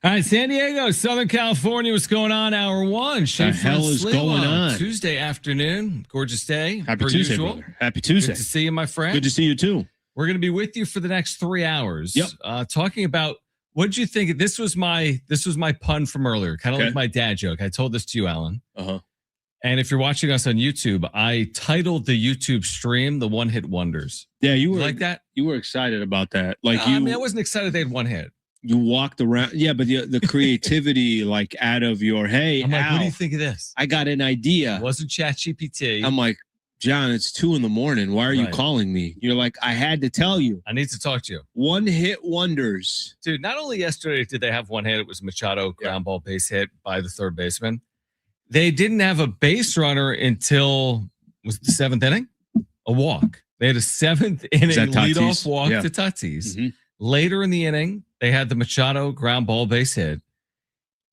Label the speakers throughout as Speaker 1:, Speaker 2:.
Speaker 1: All right, San Diego, Southern California. What's going on? Hour one.
Speaker 2: The hell is going on?
Speaker 1: Tuesday afternoon. Gorgeous day.
Speaker 2: Happy Tuesday, brother. Happy Tuesday.
Speaker 1: Good to see you, my friend.
Speaker 2: Good to see you, too.
Speaker 1: We're going to be with you for the next 3 hours.
Speaker 2: Yep.
Speaker 1: Talking about, what did you think? This was my pun from earlier, kind of like my dad joke. I told this to you, Alan.
Speaker 2: Uh-huh.
Speaker 1: And if you're watching us on YouTube, I titled the YouTube stream "The One Hit Wonders."
Speaker 2: Yeah, you were
Speaker 1: like that.
Speaker 2: You were excited about that. Like
Speaker 1: I mean, I wasn't excited they had one hit.
Speaker 2: You walked around, but the creativity, like out of your
Speaker 1: I'm like,
Speaker 2: Al,
Speaker 1: what do you think of this?
Speaker 2: I got an idea.
Speaker 1: It wasn't ChatGPT.
Speaker 2: I'm like, John, it's 2 a.m. Why are you calling me? You're like, I had to tell you.
Speaker 1: I need to talk to you.
Speaker 2: One hit wonders,
Speaker 1: dude. Not only yesterday did they have one hit, it was Machado ground ball base hit by the third baseman. They didn't have a base runner until was it the 7th inning? A walk. They had a 7th inning leadoff walk to Tatis.
Speaker 2: Mm-hmm.
Speaker 1: Later in the inning, they had the Machado ground ball base hit.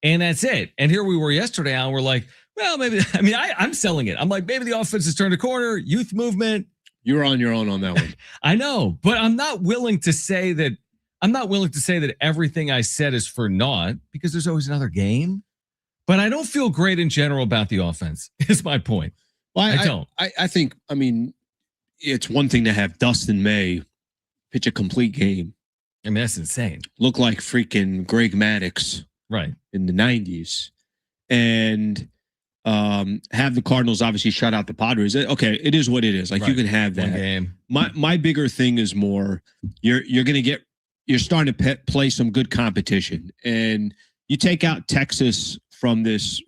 Speaker 1: And that's it. And here we were yesterday, and we're like, well, maybe, I mean, I'm selling it. I'm like, maybe the offense has turned a corner, youth movement.
Speaker 2: You're on your own on that one.
Speaker 1: I know, but I'm not willing to say that everything I said is for naught, because there's always another game. But I don't feel great in general about the offense, is my point.
Speaker 2: Well,
Speaker 1: I don't.
Speaker 2: I think, I mean, it's one thing to have Dustin May pitch a complete game.
Speaker 1: I mean, that's insane.
Speaker 2: Look like freaking Greg Maddux in the 90s. And have the Cardinals obviously shut out the Padres. Okay, it is what it is. Like, you can have that.
Speaker 1: One game.
Speaker 2: My bigger thing is more, you're starting to play some good competition. And you take out Texas from this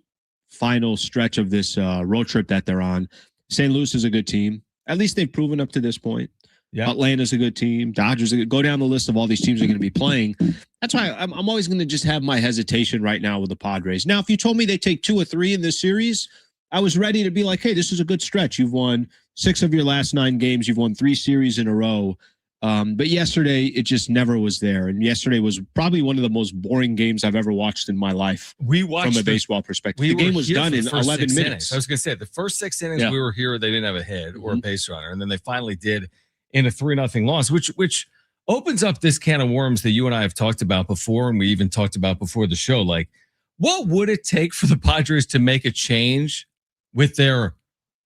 Speaker 2: final stretch of this road trip that they're on. St. Louis is a good team. At least they've proven up to this point.
Speaker 1: Yeah.
Speaker 2: Atlanta's a good team. Dodgers are good. Go down the list of all these teams are going to be playing. That's why I'm always going to just have my hesitation right now with the Padres. Now, if you told me they take 2 or 3 in this series, I was ready to be like, hey, this is a good stretch. You've won 6 of your last 9 games. You've won 3 series in a row. But yesterday, it just never was there. And yesterday was probably one of the most boring games I've ever watched in my life.
Speaker 1: We watched
Speaker 2: from a baseball perspective. The game was done in 11 minutes.
Speaker 1: Innings. I was going to say, the first 6 innings we were here, they didn't have a hit or a base runner. And then they finally did in a 3-0 loss, which opens up this can of worms that you and I have talked about before. And we even talked about before the show. Like, what would it take for the Padres to make a change with their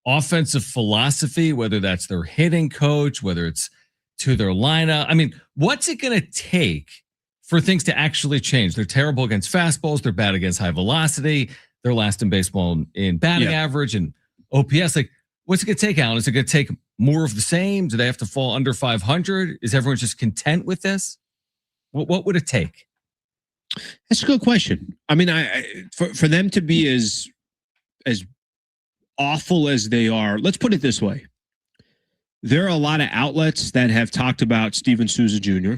Speaker 1: offensive philosophy, whether that's their hitting coach, whether it's to their lineup? I mean, what's it going to take for things to actually change? They're terrible against fastballs. They're bad against high velocity. They're last in baseball in batting average and OPS. Like, what's it going to take, Alan? Is it going to take more of the same? Do they have to fall under 500? Is everyone just content with this? What would it take?
Speaker 2: That's a good question. I mean, for them to be as awful as they are, let's put it this way. There are a lot of outlets that have talked about Steven Souza Jr.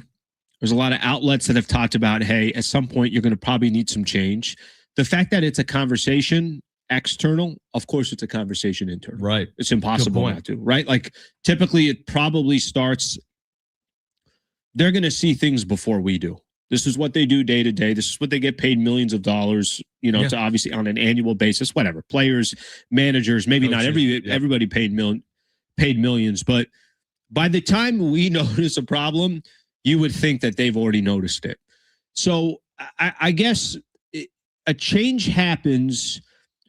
Speaker 2: There's a lot of outlets that have talked about, hey, at some point you're going to probably need some change. The fact that it's a conversation external, of course it's a conversation internal.
Speaker 1: Right.
Speaker 2: It's impossible not to, right? Like, typically it probably starts, they're going to see things before we do. This is what they do day to day. This is what they get paid millions of dollars, to obviously on an annual basis, whatever. Players, managers, maybe not everybody paid millions, but by the time we notice a problem, you would think that they've already noticed it. So I guess a change happens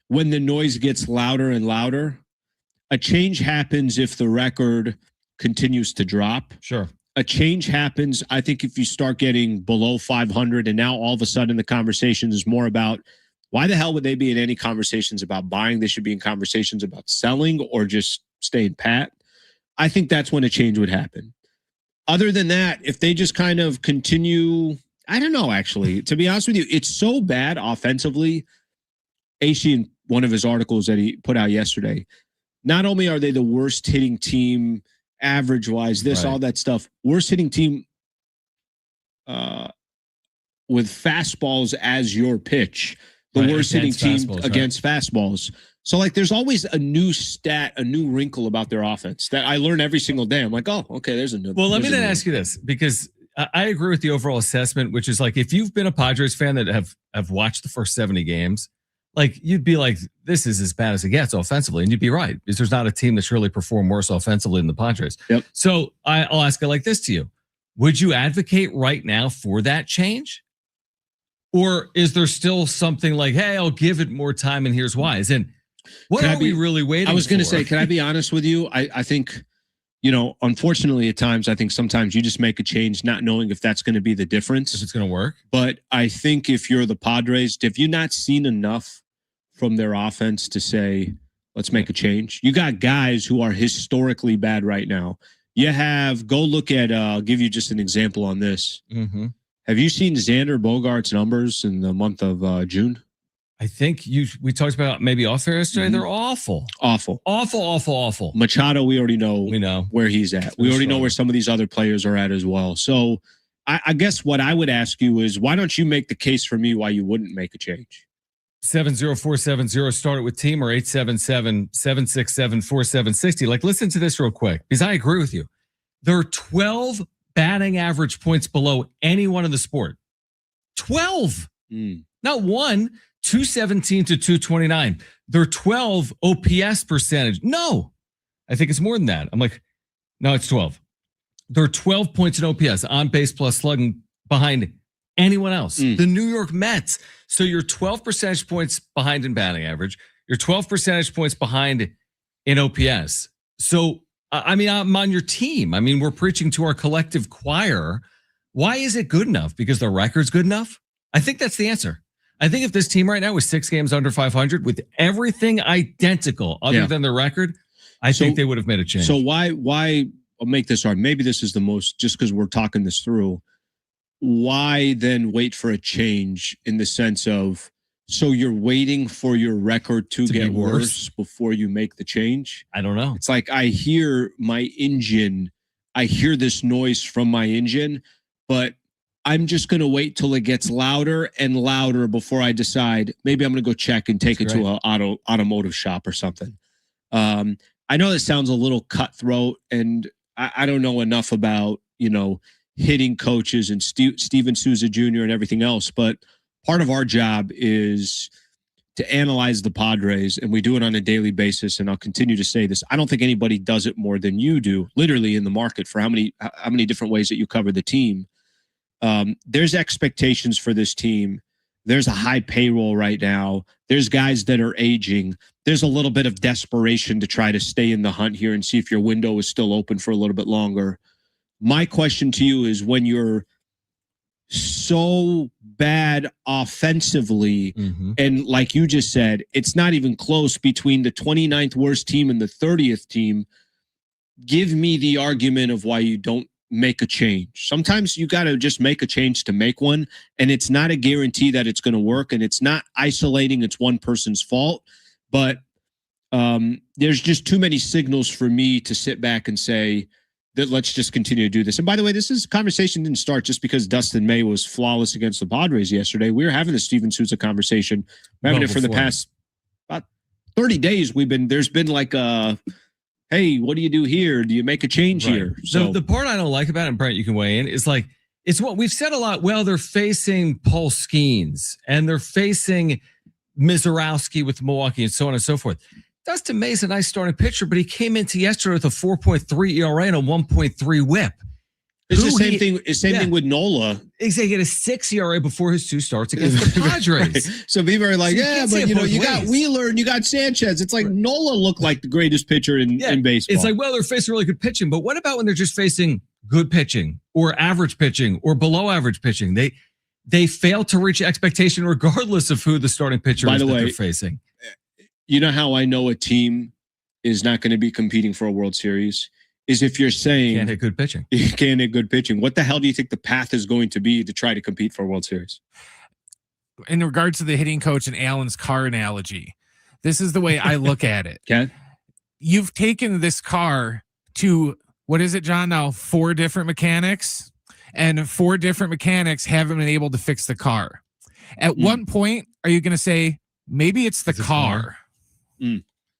Speaker 2: when the noise gets louder and louder. A change happens if the record continues to drop.
Speaker 1: Sure.
Speaker 2: A change happens, I think, if you start getting below 500, and now all of a sudden the conversation is more about, why the hell would they be in any conversations about buying? They should be in conversations about selling or just staying pat. I think that's when a change would happen. Other than that, if they just kind of continue, I don't know, actually, to be honest with you, it's so bad offensively. AC, in one of his articles that he put out yesterday, not only are they the worst hitting team average-wise, all that stuff, worst hitting team with fastballs as your pitch, the worst hitting team against fastballs. So, like, there's always a new stat, a new wrinkle about their offense that I learn every single day. I'm like, oh, okay, there's a new.
Speaker 1: Well, let me then ask you this, because I agree with the overall assessment, which is like, if you've been a Padres fan that have watched the first 70 games, like, you'd be like, this is as bad as it gets offensively. And you'd be right, because there's not a team that's really performed worse offensively than the Padres.
Speaker 2: Yep.
Speaker 1: So I'll ask it like this to you. Would you advocate right now for that change? Or is there still something like, hey, I'll give it more time and here's why? What are we really waiting for?
Speaker 2: I was going to say, can I be honest with you? I think, unfortunately at times, I think sometimes you just make a change not knowing if that's going to be the difference.
Speaker 1: If it's going to work.
Speaker 2: But I think if you're the Padres, have you not seen enough from their offense to say, let's make a change? You got guys who are historically bad right now. Go look at, I'll give you just an example on this.
Speaker 1: Mm-hmm.
Speaker 2: Have you seen Xander Bogaerts' numbers in the month of June?
Speaker 1: I think we talked about maybe off air yesterday. Mm-hmm. They're awful.
Speaker 2: Awful. Machado, we already know where he's at. We already know where some of these other players are at as well. So I guess what I would ask you is, why don't you make the case for me why you wouldn't make a change?
Speaker 1: 70470, start it with team, or 877-767-4760. Like, listen to this real quick, because I agree with you. There are 12 batting average points below anyone in the sport. 12. Not one. 217 to 229. They're 12 OPS percentage. No, I think it's more than that. I'm like, no, it's 12. They're 12 points in OPS, on base plus slugging, behind anyone else. The New York Mets. So you're 12 percentage points behind in batting average. You're 12 percentage points behind in OPS. So, I mean, I'm on your team. I mean, we're preaching to our collective choir. Why is it good enough? Because the record's good enough? I think that's the answer. I think if this team right now was 6 games under 500 with everything identical other than the record, I think they would have made a change.
Speaker 2: So why I'll make this hard. Maybe this is the most, just because we're talking this through, why then wait for a change in the sense of, so you're waiting for your record to get worse before you make the change?
Speaker 1: I don't know.
Speaker 2: It's like I hear this noise from my engine, but I'm just going to wait till it gets louder and louder before I decide maybe I'm going to go check and take it to an automotive shop or something. I know that sounds a little cutthroat, and I don't know enough about, hitting coaches and Steven Souza Jr. and everything else, but part of our job is to analyze the Padres, and we do it on a daily basis. And I'll continue to say this. I don't think anybody does it more than you do, literally in the market, for how many different ways that you cover the team. There's expectations for this team. There's a high payroll right now. There's guys that are aging. There's a little bit of desperation to try to stay in the hunt here and see if your window is still open for a little bit longer. My question to you is, when you're so bad offensively, and like you just said, it's not even close between the 29th worst team and the 30th team, give me the argument of why you don't make a change. Sometimes you got to just make a change to make one, and it's not a guarantee that it's going to work, and it's not isolating it's one person's fault, but there's just too many signals for me to sit back and say that let's just continue to do this. And by the way, this conversation didn't start just because Dustin May was flawless against the Padres yesterday. We were having the Steven Souza conversation. We're having it for the past about 30 days. There's been like a, hey, what do you do here? Do you make a change here?
Speaker 1: So the part I don't like about it, and Brent, you can weigh in, is like, it's what we've said a lot. Well, they're facing Paul Skeens and they're facing Mizorowski with Milwaukee and so on and so forth. Dustin May's a nice starting pitcher, but he came into yesterday with a 4.3 ERA and a 1.3 whip.
Speaker 2: It's the same thing. Same thing with Nola.
Speaker 1: Exactly. He had a 6 ERA before his 2 starts against the Padres.
Speaker 2: Right. So people are like, but you got Wheeler and you got Sanchez. It's like Nola looked like the greatest pitcher in baseball.
Speaker 1: It's like, well, they're facing really good pitching, but what about when they're just facing good pitching or average pitching or below average pitching? They fail to reach expectation regardless of who the starting pitcher is that they're facing.
Speaker 2: You know how I know a team is not going to be competing for a World Series? Is if you're saying
Speaker 1: can't hit good pitching.
Speaker 2: You can't hit good pitching. What the hell do you think the path is going to be to try to compete for a World Series?
Speaker 3: In regards to the hitting coach and Allen's car analogy, this is the way I look at it.
Speaker 2: Okay.
Speaker 3: You've taken this car to, what is it, John, now 4 different mechanics, and 4 different mechanics haven't been able to fix the car. At what point are you going to say, maybe it's the car?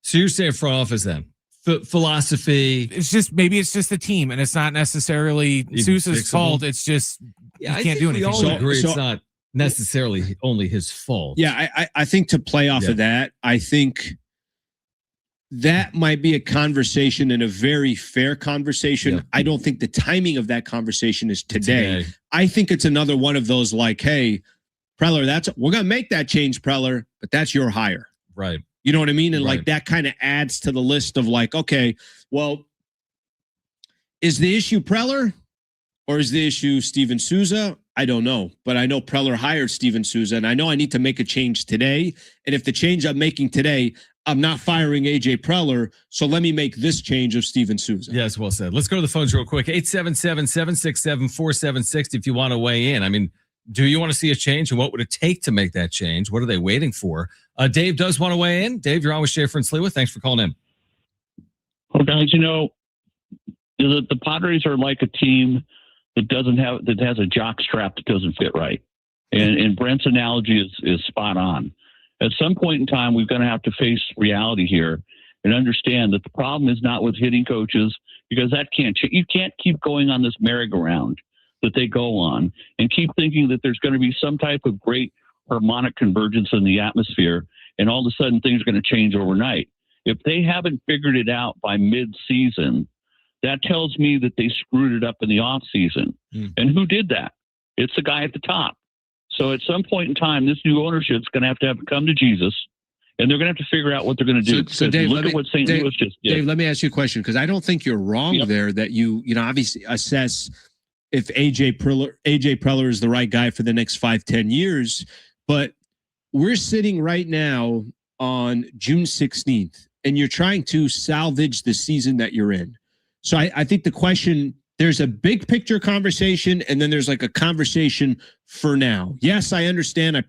Speaker 1: So you're saying front office then? Philosophy.
Speaker 3: Maybe it's just the team, and it's not necessarily Sousa's fault. It's just you can't do anything.
Speaker 1: We all agree it's not necessarily only his fault.
Speaker 2: Yeah, I think to play off of that, I think that might be a conversation, and a very fair conversation. Yeah. I don't think the timing of that conversation is today. I think it's another one of those like, hey, Preller, we're going to make that change, Preller, but that's your hire.
Speaker 1: Right.
Speaker 2: You know what I mean? And
Speaker 1: Right.
Speaker 2: like that kind of adds to the list of like, okay, well, is the issue Preller or is the issue Steven Souza? I don't know, but I know Preller hired Steven Souza, and I know I need to make a change today. And if the change I'm making today, I'm not firing AJ Preller, so let me make this change of Steven Souza.
Speaker 1: Yes, well said. Let's go to the phones real quick. 877-767-4760 if you want to weigh in. I mean, do you want to see a change, and what would it take to make that change? What are they waiting for? Dave does want to weigh in. Dave, you're on with Schaefer and Sliwa. Thanks for calling in.
Speaker 4: Well, guys, the Padres are like a team that has a jock strap that doesn't fit right. And Brent's analogy is spot on. At some point in time, we're going to have to face reality here and understand that the problem is not with hitting coaches, because you can't keep going on this merry-go-round that they go on and keep thinking that there's going to be some type of great harmonic convergence in the atmosphere, and all of a sudden things are going to change overnight. If they haven't figured it out by mid-season, that tells me that they screwed it up in the off-season. And who did that? It's the guy at the top. So at some point in time, this new ownership is going to have come to Jesus, and they're going to have to figure out what they're going to do.
Speaker 2: So Dave,
Speaker 4: look at what St. Louis just did.
Speaker 2: Dave, let me ask you a question, because I don't think you're wrong there that you obviously assess if AJ Preller is the right guy for the next 5-10 years. But we're sitting right now on June 16th, and you're trying to salvage the season that you're in. So I think the question, there's a big picture conversation, and then there's like a conversation for now. Yes, I understand. I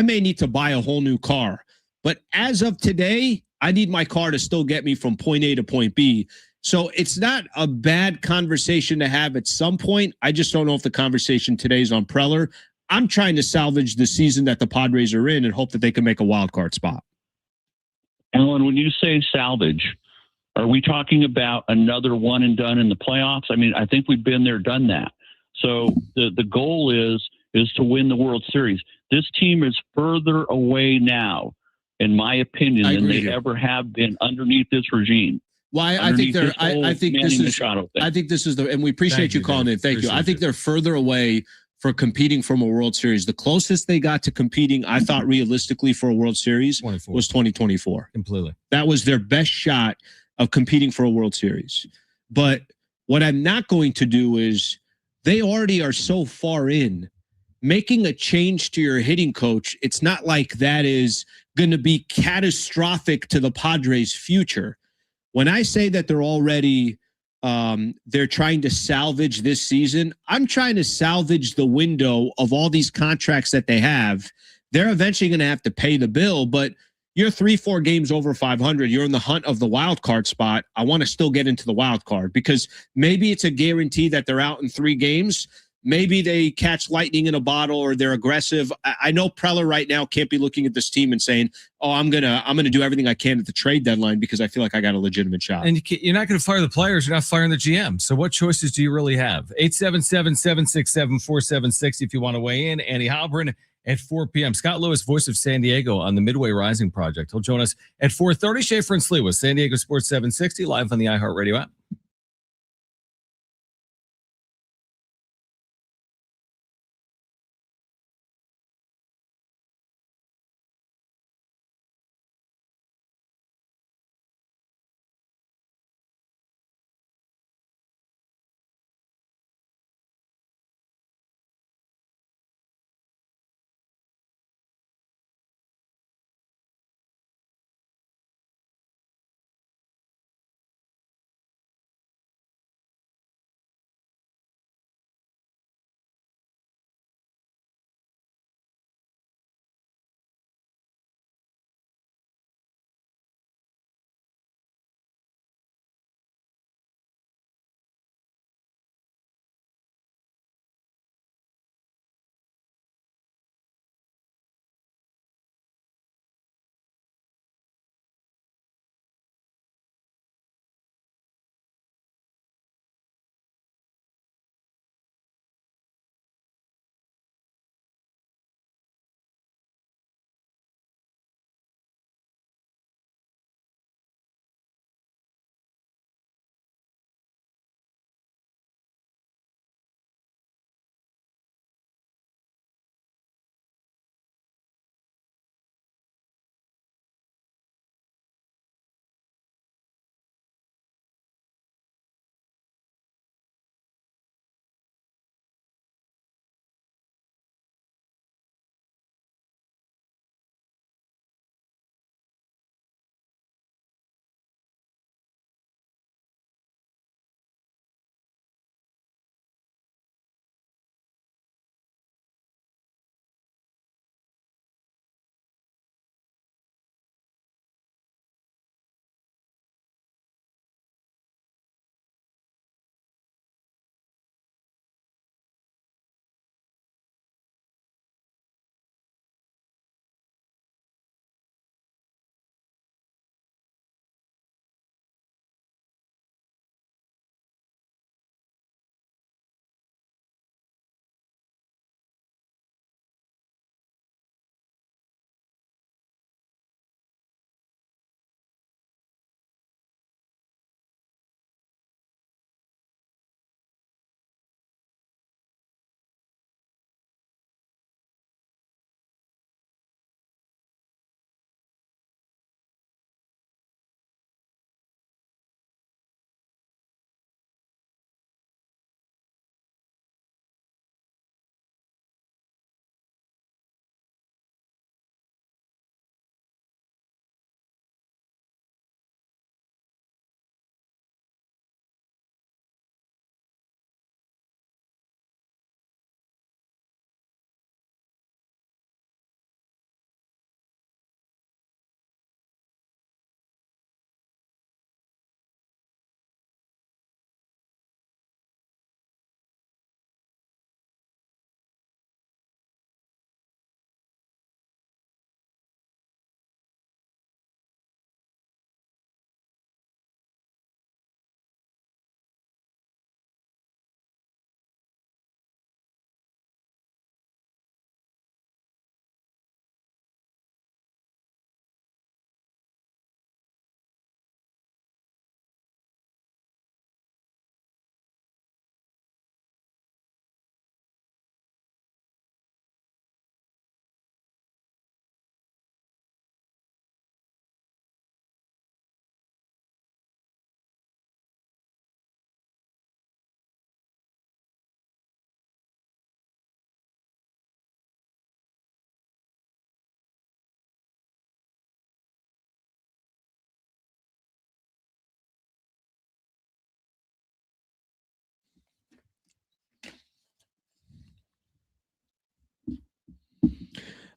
Speaker 2: may need to buy a whole new car, but as of today, I need my car to still get me from point A to point B. So it's not a bad conversation to have at some point. I just don't know if the conversation today is on Preller. I'm trying to salvage the season that the Padres are in and hope that they can make a wild card spot.
Speaker 4: Alan, when you say salvage, are we talking about another one and done in the playoffs? I mean, I think we've been there, done that. So the goal is to win the World Series. This team is further away now, in my opinion, than they ever have been underneath this regime.
Speaker 2: Well, I think this is and we appreciate you calling in. Thank you. I think they're further away for competing from a World Series. The closest they got to competing, I thought realistically for a World Series was 2024.
Speaker 1: Completely.
Speaker 2: That was their best shot of competing for a World Series. But what I'm not going to do is, they already are so far in. Making a change to your hitting coach, it's not like that is going to be catastrophic to the Padres' future. When I say that they're already they're trying to salvage this season, I'm trying to salvage the window of all these contracts that they have. They're eventually going to have to pay the bill, but you're 3-4 games over 500. You're in the hunt of the wild card spot. I want to still get into the wild card, because maybe it's a guarantee that they're out in 3 games. Maybe they catch lightning in a bottle, or they're aggressive. I know Preller right now can't be looking at this team and saying, "Oh, I'm gonna do everything I can at the trade deadline because I feel like I got a legitimate shot."
Speaker 1: And you're not going to fire the players. You're not firing the GM. So what choices do you really have? 877-767-4760 if you want to weigh in. Andy Heilbrunn at 4 p.m. Scott Lewis, voice of San Diego on the Midway Rising Project. He'll join us at 4:30. Schaefer and Sliwa, San Diego Sports 760, live on the iHeartRadio app.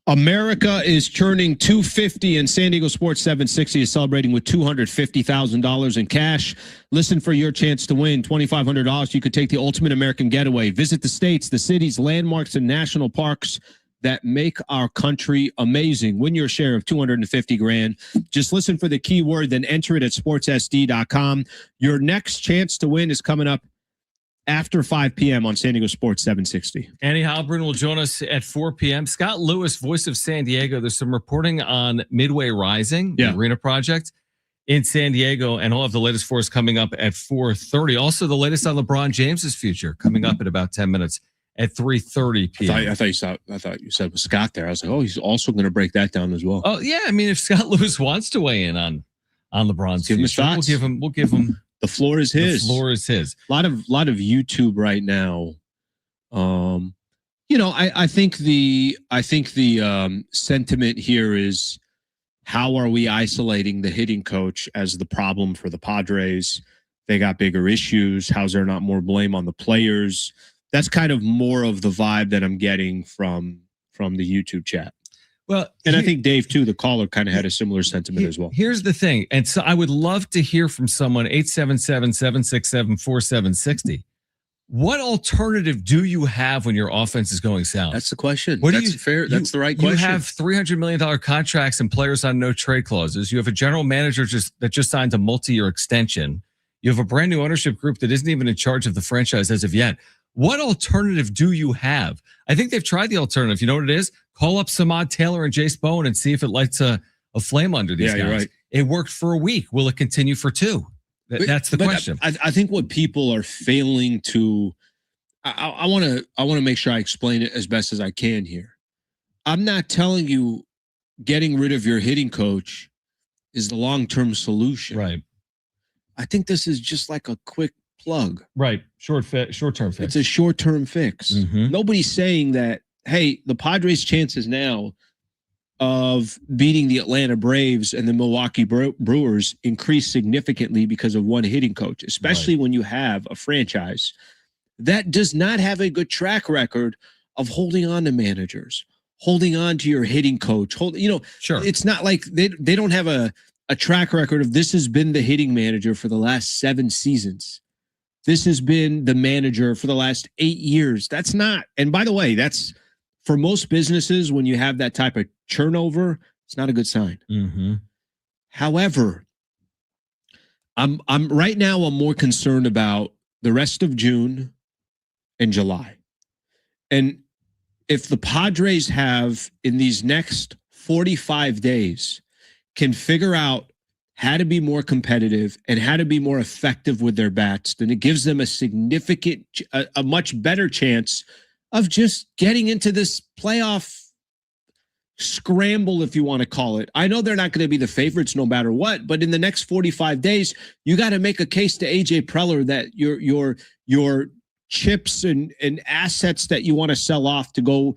Speaker 2: America is turning 250 and San Diego Sports 760 is celebrating with $250,000 in cash. Listen for your chance to win $2,500. You could take the ultimate American getaway. Visit the states, the cities, landmarks, and national parks that make our country amazing. Win your share of $250,000. Just listen for the keyword, then enter it at sportssd.com. Your next chance to win is coming up after 5 p.m. on San Diego Sports 760.
Speaker 1: Annie Heilbrunn will join us at 4 p.m. Scott Lewis, voice of San Diego. There's some reporting on Midway Rising, the arena project in San Diego, and all of the latest for us coming up at 4:30. Also, the latest on LeBron James's future coming up in about 10 minutes at 3:30 p.m.
Speaker 2: I thought you said it was Scott there. I was like, oh, he's also going to break that down as well.
Speaker 1: Oh yeah, I mean, if Scott Lewis wants to weigh in on LeBron's future, we'll give him.
Speaker 2: The floor is his.
Speaker 1: The floor is his.
Speaker 2: A lot of YouTube right now. I think the sentiment here is, how are we isolating the hitting coach as the problem for the Padres? They got bigger issues. How's there not more blame on the players? That's kind of more of the vibe that I'm getting from the YouTube chat.
Speaker 1: Well,
Speaker 2: and I think Dave too, the caller, kind of had a similar sentiment as well.
Speaker 1: Here's the thing. And so I would love to hear from someone, 877-767-4760. What alternative do you have when your offense is going south?
Speaker 2: That's the question.
Speaker 1: That's
Speaker 2: That's the right question.
Speaker 1: You have $300 million contracts and players on no trade clauses. You have a general manager that just signed a multi-year extension. You have a brand new ownership group that isn't even in charge of the franchise as of yet. What alternative do you have? I think they've tried the alternative. You know what it is? Call up Samad Taylor and Jace Bowen and see if it lights a flame under these guys.
Speaker 2: You're right.
Speaker 1: It worked for a week. Will it continue for 2? That's the question.
Speaker 2: I think what people are failing to, I want to make sure I explain it as best as I can here. I'm not telling you getting rid of your hitting coach is the long-term solution.
Speaker 1: Right.
Speaker 2: I think this is just like a quick plug.
Speaker 1: Right. Short-term fix.
Speaker 2: It's a short-term fix.
Speaker 1: Mm-hmm.
Speaker 2: Nobody's saying that, hey, the Padres' chances now of beating the Atlanta Braves and the Milwaukee Brewers increase significantly because of one hitting coach, especially when you have a franchise that does not have a good track record of holding on to managers, holding on to your hitting coach.
Speaker 1: Sure.
Speaker 2: It's not like they don't have a track record of this has been the hitting manager for the last 7 seasons. This has been the manager for the last 8 years. That's not, and by the way, that's for most businesses, when you have that type of turnover, it's not a good sign.
Speaker 1: Mm-hmm.
Speaker 2: However, I'm right now, I'm more concerned about the rest of June and July. And if the Padres have in these next 45 days can figure out how to be more competitive and how to be more effective with their bats, then it gives them a much better chance of just getting into this playoff scramble, if you want to call it. I know they're not going to be the favorites no matter what, but in the next 45 days, you got to make a case to AJ Preller that your chips and assets that you want to sell off to go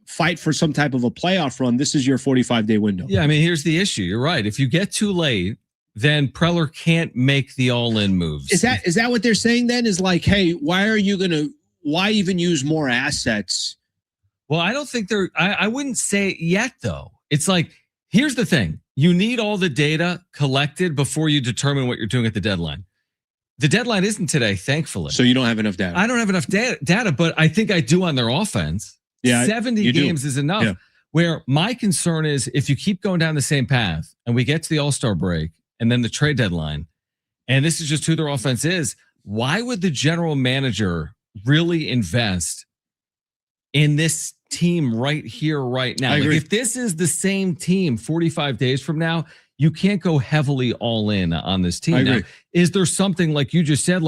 Speaker 2: fight for some type of a playoff run. This is your 45-day window.
Speaker 1: Yeah, I mean, here's the issue. You're right. If you get too late, then Preller can't make the all-in moves.
Speaker 2: Is that what they're saying then? Is like, hey, why even use more assets?
Speaker 1: Well, I don't think I wouldn't say it yet, though. It's like, here's the thing. You need all the data collected before you determine what you're doing at the deadline. The deadline isn't today, thankfully.
Speaker 2: So you don't have enough data.
Speaker 1: I don't have enough data, but I think I do on their offense.
Speaker 2: Yeah,
Speaker 1: 70 games is enough.
Speaker 2: Yeah.
Speaker 1: Where my concern is, if you keep going down the same path and we get to the All-Star break and then the trade deadline, and this is just who their offense is, why would the general manager really invest in this team right here, right now?
Speaker 2: I agree.
Speaker 1: If this is the same team 45 days from now, you can't go heavily all in on this team.
Speaker 2: I agree.
Speaker 1: Now, is there something, like you just said,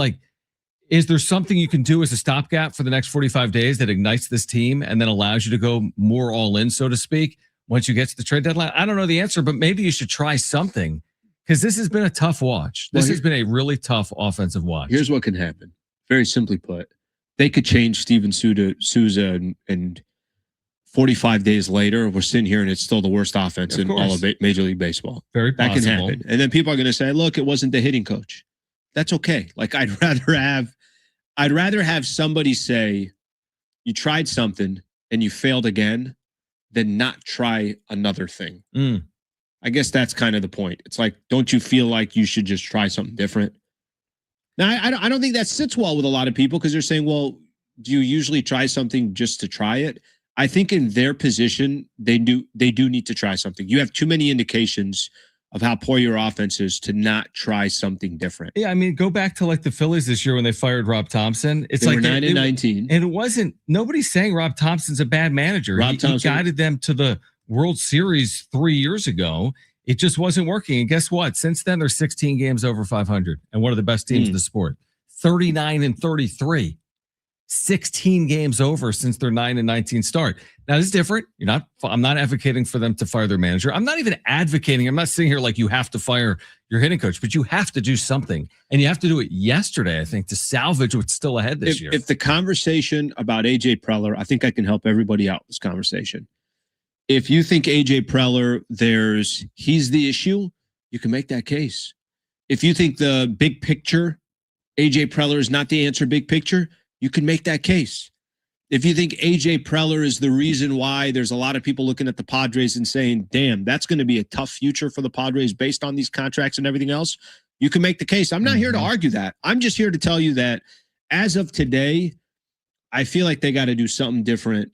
Speaker 1: is there something you can do as a stopgap for the next 45 days that ignites this team and then allows you to go more all in, so to speak, once you get to the trade deadline? I don't know the answer, but maybe you should try something, because this has been a tough watch. This has been a really tough offensive watch.
Speaker 2: Here's what can happen. Very simply put, they could change Steven Souza and 45 days later, we're sitting here and it's still the worst offense in all of Major League Baseball.
Speaker 1: Very possible.
Speaker 2: That can happen. And then people are going to say, look, it wasn't the hitting coach. That's okay. Like, I'd rather have somebody say you tried something and you failed again than not try another thing.
Speaker 1: Mm.
Speaker 2: I guess that's kind of the point. It's like, don't you feel like you should just try something different? Now, I don't think that sits well with a lot of people because they're saying, well, do you usually try something just to try it? I think in their position, they do need to try something. You have too many indications of how poor your offense is to not try something different.
Speaker 1: Yeah, I mean, go back to like the Phillies this year when they fired Rob Thompson. It's
Speaker 2: they
Speaker 1: like
Speaker 2: were 9-19,
Speaker 1: and it wasn't. Nobody's saying Rob Thompson's a bad manager. He guided them to the World Series 3 years ago. It just wasn't working. And guess what? Since then, they're 16 games over 500 and one of the best teams in the sport. 39-33. 16 games over since their 9-19 start. Now, this is different. I'm not advocating for them to fire their manager. I'm not even advocating. I'm not sitting here like you have to fire your hitting coach, but you have to do something. And you have to do it yesterday, I think, to salvage what's still ahead this year.
Speaker 2: If the conversation about AJ Preller, I think I can help everybody out with this conversation. If you think AJ Preller, he's the issue, you can make that case. If you think the big picture, AJ Preller is not the answer, big picture, you can make that case. If you think AJ Preller is the reason why there's a lot of people looking at the Padres and saying, damn, that's going to be a tough future for the Padres based on these contracts and everything else, you can make the case. I'm not here to argue that. I'm just here to tell you that as of today, I feel like they got to do something different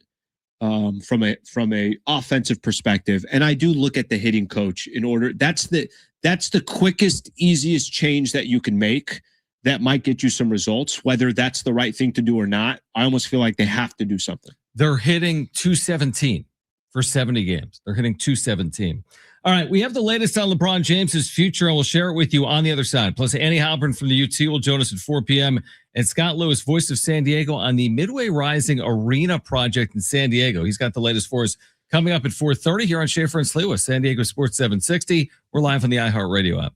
Speaker 2: from a offensive perspective. And I do look at the hitting coach in order. That's the quickest, easiest change that you can make that might get you some results, whether that's the right thing to do or not. I almost feel like they have to do something.
Speaker 1: They're hitting 217 for 70 games. They're hitting 217. All right, we have the latest on LeBron James's future, and we'll share it with you on the other side. Plus, Annie Heilbrunn from the UT will join us at 4 p.m. And Scott Lewis, voice of San Diego, on the Midway Rising Arena project in San Diego. He's got the latest for us coming up at 4:30 here on Schaefer and Slewa, San Diego Sports 760. We're live on the iHeartRadio app.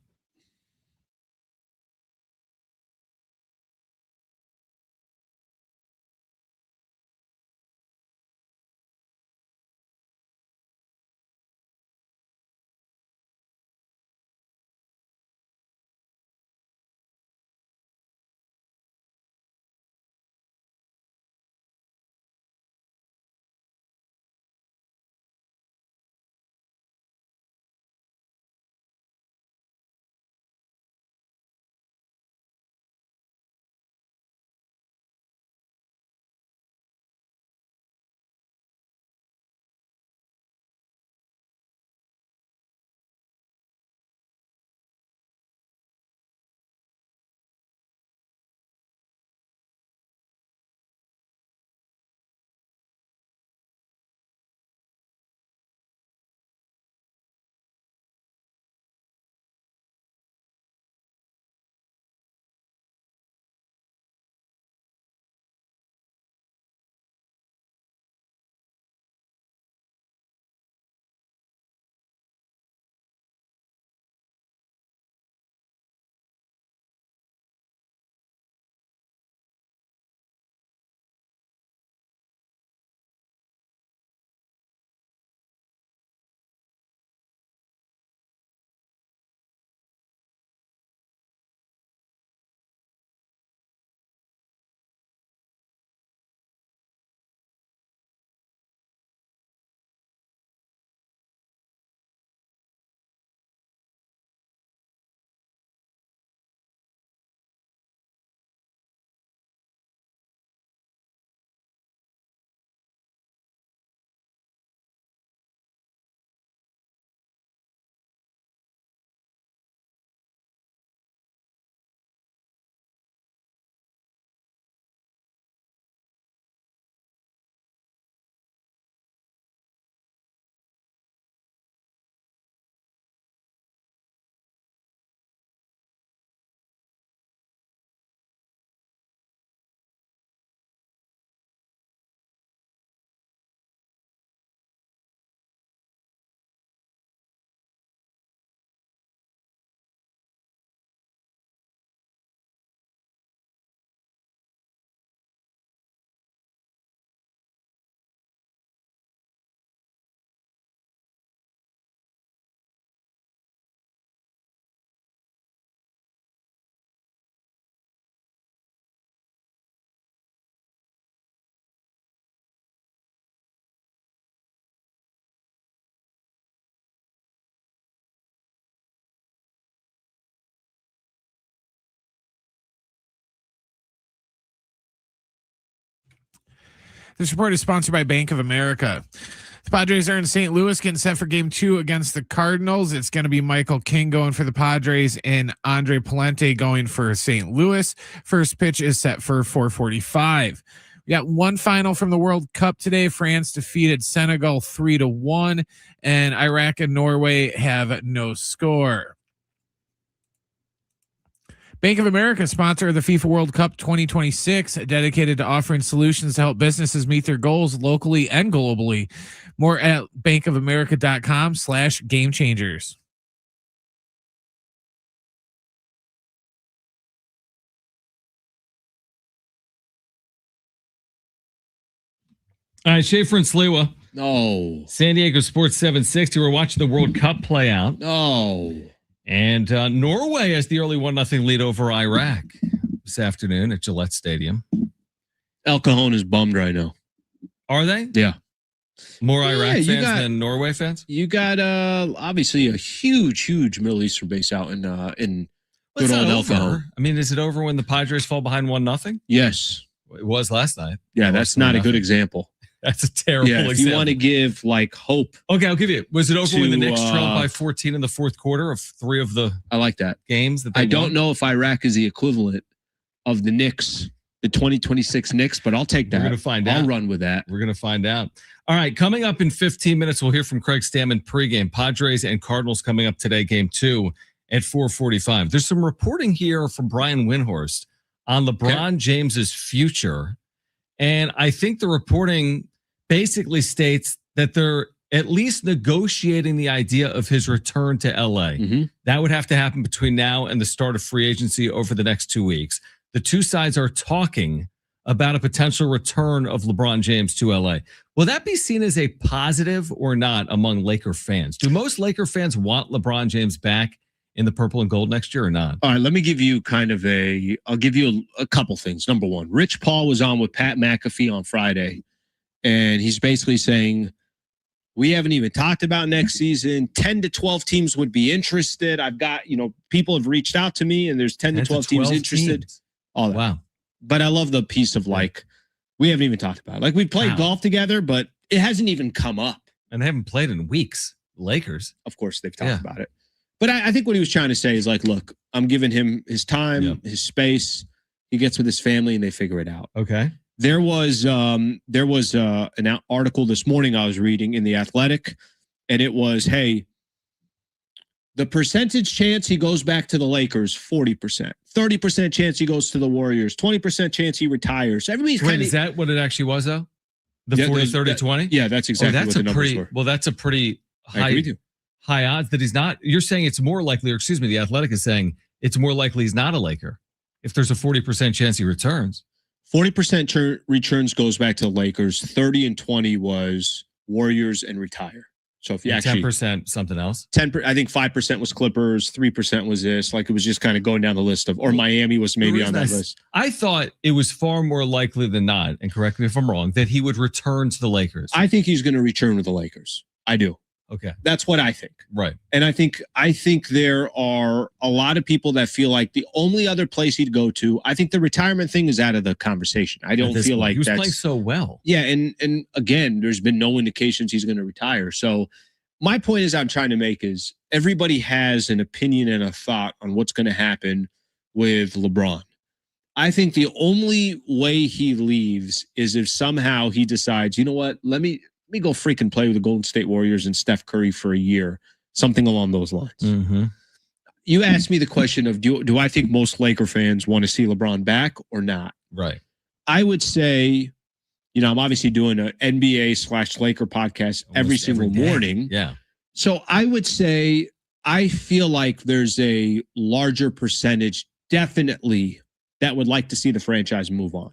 Speaker 3: This report is sponsored by Bank of America. The Padres are in St. Louis getting set for game 2 against the Cardinals. It's going to be Michael King going for the Padres and Andre Palente going for St. Louis. First pitch is set for 4:45. We got one final from the World Cup today. France defeated Senegal 3-1, and Iraq and Norway have no score. Bank of America, sponsor of the FIFA World Cup 2026, dedicated to offering solutions to help businesses meet their goals locally and globally. More at bankofamerica.com/gamechangers.
Speaker 1: All right, Schaefer and Sliwa.
Speaker 2: No.
Speaker 1: San Diego Sports 760. We're watching the World Cup play out.
Speaker 2: No.
Speaker 1: And Norway has the early 1-0 lead over Iraq this afternoon at Gillette Stadium.
Speaker 2: El Cajon is bummed right now.
Speaker 1: Are they?
Speaker 2: Yeah.
Speaker 1: More Iraq fans than Norway fans?
Speaker 2: You got obviously a huge Middle Eastern base out in good old El Cajon.
Speaker 1: I mean, is it over when the Padres fall behind 1-0?
Speaker 2: Yes.
Speaker 1: It was last night.
Speaker 2: Yeah, that's not a good example.
Speaker 1: That's a terrible example.
Speaker 2: If you want to give like hope.
Speaker 1: Okay, I'll give you. Was it over when the Knicks trailed by 14 in the fourth quarter of 3 of the
Speaker 2: I like that.
Speaker 1: games that they
Speaker 2: I don't
Speaker 1: won?
Speaker 2: know if Iraq is the equivalent of the Knicks, the 2026 Knicks, but I'll take that.
Speaker 1: We're going to find out.
Speaker 2: I'll run with that.
Speaker 1: We're going to find out. All right, coming up in 15 minutes, we'll hear from Craig Stammen pregame. Padres and Cardinals coming up today, game 2 at 4:45. There's some reporting here from Brian Windhorst on LeBron James's future. And I think the reporting basically states that they're at least negotiating the idea of his return to LA.
Speaker 2: Mm-hmm.
Speaker 1: That would have to happen between now and the start of free agency over the next 2 weeks. The two sides are talking about a potential return of LeBron James to LA. Will that be seen as a positive or not among Laker fans? Do most Laker fans want LeBron James back in the purple and gold next year or not?
Speaker 2: All right, let me give you I'll give you a couple things. Number one, Rich Paul was on with Pat McAfee on Friday, and he's basically saying, we haven't even talked about next season. 10 to 12 teams would be interested. I've got, people have reached out to me and there's 10 to 12 teams interested. All that.
Speaker 1: Wow.
Speaker 2: But I love the piece of we haven't even talked about it. Like we played golf together, but it hasn't even come up.
Speaker 1: And they haven't played in weeks. Lakers.
Speaker 2: Of course, they've talked about it. But I think what he was trying to say is look, I'm giving him his time, his space. He gets with his family and they figure it out.
Speaker 1: Okay.
Speaker 2: There was an article this morning I was reading in The Athletic, and it was, hey, the percentage chance he goes back to the Lakers, 40%. 30% chance he goes to the Warriors. 20% chance he retires. Everybody's
Speaker 1: Wait, is that what it actually was, though? The 40, 30, 20?
Speaker 2: Yeah, that's exactly what the numbers were.
Speaker 1: Well, that's a pretty high odds that he's not. You're saying it's more likely, or excuse me, The Athletic is saying it's more likely he's not a Laker if there's a 40% chance he returns.
Speaker 2: 40% returns goes back to the Lakers. 30 and 20 was Warriors and retire. So if you actually
Speaker 1: 10% something else,
Speaker 2: 10%, I think 5% was Clippers, 3% was this. It was just kind of going down the list or Miami was maybe on that list.
Speaker 1: I thought it was far more likely than not, and correct me if I'm wrong, that he would return to the Lakers.
Speaker 2: I think he's going to return to the Lakers. I do.
Speaker 1: Okay.
Speaker 2: That's what I think.
Speaker 1: Right.
Speaker 2: And I think there are a lot of people that feel like the only other place he'd go to, I think the retirement thing is out of the conversation. I don't feel like
Speaker 1: he was playing so well.
Speaker 2: Yeah. And again, there's been no indications he's going to retire. So my point is I'm trying to make is everybody has an opinion and a thought on what's going to happen with LeBron. I think the only way he leaves is if somehow he decides, you know what, let me go freaking play with the Golden State Warriors and Steph Curry for a year, something along those lines.
Speaker 1: Mm-hmm.
Speaker 2: You asked me the question of, do I think most Laker fans want to see LeBron back or not?
Speaker 1: Right.
Speaker 2: I would say, I'm obviously doing an NBA/Laker podcast every single morning.
Speaker 1: Yeah.
Speaker 2: So I would say, I feel like there's a larger percentage definitely that would like to see the franchise move on,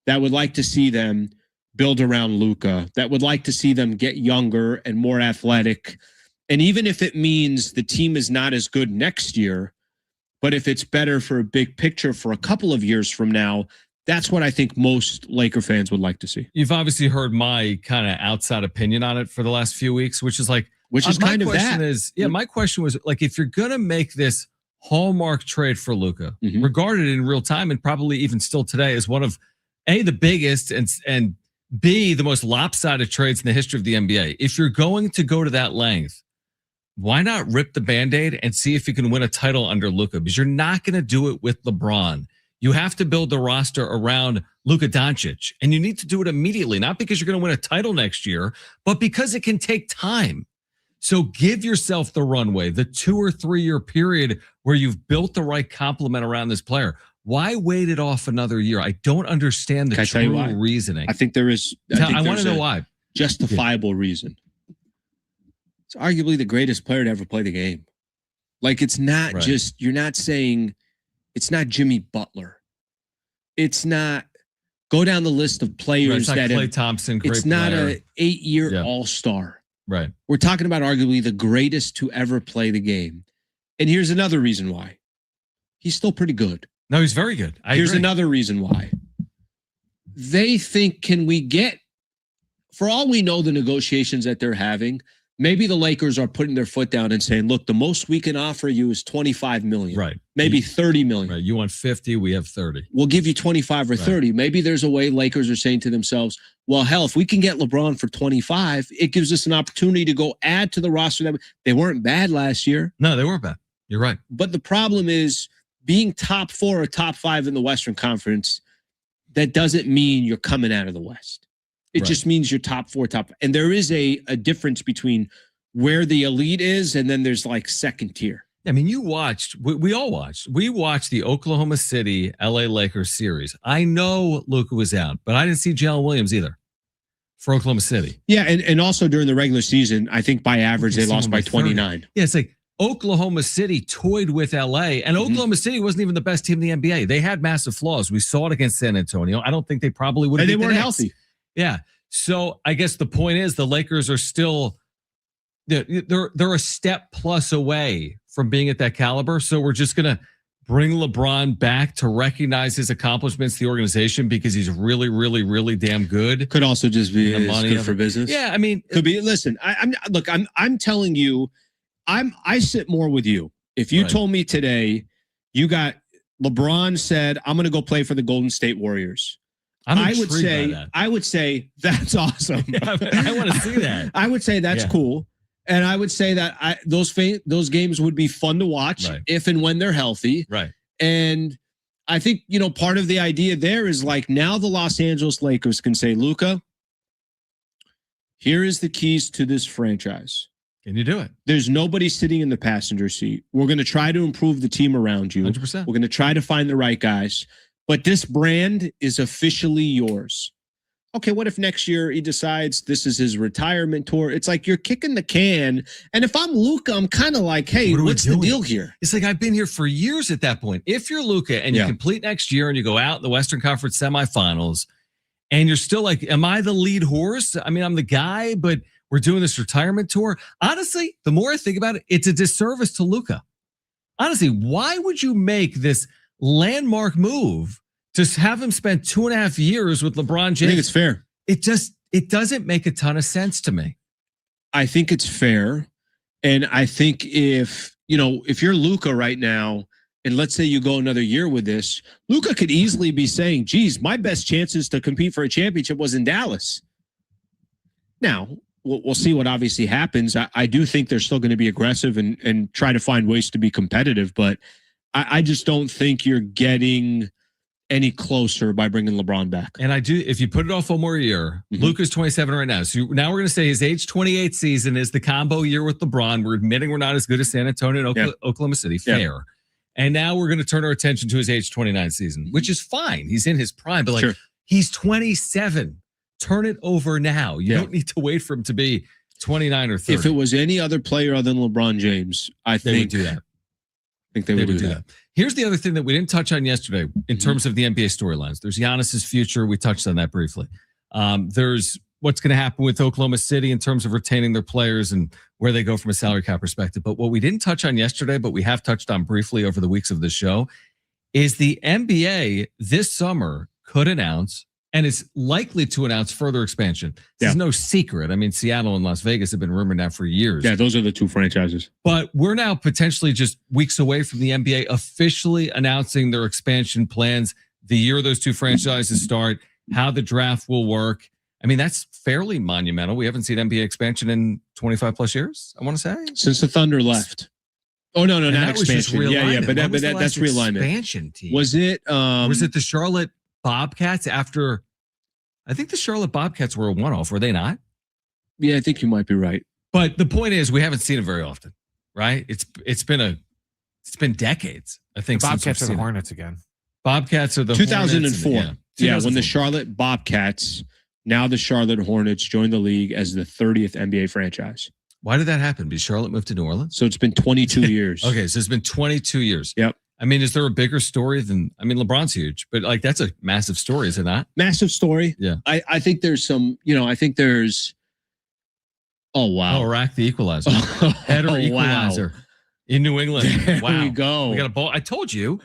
Speaker 2: that would like to see them build around Luka, that would like to see them get younger and more athletic. And even if it means the team is not as good next year, but if it's better for a big picture for a couple of years from now, that's what I think most Laker fans would like to see.
Speaker 1: You've obviously heard my kind of outside opinion on it for the last few weeks, which is kind of that. My question was if you're going to make this hallmark trade for Luka, regarded in real time and probably even still today as one of the biggest and B, the most lopsided trades in the history of the NBA. If you're going to go to that length, why not rip the Band-Aid and see if you can win a title under Luka? Because you're not going to do it with LeBron. You have to build the roster around Luka Doncic, and you need to do it immediately, not because you're going to win a title next year, but because it can take time. So give yourself the runway, the 2 or 3 year period where you've built the right complement around this player. Why wait it off another year? I don't understand the true reasoning.
Speaker 2: I think there is.
Speaker 1: I want to know why.
Speaker 2: Justifiable reason. It's arguably the greatest player to ever play the game. Like, it's not just, you're not saying, it's not Jimmy Butler. It's not, go down the list of players
Speaker 1: that
Speaker 2: have.
Speaker 1: Klay Thompson, great
Speaker 2: it's not
Speaker 1: player.
Speaker 2: an 8-year all-star.
Speaker 1: Right.
Speaker 2: We're talking about arguably the greatest to ever play the game. And here's another reason why. He's still pretty good.
Speaker 1: No, he's very good.
Speaker 2: Here's
Speaker 1: agree.
Speaker 2: another reason why. They think, can we get, for all we know, the negotiations that they're having, maybe the Lakers are putting their foot down and saying, look, the most we can offer you is $25 million.
Speaker 1: Right.
Speaker 2: Maybe $30 million.
Speaker 1: Right. You want 50, we have 30.
Speaker 2: We'll give you 25 or 30. Maybe there's a way Lakers are saying to themselves, well, hell, if we can get LeBron for 25, it gives us an opportunity to go add to the roster. That they weren't bad last year.
Speaker 1: No, they weren't bad. You're right.
Speaker 2: But the problem is, being top 4 or top 5 in the Western Conference, that doesn't mean you're coming out of the West. It just means you're top 4, top. And there is a difference between where the elite is and then there's like second tier.
Speaker 1: I mean, you watched, we all watched. We watched the Oklahoma City LA Lakers series. I know Luka was out, but I didn't see Jalen Williams either for Oklahoma City.
Speaker 2: Yeah, and also during the regular season, I think by average they lost by 29.
Speaker 1: Yeah, it's like Oklahoma City toyed with LA, and Oklahoma City wasn't even the best team in the NBA. They had massive flaws. We saw it against San Antonio. I don't think they probably would have.
Speaker 2: And they weren't healthy.
Speaker 1: Yeah. So I guess the point is the Lakers are still they're a step plus away from being at that caliber. So we're just gonna bring LeBron back to recognize his accomplishments to the organization because he's really, really, really damn good.
Speaker 2: Could also just be good for business.
Speaker 1: Yeah, I mean,
Speaker 2: could be. Listen, I'm telling you. I sit more with you. If you told me today, you got LeBron said, I'm going to go play for the Golden State Warriors. I would say that's awesome.
Speaker 1: Yeah, I want to see that.
Speaker 2: I would say that's cool. And I would say that those games would be fun to watch if and when they're healthy.
Speaker 1: Right.
Speaker 2: And I think, part of the idea there is like now the Los Angeles Lakers can say, Luka, here is the keys to this franchise.
Speaker 1: Can you do it?
Speaker 2: There's nobody sitting in the passenger seat. We're going to try to improve the team around you.
Speaker 1: 100%.
Speaker 2: We're going to try to find the right guys. But this brand is officially yours. Okay, what if next year he decides this is his retirement tour? It's like you're kicking the can. And if I'm Luka, I'm kind of like, hey, what's the deal here?
Speaker 1: It's like I've been here for years at that point. If you're Luka and you complete next year and you go out in the Western Conference semifinals and you're still like, am I the lead horse? I mean, I'm the guy, but we're doing this retirement tour. Honestly, the more I think about it, it's a disservice to Luka. Honestly, why would you make this landmark move to have him spend 2.5 years with LeBron James?
Speaker 2: I think it's fair.
Speaker 1: It doesn't make a ton of sense to me.
Speaker 2: I think it's fair. And I think if you're Luka right now, and let's say you go another year with this, Luka could easily be saying, geez, my best chances to compete for a championship was in Dallas. Now, we'll see what obviously happens. I do think they're still going to be aggressive and try to find ways to be competitive, but I just don't think you're getting any closer by bringing LeBron back.
Speaker 1: And I do, if you put it off one more year, Luka's 27 right now. So now we're going to say his age 28 season is the combo year with LeBron. We're admitting we're not as good as San Antonio and Oklahoma City. Fair. And now we're going to turn our attention to his age 29 season, which is fine. He's in his prime, but he's 27. Turn it over now. You don't need to wait for him to be 29 or 30.
Speaker 2: If it was any other player other than LeBron James, I think
Speaker 1: they would do that.
Speaker 2: I think they would do that.
Speaker 1: Here's the other thing that we didn't touch on yesterday in terms of the NBA storylines. There's Giannis's future. We touched on that briefly. There's what's going to happen with Oklahoma City in terms of retaining their players and where they go from a salary cap perspective. But what we didn't touch on yesterday, but we have touched on briefly over the weeks of this show, is the NBA this summer could announce, and it's likely to announce, further expansion. This is no secret. I mean, Seattle and Las Vegas have been rumored now for years.
Speaker 2: Yeah, those are the two franchises.
Speaker 1: But we're now potentially just weeks away from the NBA officially announcing their expansion plans, the year those two franchises start, how the draft will work. I mean, that's fairly monumental. We haven't seen NBA expansion in 25 plus years, I want to say.
Speaker 2: Since the Thunder left. Oh, no, not expansion. Yeah, but that's realignment.
Speaker 1: Expansion team.
Speaker 2: Was it
Speaker 1: the Charlotte Bobcats after? I think the Charlotte Bobcats were a one-off, were they not?
Speaker 2: Yeah, I think you might be right.
Speaker 1: But the point is, we haven't seen it very often, right? It's been decades. I think
Speaker 3: the Bobcats are the Hornets again.
Speaker 1: Bobcats are the
Speaker 2: 2004.
Speaker 1: Hornets.
Speaker 2: Yeah, when the Charlotte Bobcats, now the Charlotte Hornets, joined the league as the 30th NBA franchise.
Speaker 1: Why did that happen? Because Charlotte moved to New Orleans?
Speaker 2: So it's been 22 years.
Speaker 1: Okay, so it's been 22 years.
Speaker 2: Yep.
Speaker 1: I mean, is there a bigger story than, I mean, LeBron's huge, but like that's a massive story, is it not?
Speaker 2: Massive story.
Speaker 1: Yeah.
Speaker 2: I think there's some, I think there's, oh, wow.
Speaker 1: Oh, Iraq, the equalizer. Header equalizer in New England.
Speaker 2: There
Speaker 1: wow.
Speaker 2: we go.
Speaker 1: We got a ball. I told you.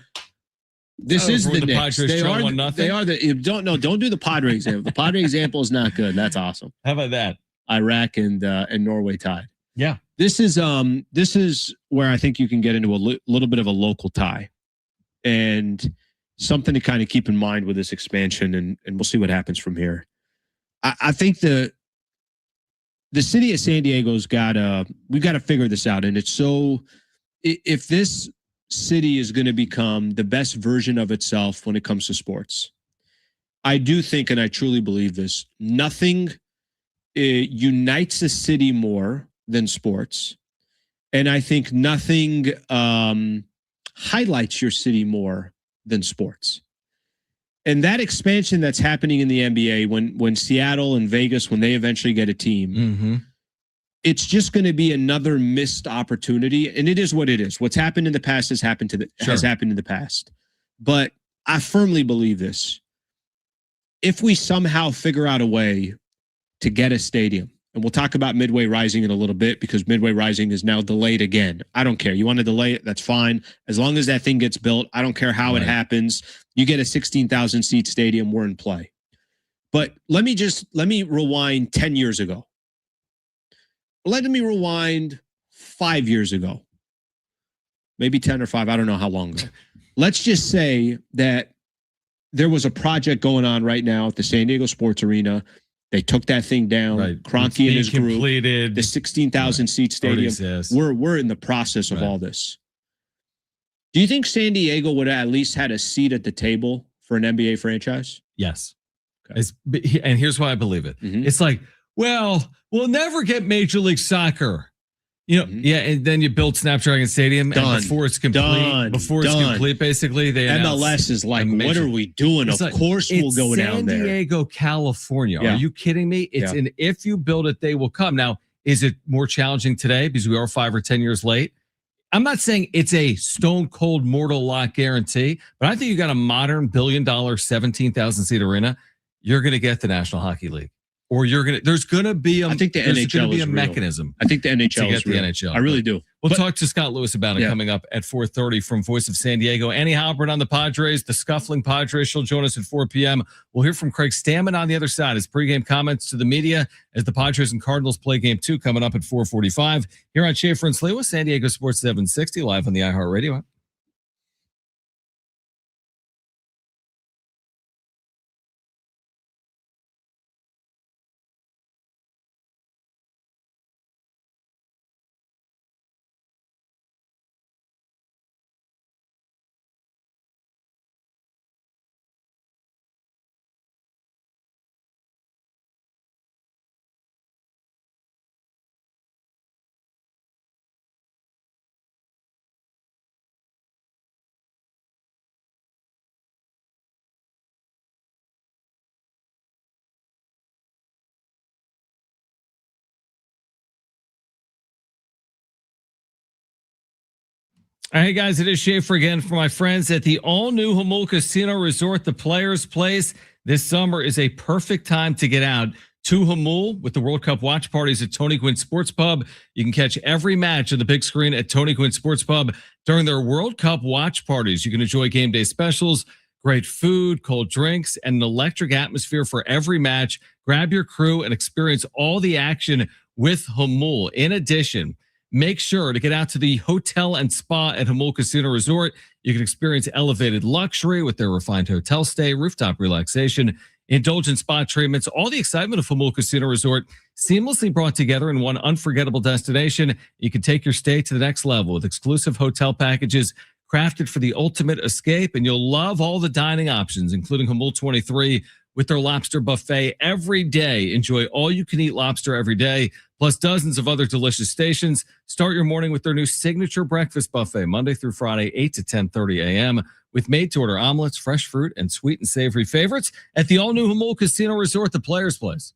Speaker 2: This is the Knicks.
Speaker 1: Padres
Speaker 2: They are
Speaker 1: the
Speaker 2: don't do the Padre example. The Padre example is not good. That's awesome.
Speaker 1: How about that?
Speaker 2: Iraq and Norway tied.
Speaker 1: Yeah.
Speaker 2: This is where I think you can get into a little bit of a local tie, and something to kind of keep in mind with this expansion, and we'll see what happens from here. I think the city of San Diego's we've got to figure this out, and it's so if this city is going to become the best version of itself when it comes to sports, I do think, and I truly believe this, nothing unites a city more than sports. And I think nothing highlights your city more than sports. And that expansion that's happening in the NBA, when Seattle and Vegas, when they eventually get a team, it's just going to be another missed opportunity. And it is what it is. What's happened in the past has happened in the past. But I firmly believe this. If we somehow figure out a way to get a stadium, and we'll talk about Midway Rising in a little bit because Midway Rising is now delayed again. I don't care. You want to delay it? That's fine. As long as that thing gets built, I don't care how it happens. You get a 16,000 seat stadium, we're in play. But let me rewind 10 years ago. Let me rewind 5 years ago. Maybe 10 or 5. I don't know how long ago. Let's just say that there was a project going on right now at the San Diego Sports Arena. They took that thing down. Right. Kroenke and his group completed the 16,000 seat stadium. We're in the process of all this. Do you think San Diego would have at least had a seat at the table for an NBA franchise?
Speaker 1: Yes. Okay. And here's why I believe it. It's like, well, we'll never get Major League Soccer. Yeah, and then you build Snapdragon Stadium, and before it's complete, basically they
Speaker 2: MLS is like, what are we doing? Of course we'll go down there.
Speaker 1: San Diego, California. Are you kidding me? It's an if you build it, they will come. Now, is it more challenging today because we are 5 or 10 years late? I'm not saying it's a stone cold mortal lock guarantee, but I think you got a modern $1 billion 17,000 seat arena. You're going to get the National Hockey League. Or there's going to be
Speaker 2: I think the NHL is
Speaker 1: a mechanism.
Speaker 2: I think the NHL is real.
Speaker 1: The NHL.
Speaker 2: I really do.
Speaker 1: We'll talk to Scott Lewis about it coming up at 4:30 from Voice of San Diego. Annie Heilbrunn on the Padres, the scuffling Padres. She'll join us at 4 p.m. We'll hear from Craig Stammen on the other side. His pregame comments to the media as the Padres and Cardinals play Game 2 coming up at 4:45 here on Schaefer and Sliwa, San Diego Sports 760 live on the iHeartRadio app. All right, guys, it is Schaefer again for my friends at the all-new Jamul Casino Resort, the Players Place. This summer is a perfect time to get out to Jamul with the World Cup watch parties at Tony Gwynn Sports Pub. You can catch every match on the big screen at Tony Gwynn Sports Pub during their World Cup watch parties. You can enjoy game day specials, great food, cold drinks, and an electric atmosphere for every match. Grab your crew and experience all the action with Jamul. In addition, make sure to get out to the hotel and spa at Jamul Casino Resort. You can experience elevated luxury with their refined hotel stay, rooftop relaxation, indulgent spa treatments, all the excitement of Humul Casino Resort seamlessly brought together in one unforgettable destination. You can take your stay to the next level with exclusive hotel packages crafted for the ultimate escape, and you'll love all the dining options, including Humul 23 with their lobster buffet every day. Enjoy all-you-can-eat lobster every day, plus dozens of other delicious stations. Start your morning with their new signature breakfast buffet, Monday through Friday, 8 to 10:30 a.m., with made-to-order omelets, fresh fruit, and sweet and savory favorites at the all-new Humul Casino Resort, the Players Place.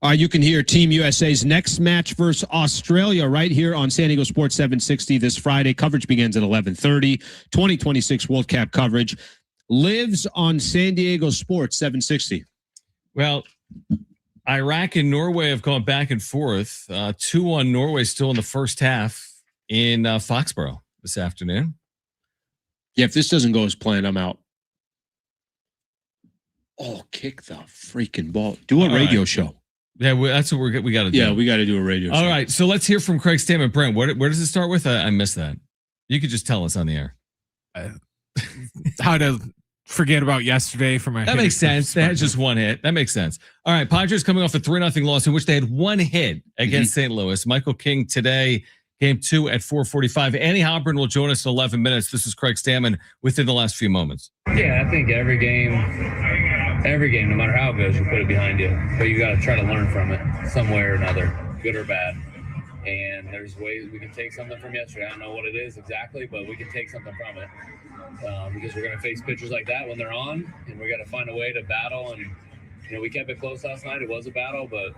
Speaker 2: You can hear Team USA's next match versus Australia right here on San Diego Sports 760 this Friday. Coverage begins at 11:30. 2026 World Cup coverage lives on San Diego Sports 760.
Speaker 1: Well, Iraq and Norway have gone back and forth. 2-1 Norway still in the first half in Foxborough this afternoon.
Speaker 2: Yeah, if this doesn't go as planned, I'm out. Oh, kick the freaking ball. Do a radio show.
Speaker 1: Yeah, that's what we got to do.
Speaker 2: Yeah, we got to do a radio show.
Speaker 1: All right, so let's hear from Craig Stammen. Brent, where does it start with? I missed that. You could just tell us on the air.
Speaker 3: How to forget about yesterday from
Speaker 1: That makes sense. They had just one hit. That makes sense. All right, Padres coming off a 3-0 loss in which they had one hit against St. Louis. Michael King today, game 2 at 4:45. Annie Heilbrunn will join us in 11 minutes. This is Craig Stammen within the last few moments.
Speaker 5: Yeah, I think every game, no matter how it goes, you put it behind you. But you got to try to learn from it some way or another, good or bad. And there's ways we can take something from yesterday. I don't know what it is exactly, but we can take something from it because we're going to face pitchers like that when they're on, and we got to find a way to battle. And we kept it close last night. It was a battle, but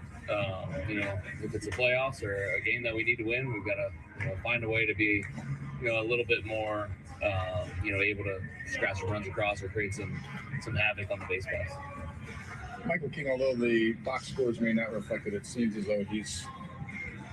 Speaker 5: if it's the playoffs or a game that we need to win, we've got to find a way to be a little bit more able to scratch some runs across or create some havoc on the base paths.
Speaker 6: Michael King, although the box scores may not reflect it, it seems as though he's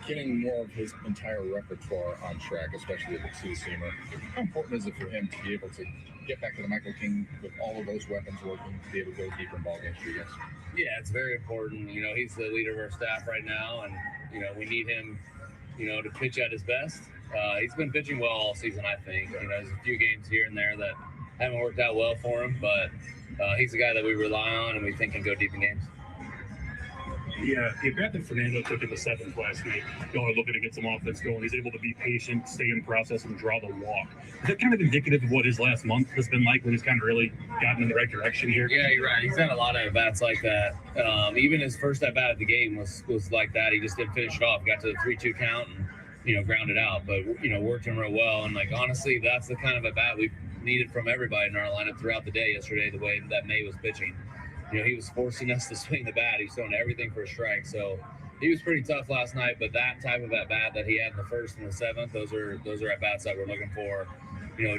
Speaker 6: getting more of his entire repertoire on track, especially with the two-seamer. How important is it for him to be able to get back to the Michael King with all of those weapons working, to be able to go deeper in ball games for you guys?
Speaker 5: Yeah, it's very important. He's the leader of our staff right now, and we need him, to pitch at his best. He's been pitching well all season, I think. There's a few games here and there that haven't worked out well for him, but he's a guy that we rely on and we think can go deep in games.
Speaker 7: The at-bat that Fernando took in the seventh last night, looking to get some offense going. He's able to be patient, stay in process, and draw the walk. Is that kind of indicative of what his last month has been like when he's kind of really gotten in the right direction here?
Speaker 5: Yeah, you're right. He's had a lot of at-bats like that. Even his first at-bat of the game was like that. He just didn't finish it off. Got to the 3-2 count and, grounded out. But, worked him real well. And, honestly, that's the kind of at-bat we've needed from everybody in our lineup throughout the day yesterday, the way that May was pitching. He was forcing us to swing the bat. He was throwing everything for a strike. So he was pretty tough last night, but that type of at-bat that he had in the first and the seventh, those are at-bats that we're looking for,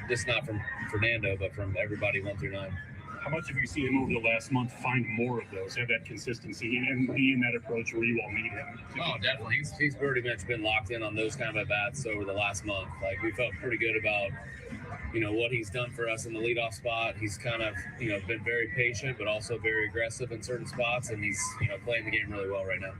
Speaker 5: just not from Fernando, but from everybody 1 through 9.
Speaker 7: How much have you seen him over the last month find more of those, have that consistency, and be in that approach where you all need him?
Speaker 5: Oh, definitely. He's pretty much been locked in on those kind of at-bats over the last month. We felt pretty good about, what he's done for us in the leadoff spot. He's kind of, been very patient, but also very aggressive in certain spots, and he's, playing the game really well right now.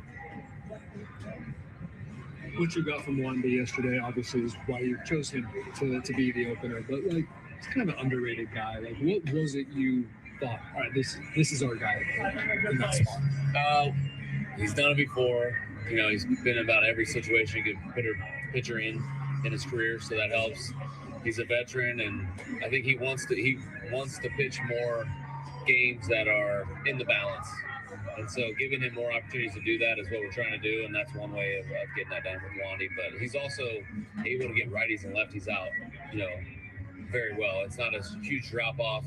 Speaker 8: What you got from Wanda yesterday, obviously, is why you chose him to be the opener, but he's kind of an underrated guy. What was it you thought, all right, this is our guy in that spot?
Speaker 5: He's done it before. He's been in about every situation he could put a pitcher in his career, so that helps. He's a veteran, and I think he wants to pitch more games that are in the balance. And so giving him more opportunities to do that is what we're trying to do, and that's one way of getting that done with Wandy. But he's also able to get righties and lefties out, very well. It's not a huge drop-off,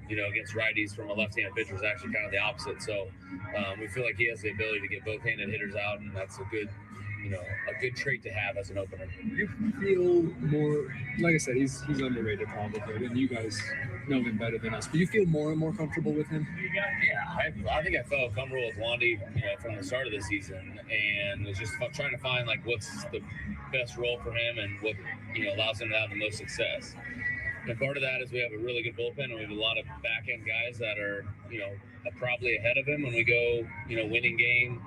Speaker 5: against righties from a left-handed pitcher. Is actually kind of the opposite. So we feel like he has the ability to get both-handed hitters out, and that's a good trait to have as an opener.
Speaker 8: You feel more, like I said, he's underrated probably, and you guys know him better than us. But you feel more and more comfortable with him?
Speaker 5: Yeah, I think I felt comfortable with Wandy, from the start of the season, and was just trying to find what's the best role for him and what allows him to have the most success. And part of that is we have a really good bullpen, and we have a lot of back end guys that are probably ahead of him when we go winning game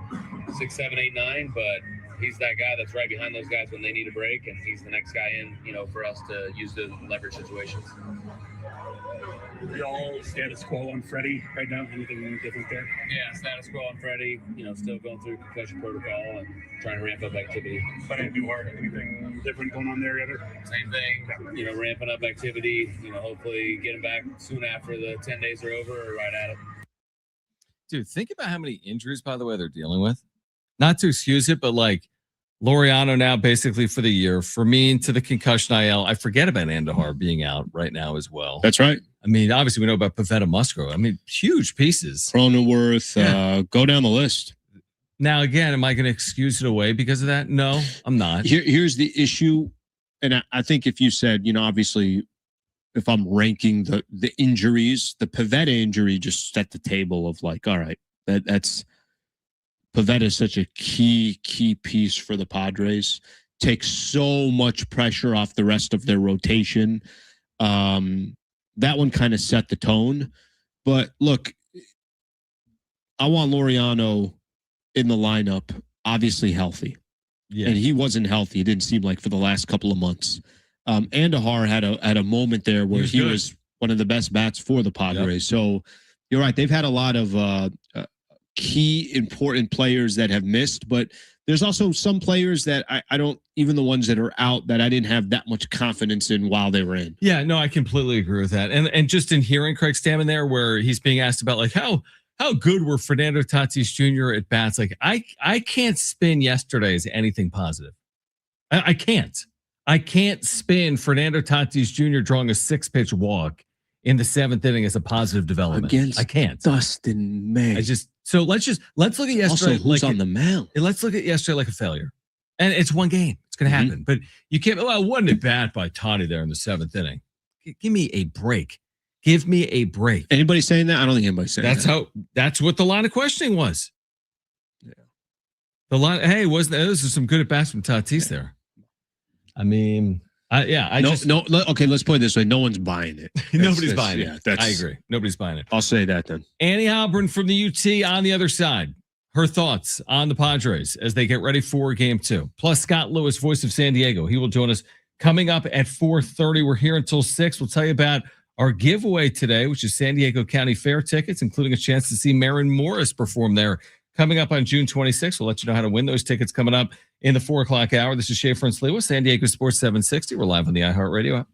Speaker 5: 6, 7, 8, 9, but he's that guy that's right behind those guys when they need a break, and he's the next guy in, for us to use the leverage situations.
Speaker 7: We all status quo on Freddie right now? Anything different there?
Speaker 5: Yeah, status quo on Freddie, still going through concussion protocol and trying to ramp up activity.
Speaker 7: But anything different going on there either?
Speaker 5: Same thing, ramping up activity, hopefully get him back soon after the 10 days are over or right at it.
Speaker 1: Dude, think about how many injuries, by the way, they're dealing with. Not to excuse it, but Laureano now basically for the year. Fermin to the concussion IL. I forget about Andahar being out right now as well.
Speaker 2: That's right.
Speaker 1: I mean, obviously we know about Pavetta Musgrove. I mean, huge pieces.
Speaker 2: Cronenworth, go down the list.
Speaker 1: Now, again, am I going to excuse it away because of that? No, I'm not.
Speaker 2: Here's the issue. And I think if you said, obviously, if I'm ranking the injuries, the Pavetta injury just set the table of all right, that's Pavetta is such a key piece for the Padres. Takes so much pressure off the rest of their rotation. That one kind of set the tone. But look, I want Laureano in the lineup, obviously healthy. Yeah. And he wasn't healthy. It didn't seem like for the last couple of months. Andahar had a moment there where he was one of the best bats for the Padres. Yep. So you're right. They've had a lot of key important players that have missed, but there's also some players that I don't, even the ones that are out, that I didn't have that much confidence in while they were in.
Speaker 1: Yeah, no, I completely agree with that. And just in hearing Craig Stammen there, where he's being asked about how good were Fernando Tatis Jr. at bats? I can't spin yesterday as anything positive. I can't. I can't spin Fernando Tatis Jr. drawing a 6-pitch walk in the 7th inning as a positive development.
Speaker 2: Against
Speaker 1: I can't.
Speaker 2: Dustin May.
Speaker 1: So let's look at yesterday.
Speaker 2: Also, who's on the mound?
Speaker 1: Let's look at yesterday like a failure. And it's one game. It's going to happen. But you can't, wasn't it bad by Toddy there in the 7th inning? Give me a break. Give me a break.
Speaker 2: Anybody saying that? I don't think anybody's saying that.
Speaker 1: That's what the line of questioning was.
Speaker 2: Yeah.
Speaker 1: The line, hey, wasn't there? Those are some good at bats from Tatis there. I some good at bats from Tatis there.
Speaker 2: Okay, let's put it this way. No one's buying it.
Speaker 1: Nobody's buying it.
Speaker 2: Yeah,
Speaker 1: I agree. Nobody's buying it.
Speaker 2: I'll say that then.
Speaker 1: Annie Heilbrunn from the UT on the other side. Her thoughts on the Padres as they get ready for Game 2. Plus Scott Lewis, voice of San Diego. He will join us coming up at 4:30. We're here until 6. We'll tell you about our giveaway today, which is San Diego County Fair tickets, including a chance to see Maren Morris perform there coming up on June 26th. We'll let you know how to win those tickets coming up in the 4 o'clock hour. This is Schaefer and Sliwa, San Diego Sports 760. We're live on the iHeartRadio app.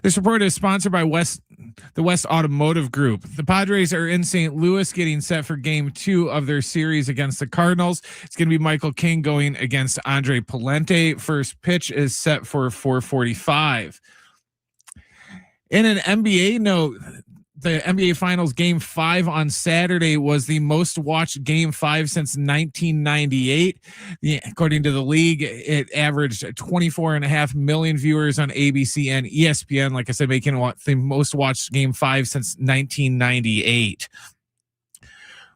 Speaker 3: This report is sponsored by the West Automotive Group. The Padres are in St. Louis getting set for game 2 of their series against the Cardinals. It's going to be Michael King going against Andre Palente. First pitch is set for 4:45. In an NBA note, the NBA Finals Game 5 on Saturday was the most watched Game 5 since 1998. According to the league, it averaged 24.5 million viewers on ABC and ESPN. Like I said, making the most watched Game 5 since 1998.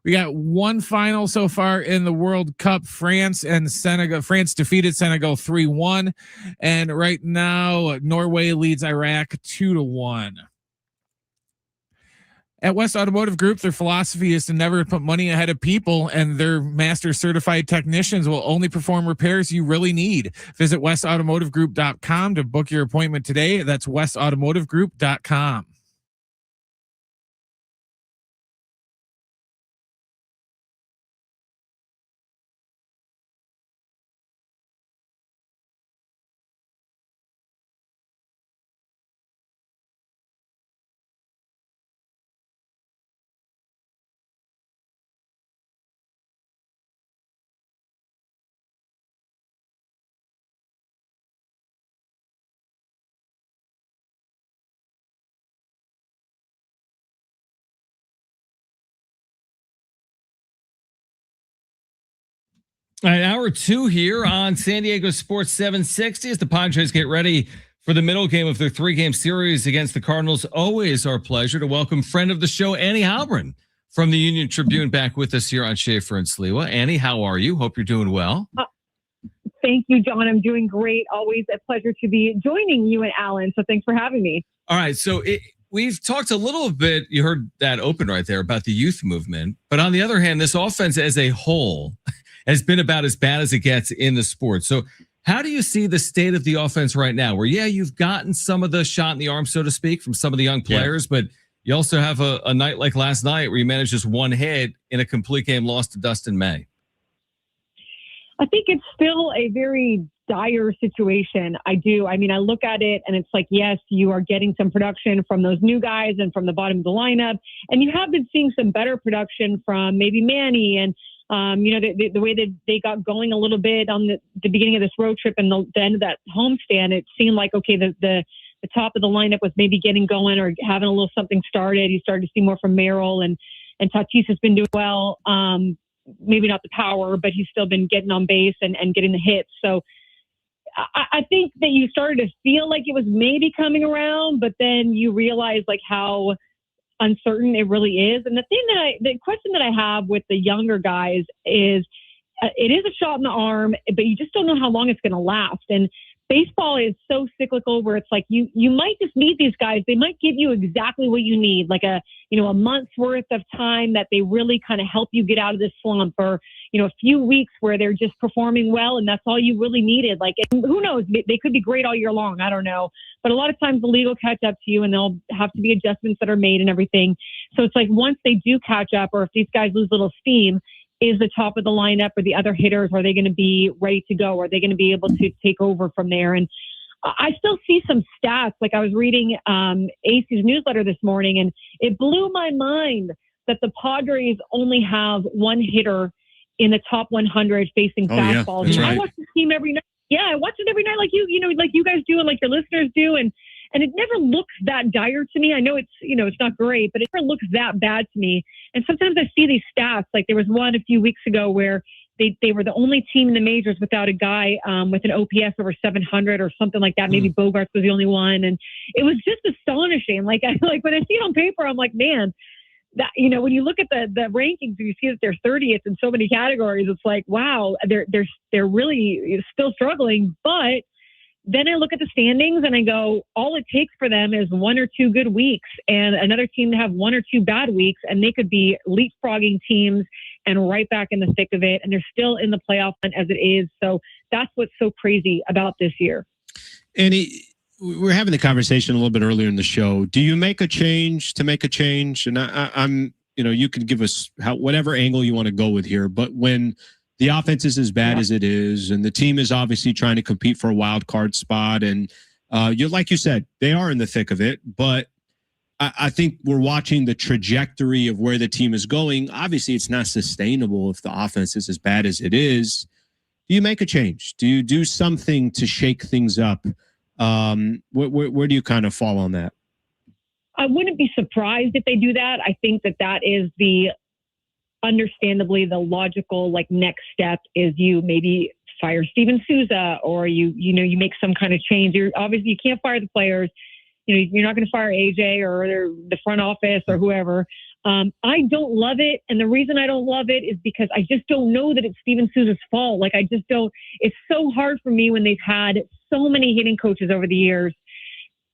Speaker 3: We got one final so far in the World Cup. France and Senegal. France defeated Senegal 3-1. And right now, Norway leads Iraq 2-1. At West Automotive Group, their philosophy is to never put money ahead of people, and their master certified technicians will only perform repairs you really need. Visit westautomotivegroup.com to book your appointment today. That's westautomotivegroup.com.
Speaker 1: All right, hour 2 here on San Diego Sports 760 as the Padres get ready for the middle game of their 3-game series against the Cardinals. Always our pleasure to welcome friend of the show, Annie Heilbrunn from the Union-Tribune, back with us here on Schaefer and Sliwa. Annie, how are you? Hope you're doing well.
Speaker 9: Thank you, John. I'm doing great. Always a pleasure to be joining you and Alan. So thanks for having me.
Speaker 1: All right, so we've talked a little bit, you heard that open right there, about the youth movement. But on the other hand, this offense as a whole has been about as bad as it gets in the sport. So how do you see the state of the offense right now? Where, yeah, you've gotten some of the shot in the arm, so to speak, from some of the young players, but you also have a night like last night where you managed just one hit in a complete game lost to Dustin May.
Speaker 9: I think it's still a very dire situation. I do. I mean, I look at it and it's like, yes, you are getting some production from those new guys and from the bottom of the lineup. And you have been seeing some better production from maybe Manny and, the way that they got going a little bit on the beginning of this road trip and the end of that homestand, it seemed like, okay, the top of the lineup was maybe getting going or having a little something started. You started to see more from Merrill and Tatis has been doing well. Maybe not the power, but he's still been getting on base and getting the hits. So I think that you started to feel like it was maybe coming around, but then you realize like how uncertain it really is. And the question that I have with the younger guys is it is a shot in the arm, but you just don't know how long it's going to last. And baseball is so cyclical where it's like you might just meet these guys. They might give you exactly what you need, like a month's worth of time that they really kind of help you get out of this slump, or a few weeks where they're just performing well and that's all you really needed. Like, and who knows, they could be great all year long. I don't know. But a lot of times the league will catch up to you and there'll have to be adjustments that are made and everything. So it's like once they do catch up, or if these guys lose a little steam, is the top of the lineup or the other hitters, are they going to be ready to go? Are they going to be able to take over from there? And I still see some stats. Like I was reading AC's newsletter this morning, and it blew my mind that the Padres only have one hitter in the top 100 facing fastballs.
Speaker 2: Yeah,
Speaker 9: I watch this team every night. Yeah, I watch it every night, like like you guys do, and like your listeners do, and it never looks that dire to me. I know it's it's not great, but it never looks that bad to me. And sometimes I see these stats. Like there was one a few weeks ago where they were the only team in the majors without a guy with an OPS over 700 or something like that. Maybe Bogarts was the only one, and it was just astonishing. Like when I see it on paper, I'm like, man. That when you look at the rankings, you see that they're 30th in so many categories. It's like, wow, they're really still struggling. But then I look at the standings and I go, all it takes for them is 1 or 2 good weeks and another team to have 1 or 2 bad weeks, and they could be leapfrogging teams and right back in the thick of it. And they're still in the playoff as it is. So that's what's so crazy about this year.
Speaker 2: Annie, we're having the conversation a little bit earlier in the show. Do you make a change to make a change? And I'm, you can give us whatever angle you want to go with here. But when the offense is as bad as it is, and the team is obviously trying to compete for a wild card spot, and You're like you said, they are in the thick of it, but I think we're watching the trajectory of where the team is going. Obviously, it's not sustainable if the offense is as bad as it is. Do you make a change? Do you do something to shake things up? Where do you kind of fall on that?
Speaker 9: I wouldn't be surprised if they do that. I think that is understandably the logical next step is you maybe fire Steven Souza, or you make some kind of change. Obviously you can't fire the players. You're not going to fire AJ or the front office or whoever. I don't love it. And the reason I don't love it is because I just don't know that it's Steven Souza's fault. I just don't. It's so hard for me when they've had so many hitting coaches over the years,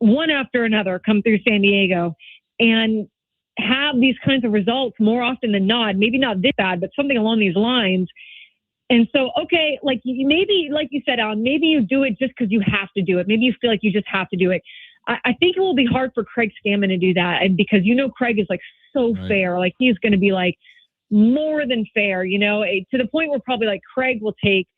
Speaker 9: one after another, come through San Diego and have these kinds of results more often than not. Maybe not this bad, but something along these lines. And so, okay, maybe, like you said, Alan, maybe you do it just because you have to do it. Maybe you feel like you just have to do it. I think it will be hard for Craig Stammen to do that. And because, Craig is so right. Fair, he's going to be more than fair, to the point where probably Craig will take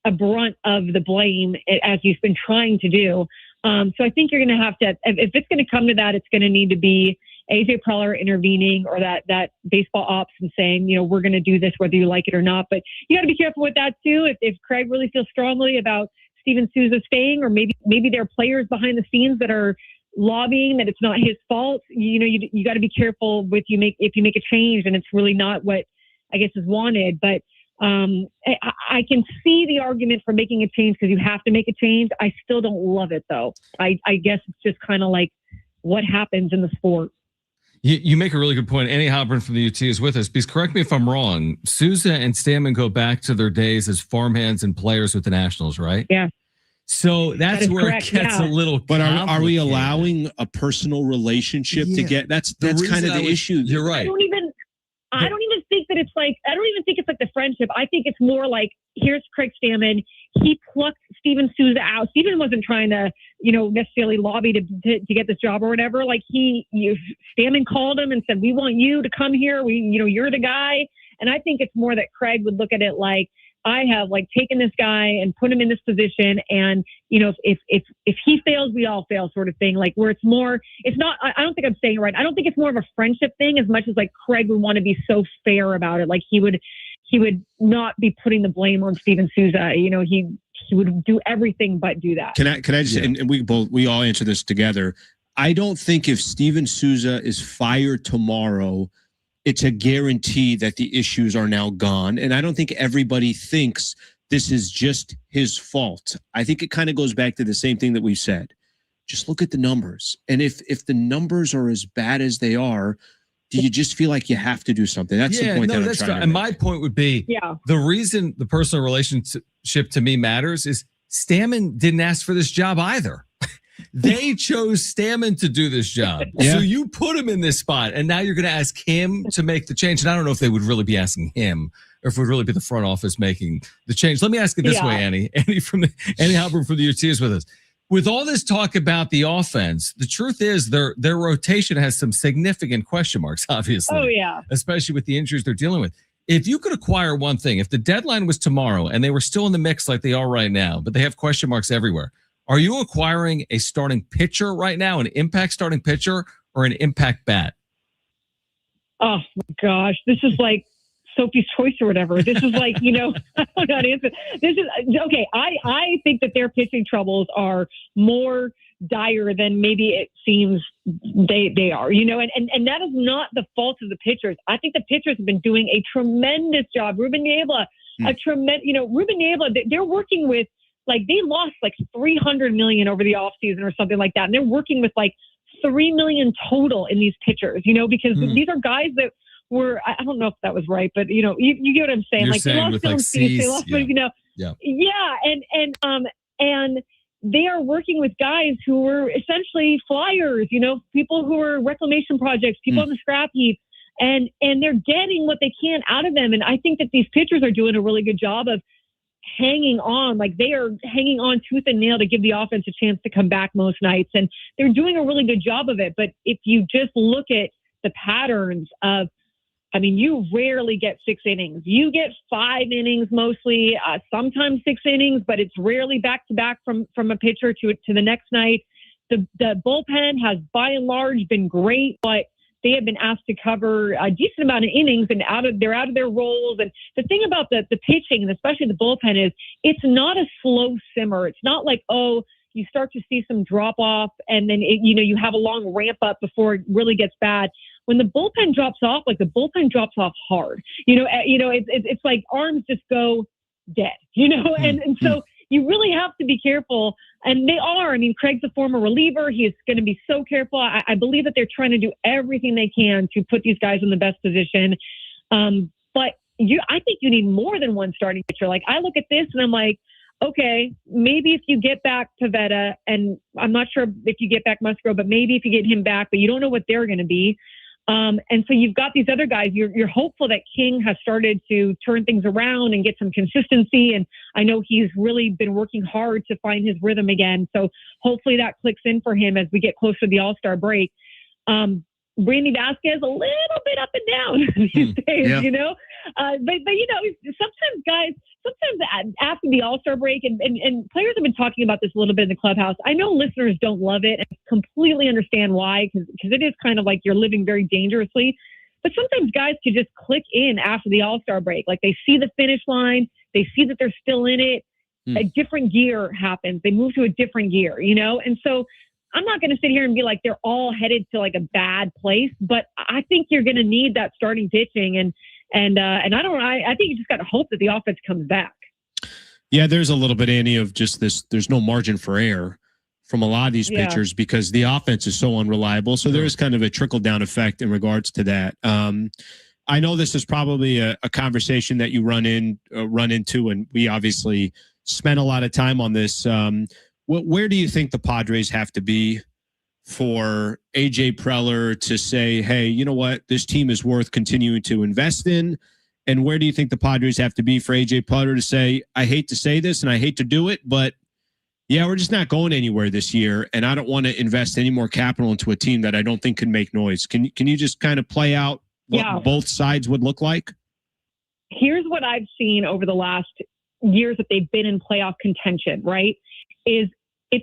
Speaker 9: a brunt of the blame as he's been trying to do. So I think you're going to have to, if it's going to come to that, it's going to need to be AJ Preller intervening, or that baseball ops and saying, we're going to do this whether you like it or not. But you got to be careful with that too. If Craig really feels strongly about Steven Souza staying, or maybe there are players behind the scenes that are lobbying that it's not his fault. You got to be careful if you make a change and it's really not what I guess is wanted. But I can see the argument for making a change because you have to make a change. I still don't love it though. I guess it's just kind of what happens in the sport.
Speaker 1: You make a really good point. Annie Heilbrunn from the UT is with us. Because correct me if I'm wrong, Souza and Stammen go back to their days as farmhands and players with the Nationals, right?
Speaker 9: Yeah.
Speaker 1: So that's where correct, it gets a little.
Speaker 2: But are we allowing a personal relationship to get? That's kind of the issue.
Speaker 1: You're right.
Speaker 9: I don't even think that it's I don't even think it's the friendship. I think it's more here's Craig Stammen. He plucked Steven Souza out. Steven wasn't trying to, necessarily lobby to get this job or whatever. Stammen called him and said, "We want you to come here. You're the guy." And I think it's more that Craig would look at it I have taken this guy and put him in this position. And, if he fails, we all fail sort of thing. Where it's more, it's not, I don't think I'm saying it right. I don't think it's more of a friendship thing as much as Craig would want to be so fair about it. He would not be putting the blame on Steven Souza. He would do everything but do that.
Speaker 2: Can I just, and we all answer this together. I don't think if Steven Souza is fired tomorrow, it's a guarantee that the issues are now gone. And I don't think everybody thinks this is just his fault. I think it kind of goes back to the same thing that we've said. Just look at the numbers. And if the numbers are as bad as they are, do you just feel like you have to do something? That's the point that I'm trying to make.
Speaker 1: And my point would be, the reason the personal relationship to me matters is Stammen didn't ask for this job either. They chose Stammen to do this job. Yeah. So you put him in this spot, and now you're going to ask him to make the change. And I don't know if they would really be asking him or if it would really be the front office making the change. Let me ask it this way, Annie. Annie Heilbrunn from the UT is with us. With all this talk about the offense, the truth is their rotation has some significant question marks, obviously.
Speaker 9: Oh, yeah.
Speaker 1: Especially with the injuries they're dealing with. If you could acquire one thing, if the deadline was tomorrow and they were still in the mix like they are right now, but they have question marks everywhere, are you acquiring a starting pitcher right now, an impact starting pitcher, or an impact bat?
Speaker 9: Oh, my gosh. This is Sophie's Choice or whatever. This is I don't know how to answer. This is, okay, I think that their pitching troubles are more dire than maybe it seems they are, and that is not the fault of the pitchers. I think the pitchers have been doing a tremendous job. Ruben Niebla, Ruben Niebla, they're working with, they lost $300 million over the offseason or something like that. And they're working with $3 million total in these pitchers, because these are guys that were, I don't know if that was right, but you get what I'm saying.
Speaker 1: You're saying
Speaker 9: they lost
Speaker 1: C's,
Speaker 9: they lost, and they are working with guys who were essentially flyers, people who are reclamation projects, people on the scrap heap, and they're getting what they can out of them. And I think that these pitchers are doing a really good job of hanging on, they are hanging on tooth and nail to give the offense a chance to come back most nights. And they're doing a really good job of it. But if you just look at the patterns of, I mean, you rarely get 6 innings. You get 5 innings mostly, sometimes 6 innings, but it's rarely back to back from a pitcher to the next night. The bullpen has by and large been great, but they have been asked to cover a decent amount of innings and they're out of their roles. And the thing about the pitching, and especially the bullpen, is it's not a slow simmer. It's not like, oh, you start to see some drop off and then you have a long ramp up before it really gets bad. When the bullpen drops off, like the bullpen drops off hard. It's like arms just go dead. And so you really have to be careful. And they are. I mean, Craig's a former reliever. He is going to be so careful. I believe that they're trying to do everything they can to put these guys in the best position. But I think you need more than one starting pitcher. Like, I look at this and I'm like, okay, maybe if you get back Pivetta, and I'm not sure if you get back Musgrove, but maybe if you get him back, but you don't know what they're going to be. And so you've got these other guys. You're hopeful that King has started to turn things around and get some consistency. And I know he's really been working hard to find his rhythm again. So hopefully that clicks in for him as we get closer to the All-Star break. Randy Vasquez, a little bit up and down these days, but sometimes after the All-Star break, and players have been talking about this a little bit in the clubhouse. I know listeners don't love it, and I completely understand why, because it is kind of like you're living very dangerously. But sometimes guys can just click in after the All-Star break. Like, they see the finish line, they see that they're still in it. A different gear happens. They move to a different gear, And so I'm not going to sit here and be like they're all headed to like a bad place, but I think you're going to need that starting pitching, and I think you just got to hope that the offense comes back.
Speaker 2: Yeah, there's a little bit, Annie, of just this. There's no margin for error from a lot of these pitchers because the offense is so unreliable. So there is kind of a trickle down effect in regards to that. I know this is probably a conversation that you run into, and we obviously spent a lot of time on this. Where do you think the Padres have to be for AJ Preller to say, hey, you know what, this team is worth continuing to invest in? And where do you think the Padres have to be for AJ Preller to say, I hate to say this and I hate to do it, but yeah, we're just not going anywhere this year, and I don't want to invest any more capital into a team that I don't think can make noise. Can you just kind of play out what both sides would look like?
Speaker 9: Here's what I've seen over the last years that they've been in playoff contention, right?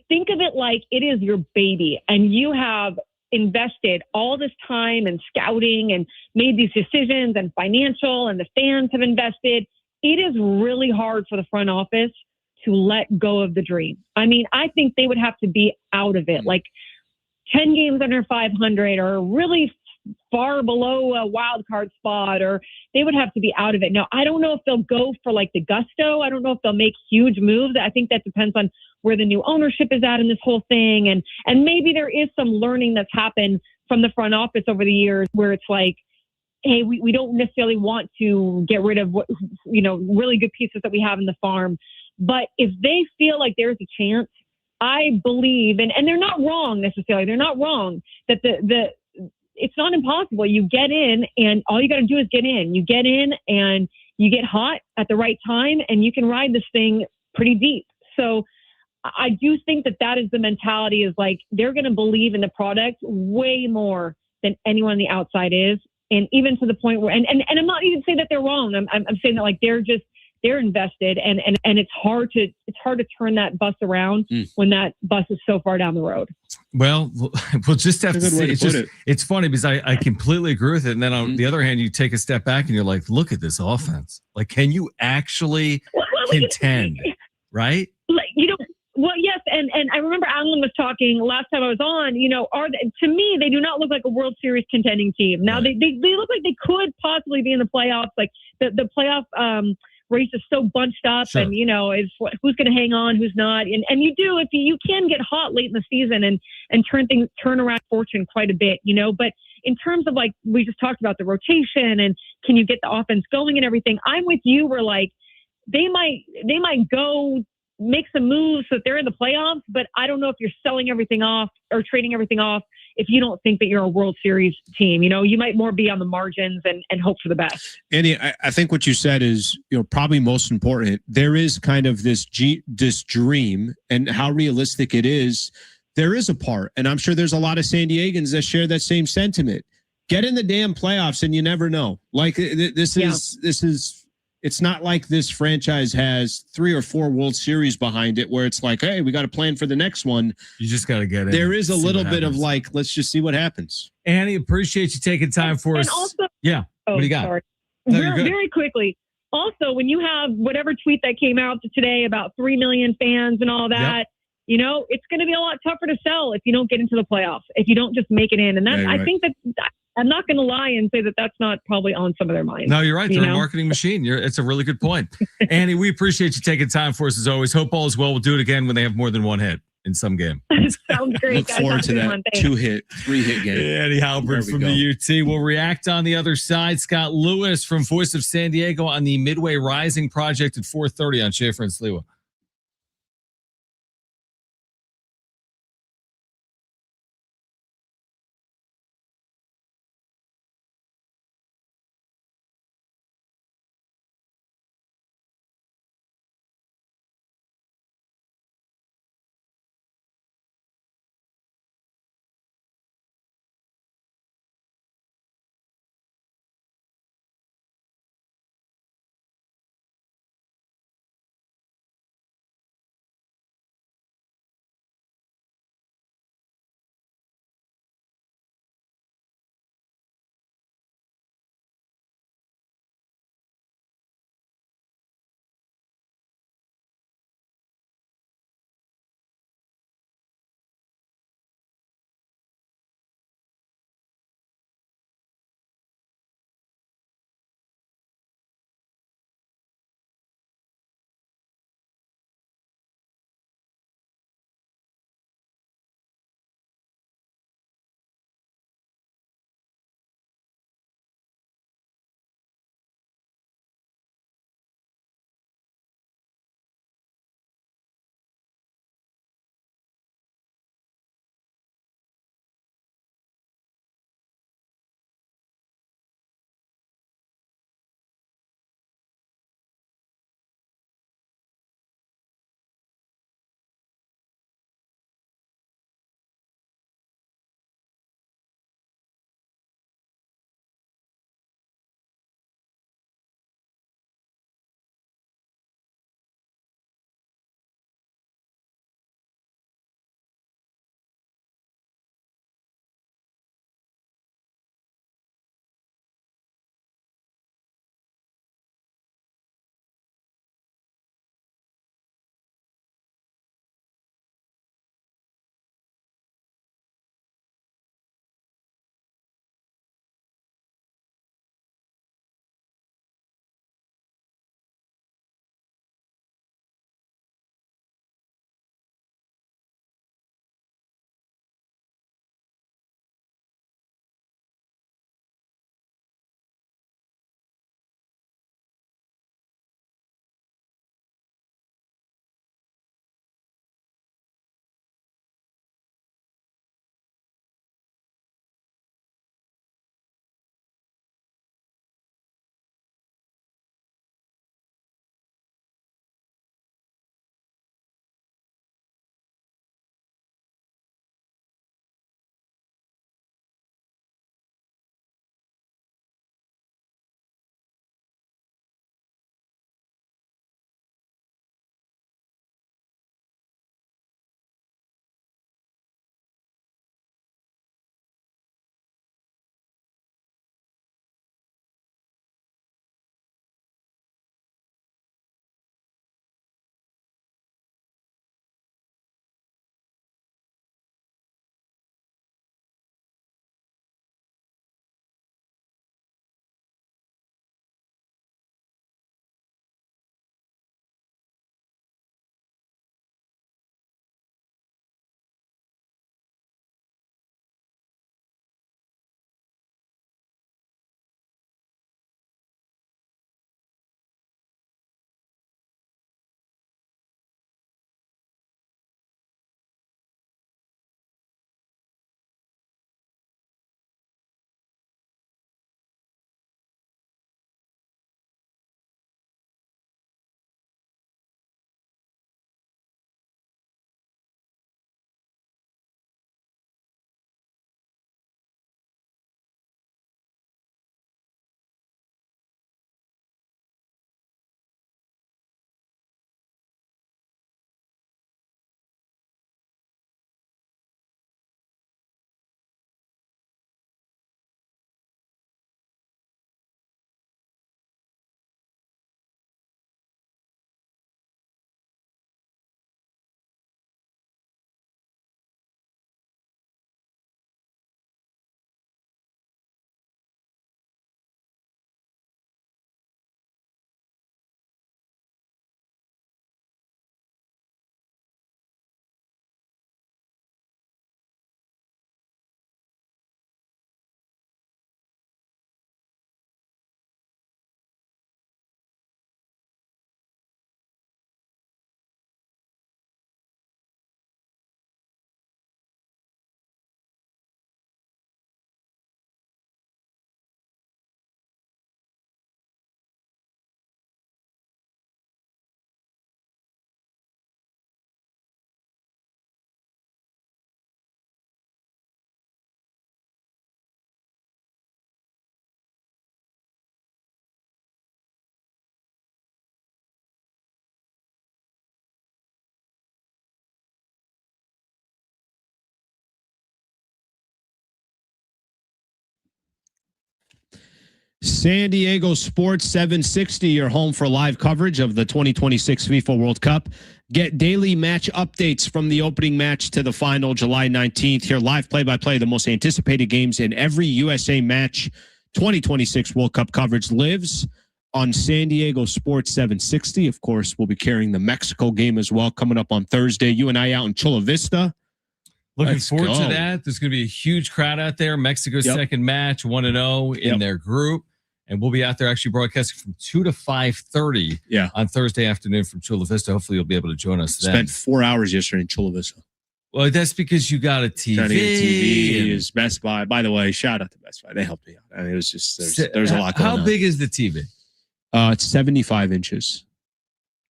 Speaker 9: Think of it like it is your baby, and you have invested all this time and scouting and made these decisions, and financial, and the fans have invested. It is really hard for the front office to let go of the dream. I mean, I think they would have to be out of it, like 10 games under 500 or really far below a wild card spot, or they would have to be out of it. Now, I don't know if they'll go for like the gusto. I don't know if they'll make huge moves. I think that depends on where the new ownership is at in this whole thing. And maybe there is some learning that's happened from the front office over the years where it's like, hey, we don't necessarily want to get rid of what, really good pieces that we have in the farm. But if they feel like there's a chance, I believe, and they're not wrong necessarily. They're not wrong that it's not impossible. You get in, and all you got to do is get in. You get in, and you get hot at the right time, and you can ride this thing pretty deep. So I do think that is the mentality, is like they're going to believe in the product way more than anyone on the outside is. And even to the point where, and I'm not even saying that they're wrong. I'm saying that like they're invested, and it's hard to turn that bus around when that bus is so far down the road.
Speaker 1: Well, we'll just have to see. It's funny because I completely agree with it. And then on the other hand, you take a step back and you're like, look at this offense. Like, can you actually contend? Right?
Speaker 9: Well, yes, and I remember Alan was talking last time I was on. To me, they do not look like a World Series contending team. Now they look like they could possibly be in the playoffs. Like the playoff race is so bunched up, sure. And is who's going to hang on, who's not, and you do if you can get hot late in the season and turn around fortune quite a bit, But in terms of like we just talked about the rotation and can you get the offense going and everything, I'm with you. We're like they might go make some moves so that they're in the playoffs, but I don't know if you're selling everything off or trading everything off if you don't think that you're a World Series team. You might more be on the margins and hope for the best.
Speaker 2: Andy, I think what you said is probably most important. There is kind of this dream, and how realistic it is. There is a part, and I'm sure there's a lot of San Diegans that share that same sentiment. Get in the damn playoffs, and you never know. Like this is. It's not like this franchise has 3 or 4 World Series behind it where it's like, hey, we got to plan for the next one.
Speaker 1: You just got to get in.
Speaker 2: There is a little bit of like, let's just see what happens.
Speaker 1: Annie, appreciate you taking time for us.
Speaker 9: Also,
Speaker 1: yeah. What do you got?
Speaker 9: Sorry.
Speaker 1: No,
Speaker 9: very quickly. Also, when you have whatever tweet that came out today about 3 million fans and all that, you know, it's going to be a lot tougher to sell if you don't get into the playoffs, if you don't just make it in. And that's, I think that I'm not going to lie and say that that's not probably on some of their minds.
Speaker 1: No, you're right. They're a marketing machine. It's a really good point. Annie, we appreciate you taking time for us as always. Hope all is well. We'll do it again when they have more than one hit in some game.
Speaker 9: Sounds great.
Speaker 2: Look forward to that 2-hit, 3-hit game.
Speaker 1: Annie Heilbrunn from the UT. We'll react on the other side. Scott Lewis from Voice of San Diego on the Midway Rising project at 4:30 on Schaefer and Sliwa.
Speaker 2: San Diego Sports 760, your home for live coverage of the 2026 FIFA World Cup. Get daily match updates from the opening match to the final July 19th. Hear live play-by-play, the most anticipated games in every USA match. 2026 World Cup coverage lives on San Diego Sports 760. Of course, we'll be carrying the Mexico game as well coming up on Thursday. You and I out in Chula Vista.
Speaker 1: Looking forward to that. There's going to be a huge crowd out there. Mexico's second match, 1-0 in their group. And we'll be out there actually broadcasting from 2 to 5:30 on Thursday afternoon from Chula Vista. Hopefully you'll be able to join us then.
Speaker 2: Spent 4 hours yesterday in Chula Vista.
Speaker 1: Well, that's because you got a TV.
Speaker 2: Trying to get a TV is Best Buy. By the way, shout out to Best Buy. They helped me out. I mean, it was just, there's a lot going on.
Speaker 1: How big is the TV?
Speaker 2: It's 75 inches.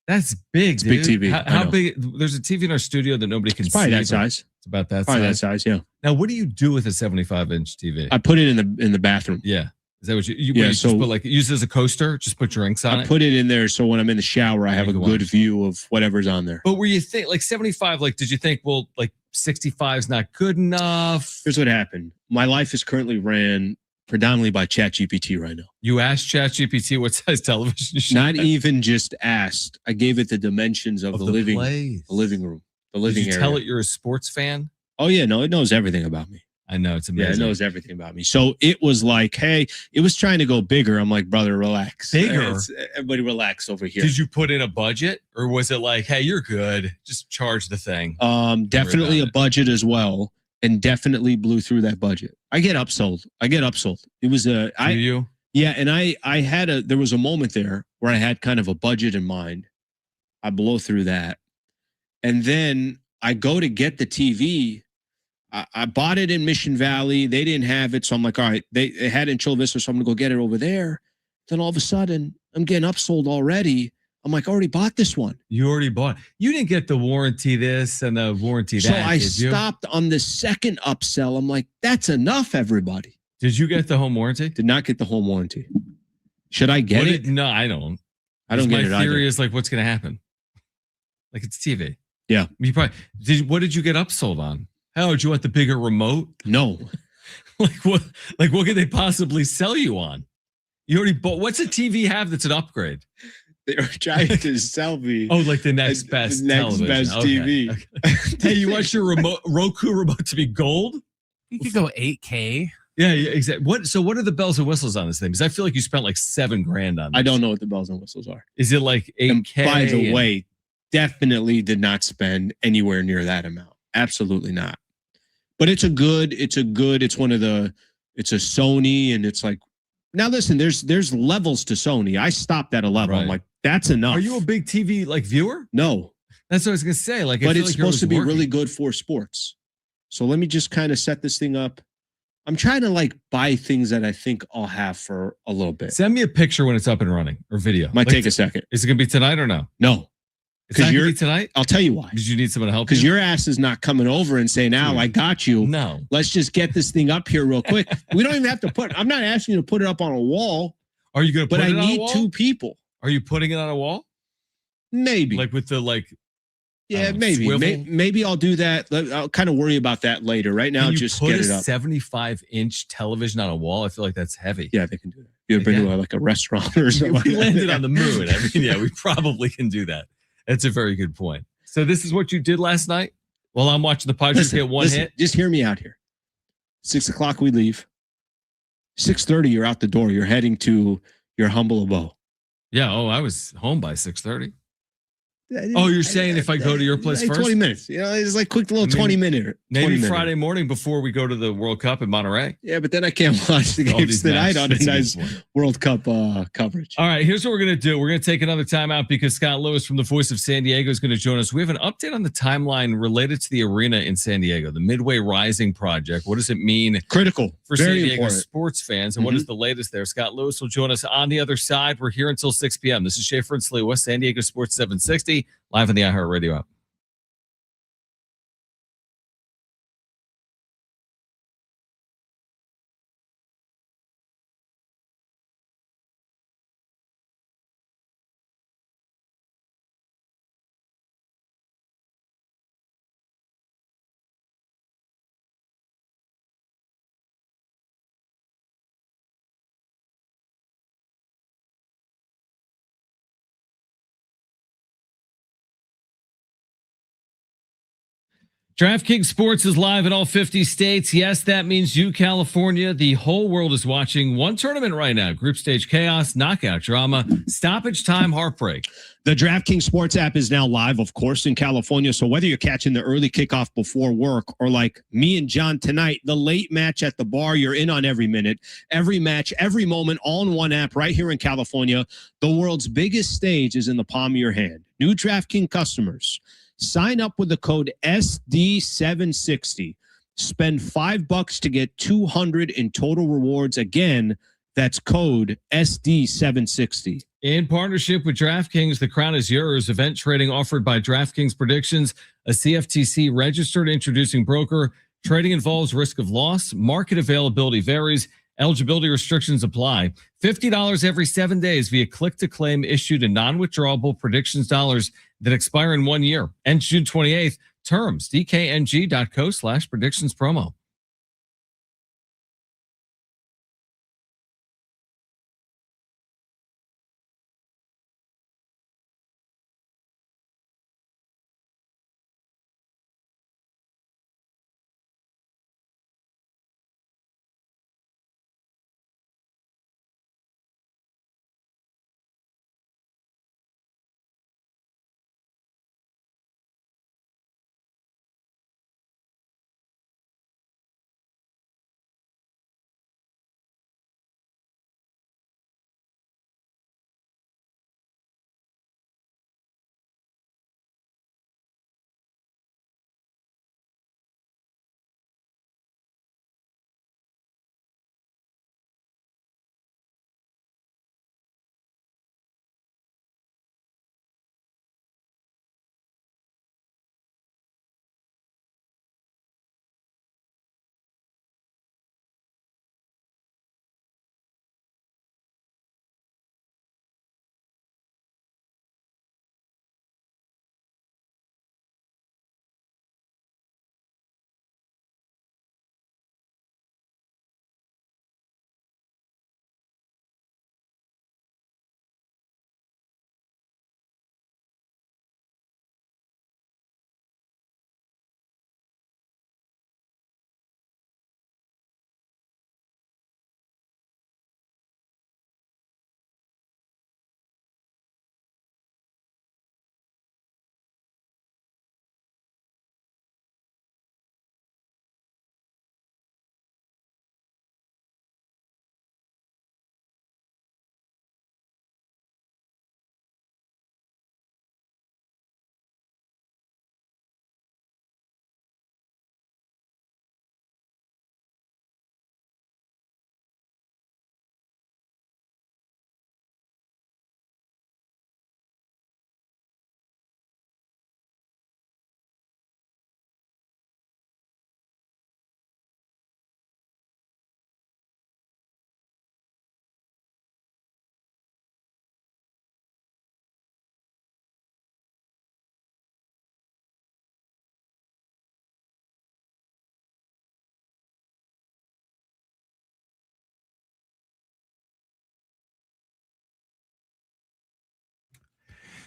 Speaker 1: That's big,
Speaker 2: it's dude. Big TV.
Speaker 1: How big? There's a TV in our studio that nobody can see.
Speaker 2: Probably that size.
Speaker 1: It's about that
Speaker 2: probably
Speaker 1: size.
Speaker 2: That size, yeah.
Speaker 1: Now, what do you do with a 75-inch TV?
Speaker 2: I put it in the bathroom.
Speaker 1: Yeah. Is that what you
Speaker 2: so
Speaker 1: just put like use it as a coaster? Just put drinks on it?
Speaker 2: I put it in there so when I'm in the shower, I have a good view of whatever's on there.
Speaker 1: But were you think like 75, like did you think, well, like 65 is not good enough?
Speaker 2: Here's what happened. My life is currently ran predominantly by ChatGPT right now.
Speaker 1: You asked ChatGPT what size television you should
Speaker 2: Not
Speaker 1: have?
Speaker 2: even just asked. I gave it the dimensions of the living room, the living area.
Speaker 1: Tell it you're a sports fan?
Speaker 2: Oh yeah, no, it knows everything about me.
Speaker 1: I know, it's amazing.
Speaker 2: Yeah, it knows everything about me. So it was like, hey, it was trying to go bigger. I'm like, brother, relax.
Speaker 1: Bigger?
Speaker 2: Everybody relax over here.
Speaker 1: Did you put in a budget or was it like, hey, you're good, just charge the thing?
Speaker 2: Definitely a budget as well, and definitely blew through that budget. I get upsold. It was
Speaker 1: you?
Speaker 2: Yeah, and there was a moment there where I had kind of a budget in mind. I blow through that. And then I go to get the TV. I bought it in Mission Valley. They didn't have it. So I'm like, all right, they had it in Chula Vista, so I'm going to go get it over there. Then all of a sudden, I'm getting upsold already. I'm like, I already bought this one.
Speaker 1: You already bought it. You didn't get the warranty this and the warranty that.
Speaker 2: So I stopped on the second upsell. I'm like, that's enough, everybody.
Speaker 1: Did you get the home warranty?
Speaker 2: Did not get the home warranty. Should I get it?
Speaker 1: No, I don't.
Speaker 2: I don't get it.
Speaker 1: My theory is like, what's going to happen? Like it's TV.
Speaker 2: Yeah.
Speaker 1: You probably what did you get upsold on? How did you want the bigger remote?
Speaker 2: No.
Speaker 1: Like what could they possibly sell you on? You already bought. What's a TV have that's an upgrade?
Speaker 2: They were trying to sell me.
Speaker 1: Oh, like the next best
Speaker 2: TV.
Speaker 1: Okay. Hey, you want your Roku remote to be gold?
Speaker 3: You could go 8K.
Speaker 1: Yeah, exactly. What are the bells and whistles on this thing? Because I feel like you spent like $7,000 on this.
Speaker 2: I don't know what the bells and whistles are.
Speaker 1: Is it like 8K?
Speaker 2: And by the way, definitely did not spend anywhere near that amount. Absolutely not. But it's a Sony, and it's like, now listen, there's levels to Sony. I stopped at a level.
Speaker 1: Right.
Speaker 2: I'm like, that's enough.
Speaker 1: Are you a big TV like viewer?
Speaker 2: No.
Speaker 1: That's what I was gonna say. Like,
Speaker 2: but it's supposed to be really good for sports. So let me just kind of set this thing up. I'm trying to like buy things that I think I'll have for a little bit.
Speaker 1: Send me a picture when it's up and running or video.
Speaker 2: Might take a second.
Speaker 1: Is it gonna be tonight or no?
Speaker 2: No.
Speaker 1: It's not gonna be tonight?
Speaker 2: I'll tell you why.
Speaker 1: Did you need someone to help you?
Speaker 2: Because your ass is not coming over and saying, "Now I got you."
Speaker 1: No.
Speaker 2: Let's just get this thing up here real quick. We don't even have to I'm not asking you to put it up on a wall.
Speaker 1: Are you gonna put it on a wall?
Speaker 2: But I need two people.
Speaker 1: Are you putting it on a wall?
Speaker 2: Maybe.
Speaker 1: Like with the
Speaker 2: yeah, maybe. Maybe I'll do that. I'll kind of worry about that later. Right now, just get it up.
Speaker 1: 75-inch television on a wall? I feel like that's heavy.
Speaker 2: Yeah, they can do that. You ever been to like a restaurant or something?
Speaker 1: We landed on the moon. I mean, yeah, we probably can do that. That's a very good point. So this is what you did last night? While I'm watching the Padres get one hit?
Speaker 2: Just hear me out here. 6 o'clock, we leave. 6:30, you're out the door. You're heading to your humble abode.
Speaker 1: Yeah. Oh, I was home by 6:30. Oh, you're saying if I go to your place
Speaker 2: like
Speaker 1: first?
Speaker 2: 20 minutes. You know, it's like quick little 20-minute.
Speaker 1: Maybe Friday morning before we go to the World Cup in Monterey.
Speaker 2: Yeah, but then I can't watch the games tonight on a nice World Cup coverage.
Speaker 1: All right, here's what we're going to do. We're going to take another timeout because Scott Lewis from the Voice of San Diego is going to join us. We have an update on the timeline related to the arena in San Diego, the Midway Rising project. What does it mean?
Speaker 2: Critical.
Speaker 1: For
Speaker 2: Very
Speaker 1: San Diego
Speaker 2: important.
Speaker 1: sports fans, and what is the latest there? Scott Lewis will join us on the other side. We're here until 6 p.m. This is Schaefer and Sliwa, San Diego Sports 760, live on the iHeartRadio app. DraftKings Sports is live in all 50 states. Yes, that means you, California. The whole world is watching one tournament right now. Group stage chaos, knockout drama, stoppage time, heartbreak.
Speaker 2: The DraftKings Sports app is now live, of course, in California. So whether you're catching the early kickoff before work or like me and John tonight, the late match at the bar, you're in on every minute, every match, every moment, all in one app right here in California. The world's biggest stage is in the palm of your hand. New DraftKings customers, sign up with the code SD760. Spend $5 to get $200 in total rewards. Again, that's code SD760.
Speaker 1: In partnership with DraftKings, the crown is yours. Event trading offered by DraftKings Predictions, a CFTC registered introducing broker. Trading involves risk of loss. Market availability varies. Eligibility restrictions apply. $50 every 7 days via click-to-claim issued in non-withdrawable predictions dollars that expire in 1 year. Ends June 28th. Terms, dkng.co/predictions promo.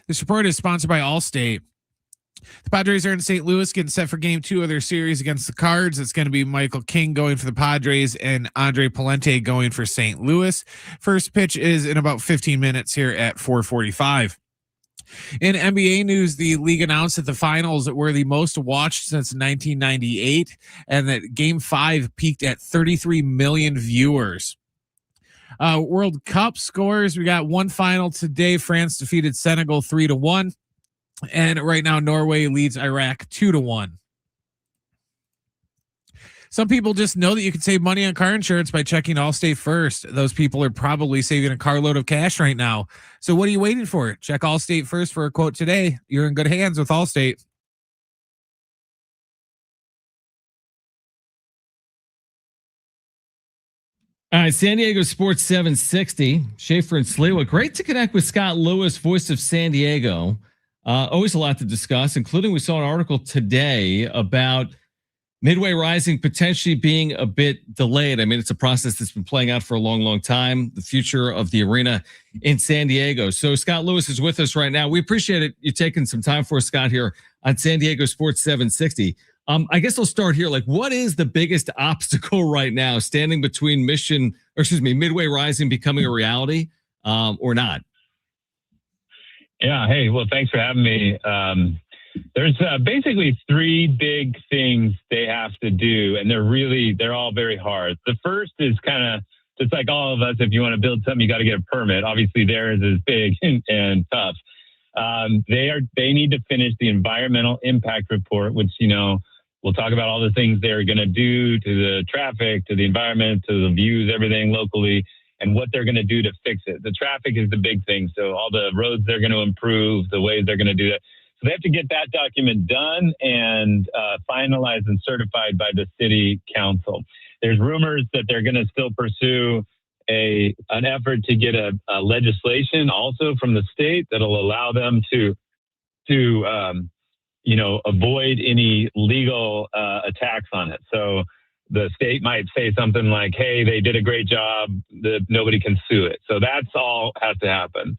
Speaker 3: This report is sponsored by Allstate. The Padres are in St. Louis getting set for game 2 of their series against the Cards. It's going to be Michael King going for the Padres and Andre Palente going for St. Louis. First pitch is in about 15 minutes here at 4:45. In NBA news, the league announced that the finals were the most watched since 1998 and that game 5 peaked at 33 million viewers. World Cup scores. We got one final today. France defeated Senegal 3-1. And right now, Norway leads Iraq 2-1. Some people just know that you can save money on car insurance by checking Allstate first. Those people are probably saving a carload of cash right now. So what are you waiting for? Check Allstate first for a quote today. You're in good hands with Allstate.
Speaker 1: All right, San Diego Sports 760. Schaefer and Sliwa. Great to connect with Scott Lewis, voice of San Diego. Always a lot to discuss, including we saw an article today about Midway Rising potentially being a bit delayed. I mean, it's a process that's been playing out for a long, long time. The future of the arena in San Diego. So Scott Lewis is with us right now. We appreciate it. You taking some time for us, Scott, here on San Diego Sports 760. I guess I'll start here. Like, what is the biggest obstacle right now standing between Midway Rising becoming a reality or not?
Speaker 10: Yeah. Hey, well, thanks for having me. There's basically three big things they have to do, and they're all very hard. The first is kind of just like all of us. If you want to build something, you got to get a permit. Obviously, theirs is big and tough. They need to finish the environmental impact report, which, we'll talk about all the things they're going to do to the traffic, to the environment, to the views, everything locally, and what they're going to do to fix it. The traffic is the big thing. So all the roads they're going to improve, the ways they're going to do that. So they have to get that document done and finalized and certified by the city council. There's rumors that they're going to still pursue an effort to get a legislation also from the state that'll allow them to avoid any legal attacks on it. So the state might say something like, hey, they did a great job, that nobody can sue it. So that's all has to happen.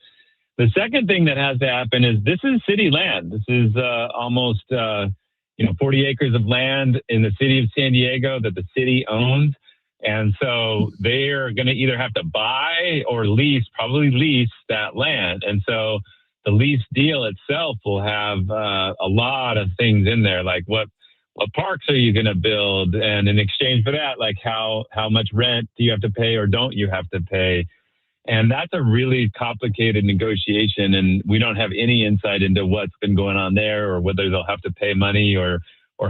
Speaker 10: The second thing that has to happen is this is city land. This is almost 40 acres of land in the city of San Diego that the city owns. And so they're going to either have to buy or probably lease that land. And so the lease deal itself will have a lot of things in there, like what parks are you going to build? And in exchange for that, like how much rent do you have to pay or don't you have to pay? And that's a really complicated negotiation. And we don't have any insight into what's been going on there or whether they'll have to pay money or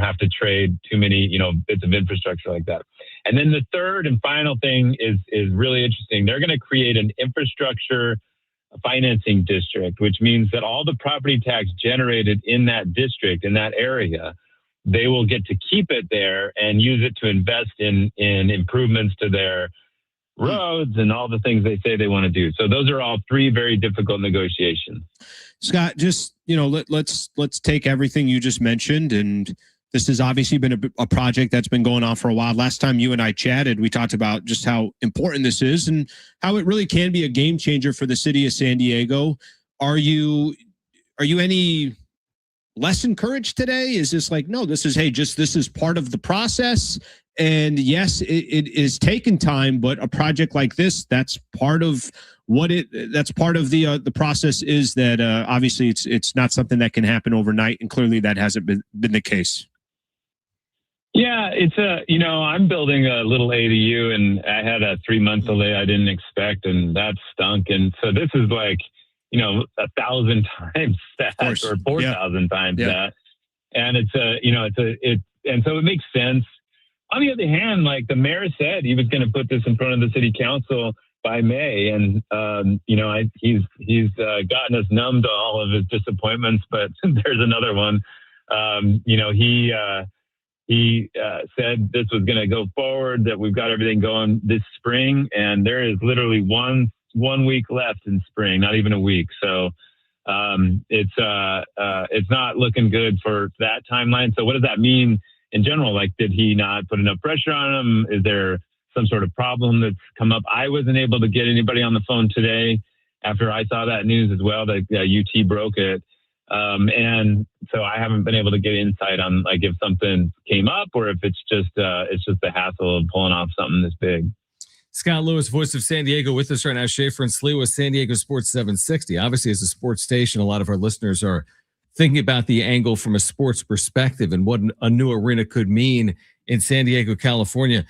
Speaker 10: have to trade too many, bits of infrastructure like that. And then the third and final thing is really interesting. They're going to create an infrastructure financing district, which means that all the property tax generated in that district, in that area, they will get to keep it there and use it to invest in improvements to their roads and all the things they say they want to do. So those are all three very difficult negotiations.
Speaker 2: Scott, just, let's take everything you just mentioned, and this has obviously been a project that's been going on for a while. Last time you and I chatted, we talked about just how important this is and how it really can be a game changer for the city of San Diego. Are you any less encouraged today? Is this like, no, this is part of the process? And yes, it is taking time, but a project like this, that's part of the process is that obviously it's not something that can happen overnight. And clearly that hasn't been the case.
Speaker 10: Yeah, I'm building a little ADU and I had a 3-month delay I didn't expect, and that stunk. And so this is like, 1,000 times that or 4,000 times that. And and so it makes sense. On the other hand, like the mayor said, he was going to put this in front of the city council by May. And, he's gotten us numb to all of his disappointments, but there's another one. He said this was going to go forward, that we've got everything going this spring, and there is literally one week left in spring, not even a week. So it's not looking good for that timeline. So what does that mean in general? Like, did he not put enough pressure on him? Is there some sort of problem that's come up? I wasn't able to get anybody on the phone today after I saw that news as well, that UT broke it. And so I haven't been able to get insight on like if something came up or if it's just the hassle of pulling off something this big.
Speaker 1: Scott Lewis, voice of San Diego, with us right now. Schaefer and Sliwa, San Diego Sports 760. Obviously, as a sports station, a lot of our listeners are thinking about the angle from a sports perspective and what a new arena could mean in San Diego, California.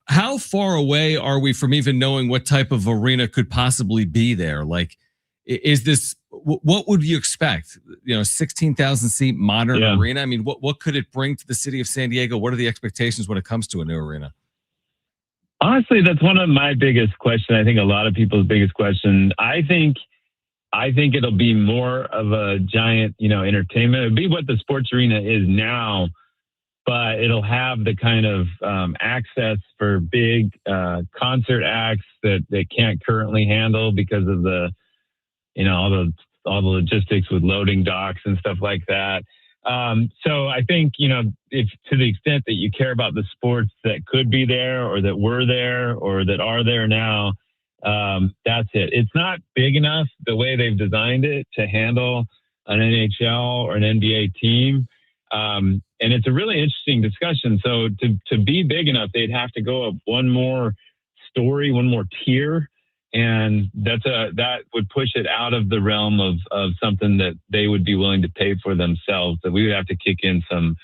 Speaker 1: How far away are we from even knowing what type of arena could possibly be there? Like, is this, what would you expect? 16,000 seat modern arena. I mean, what could it bring to the city of San Diego? What are the expectations when it comes to a new arena?
Speaker 10: Honestly, that's one of my biggest questions. I think a lot of people's biggest question. I think it'll be more of a giant, entertainment. It'll be what the sports arena is now, but it'll have the kind of access for big concert acts that they can't currently handle because of the, all the logistics with loading docks and stuff like that. So I think, if to the extent that you care about the sports that could be there or that were there or that are there now, that's it. It's not big enough the way they've designed it to handle an NHL or an NBA team. And it's a really interesting discussion. So to be big enough, they'd have to go up one more story, one more tier. And that would push it out of the realm of something that they would be willing to pay for themselves. That we would have to kick in some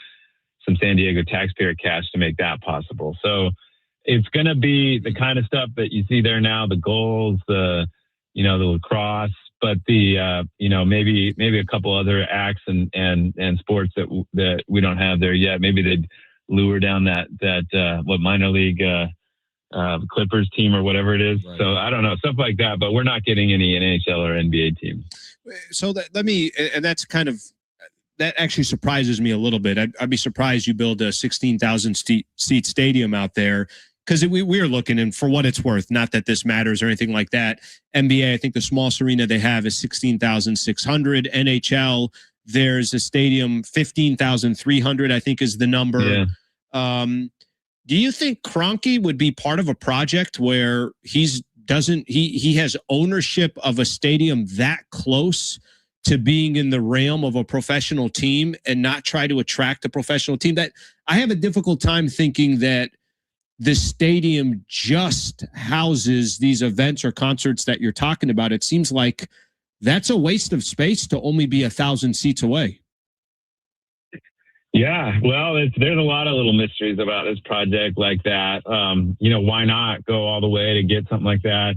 Speaker 10: San Diego taxpayer cash to make that possible. So it's going to be the kind of stuff that you see there now, the goals, the lacrosse, but maybe a couple other acts and sports that we don't have there yet. Maybe they'd lure down that minor league Clippers team or whatever it is. Right. So I don't know, stuff like that, but we're not getting any NHL or NBA teams.
Speaker 2: So that's kind of, that actually surprises me a little bit. I'd be surprised you build a 16,000 seat stadium out there, because we're looking, and for what it's worth, not that this matters or anything like that. NBA, I think the smallest arena they have is 16,600. NHL, there's a stadium 15,300, I think is the number. Yeah. Do you think Kroenke would be part of a project where he has ownership of a stadium that close to being in the realm of a professional team and not try to attract a professional team? That I have a difficult time thinking that the stadium just houses these events or concerts that you're talking about. It seems like that's a waste of space to only be 1,000 seats away.
Speaker 10: Yeah, well, there's a lot of little mysteries about this project like that. Why not go all the way to get something like that?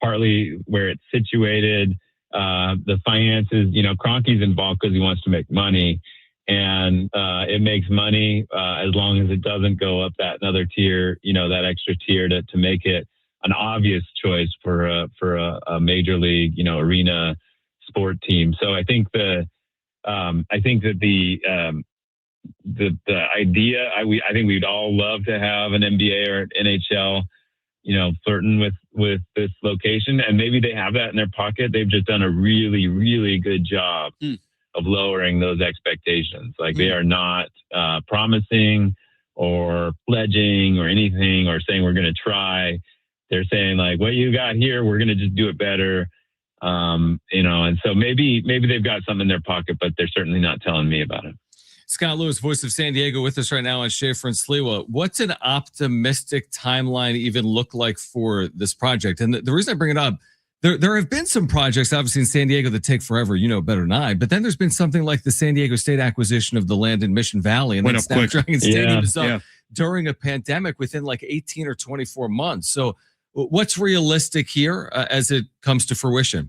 Speaker 10: Partly where it's situated, the finances. Kroenke's involved because he wants to make money, and it makes money as long as it doesn't go up that another tier, that extra tier to make it an obvious choice for a major league, arena sport team. So I think that the idea, I think we'd all love to have an NBA or an NHL, flirting with this location, and maybe they have that in their pocket. They've just done a really, really good job of lowering those expectations. Like they are not promising or pledging or anything or saying we're going to try. They're saying like, what you got here, we're going to just do it better. And so maybe they've got something in their pocket, but they're certainly not telling me about it.
Speaker 1: Scott Lewis, voice of San Diego, with us right now on Schaefer and Sliwa. What's an optimistic timeline even look like for this project? And the reason I bring it up, there have been some projects, obviously, in San Diego that take forever, better than I. But then there's been something like the San Diego State acquisition of the land in Mission Valley, and then Snapdragon Stadium is up during a pandemic within like 18 or 24 months. So what's realistic here as it comes to fruition?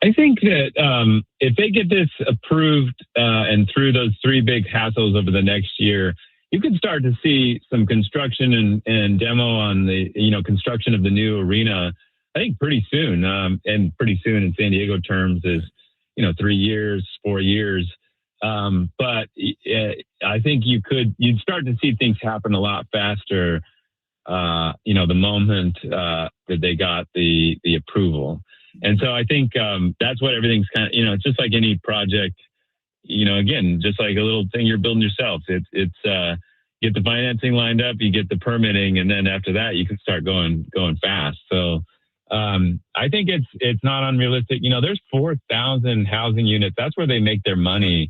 Speaker 10: I think that if they get this approved and through those three big hassles over the next year, you can start to see some construction and demo on the construction of the new arena. I think pretty soon, and pretty soon in San Diego terms is 3 years, 4 years. But I think you'd start to see things happen a lot faster. The moment that they got the approval. And so I think that's what everything's kind of, it's just like any project, again, just like a little thing you're building yourself. It's get the financing lined up, you get the permitting, and then after that, you can start going fast. So I think it's not unrealistic. There's 4,000 housing units. That's where they make their money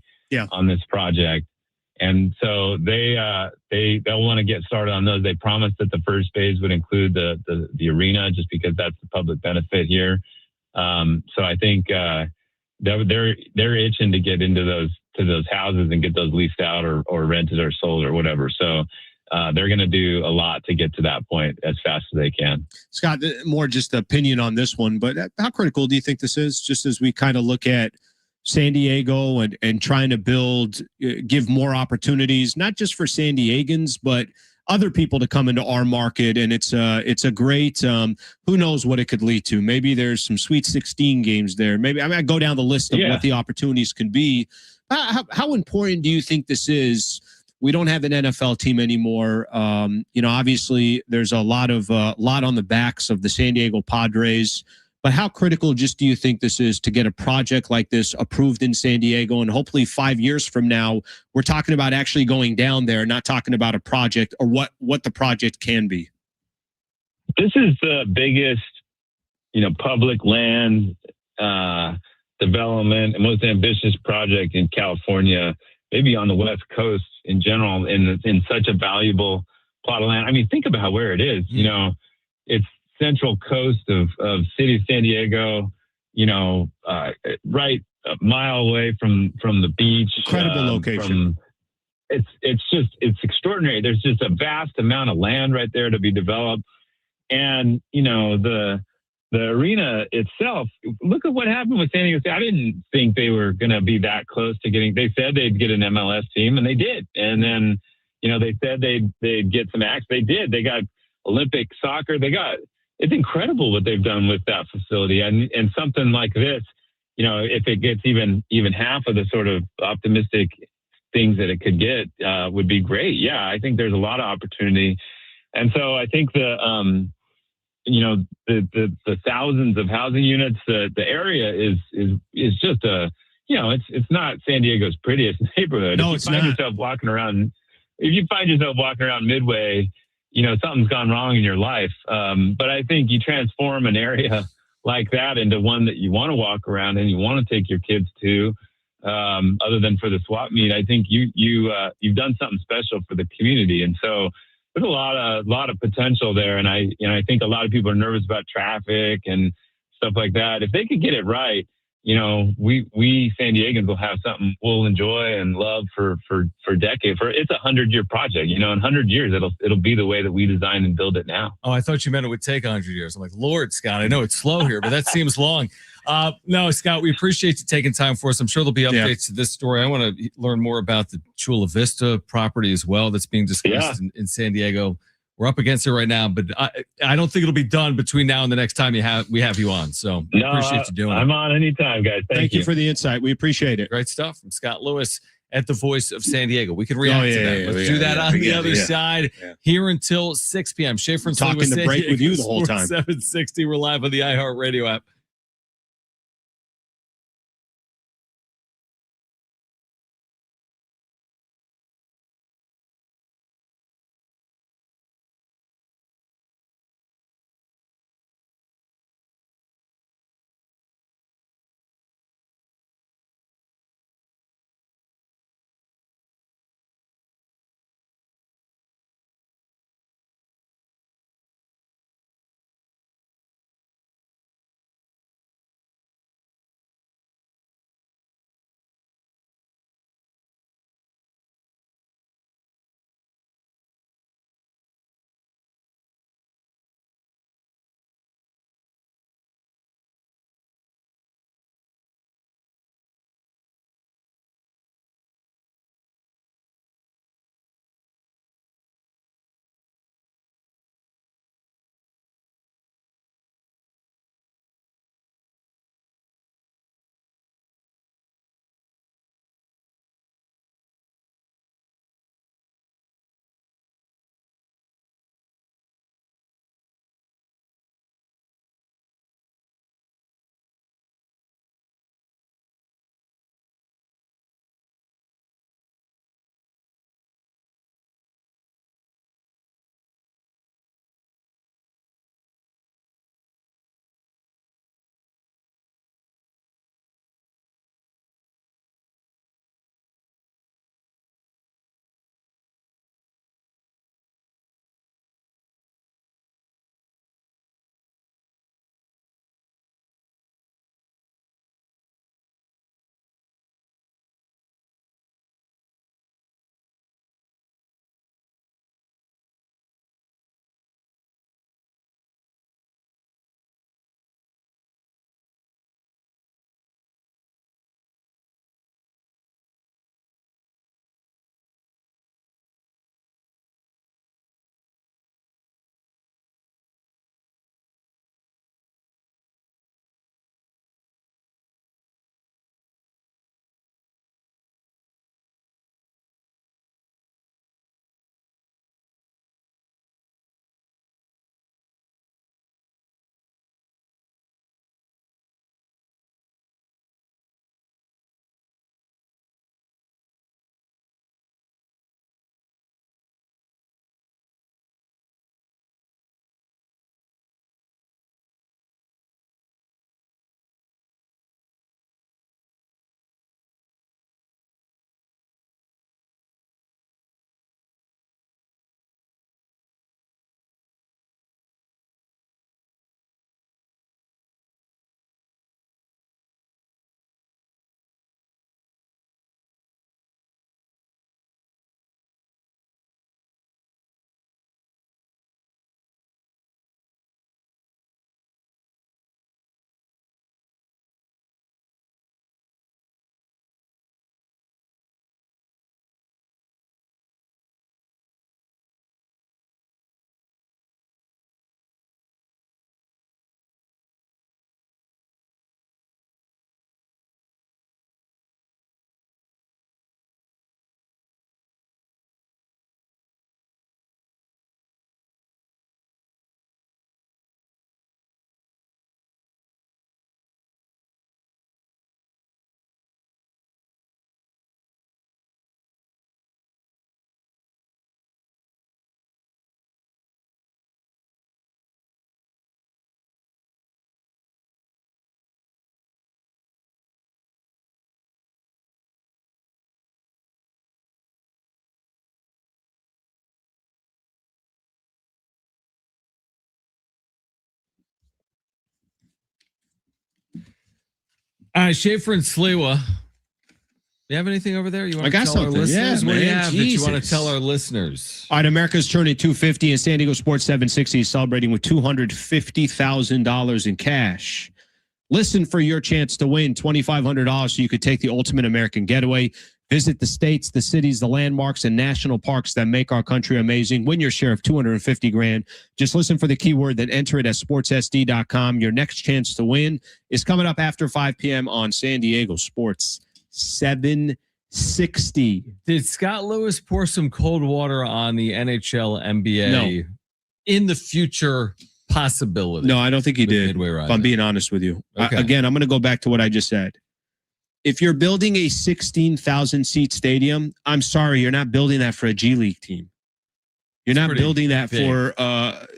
Speaker 10: on this project. And so they'll want to get started on those. They promised that the first phase would include the arena, just because that's the public benefit here. So I think they're itching to get into those houses and get those leased out or rented or sold or whatever. So they're going to do a lot to get to that point as fast as they can.
Speaker 2: Scott, more just opinion on this one, but how critical do you think this is, just as we kind of look at San Diego and trying to give more opportunities, not just for San Diegans, but other people to come into our market? And it's a great, who knows what it could lead to. Maybe there's some Sweet 16 games there. Maybe I go down the list of what the opportunities can be. How important do you think this is? We don't have an NFL team anymore. Obviously there's a lot on the backs of the San Diego Padres. But how critical just do you think this is to get a project like this approved in San Diego? And hopefully 5 years from now, we're talking about actually going down there, not talking about a project or what the project can be. This
Speaker 10: is the biggest, public land development and most ambitious project in California, maybe on the West Coast in general, in such a valuable plot of land. I mean, think about where it is. You know, it's central coast of city of San Diego. You know, right a mile away from the beach.
Speaker 2: Incredible location.
Speaker 10: It's extraordinary. There's just a vast amount of land right there to be developed, and you know the arena itself. Look at what happened with San Diego State. I didn't think they were going to be that close to getting. They said they'd get an MLS team, and they did. And then, you know, they said they'd get some acts. They did. They got Olympic soccer. It's incredible what they've done with that facility. And something like this, you know, if it gets even half of the sort of optimistic things that it could get, would be great. Yeah, I think there's a lot of opportunity. And so I think the thousands of housing units, the area is just it's not San Diego's prettiest neighborhood.
Speaker 2: No,
Speaker 10: if you find yourself walking around Midway, you know, something's gone wrong in your life. But I think you transform an area like that into one that you want to walk around and you want to take your kids to, other than for the swap meet. I think you've done something special for the community. And so there's a lot of potential there. And I think a lot of people are nervous about traffic and stuff like that. If they could get it right, you know, we San Diegans will have something we'll enjoy and love for decades. It's 100-year project, you know, in 100 years, it'll be the way that we design and build it now.
Speaker 1: Oh, I thought you meant it would take 100 years. I'm like, Lord, Scott, I know it's slow here, but that seems long. No, Scott, we appreciate you taking time for us. I'm sure there'll be updates to this story. I want to learn more about the Chula Vista property as well that's being discussed in San Diego. We're up against it right now, but I don't think it'll be done between now and the next time we have you on. So appreciate you doing it.
Speaker 10: I'm on anytime, guys. Thank you
Speaker 2: for the insight. We appreciate it.
Speaker 1: Great stuff from Scott Lewis at the Voice of San Diego. We could react to that. Let's do that on the other side here until 6 p.m. Schaefer and
Speaker 2: talking the break with you the whole time.
Speaker 1: 760. We're live on the iHeartRadio app. Schaefer and Sliwa. You have anything over there? You want
Speaker 2: I
Speaker 1: to
Speaker 2: got
Speaker 1: tell
Speaker 2: something.
Speaker 1: our listeners?
Speaker 2: Yeah,
Speaker 1: What do you
Speaker 2: man,
Speaker 1: have that you want to
Speaker 2: Jesus.
Speaker 1: tell our listeners?
Speaker 2: All right, America's turning 250 and San Diego Sports 760 is celebrating with $250,000 in cash. Listen for your chance to win $2,500 so you could take the ultimate American getaway. Visit the states, the cities, the landmarks, and national parks that make our country amazing. Win your share of $250,000. Just listen for the keyword, then enter it at sportssd.com. Your next chance to win is coming up after 5 p.m. on San Diego Sports 760.
Speaker 1: Did Scott Lewis pour some cold water on the NHL, NBA
Speaker 2: No.
Speaker 1: in the future possibility?
Speaker 2: No, I don't think he did.
Speaker 1: Midway
Speaker 2: If
Speaker 1: Rising.
Speaker 2: I'm being honest with you.
Speaker 1: Okay.
Speaker 2: Again, I'm going to go back to what I just said. If you're building a 16,000 seat stadium, I'm sorry, you're not building that for a G League team. You're
Speaker 1: It's
Speaker 2: not
Speaker 1: pretty
Speaker 2: building that
Speaker 1: big.
Speaker 2: for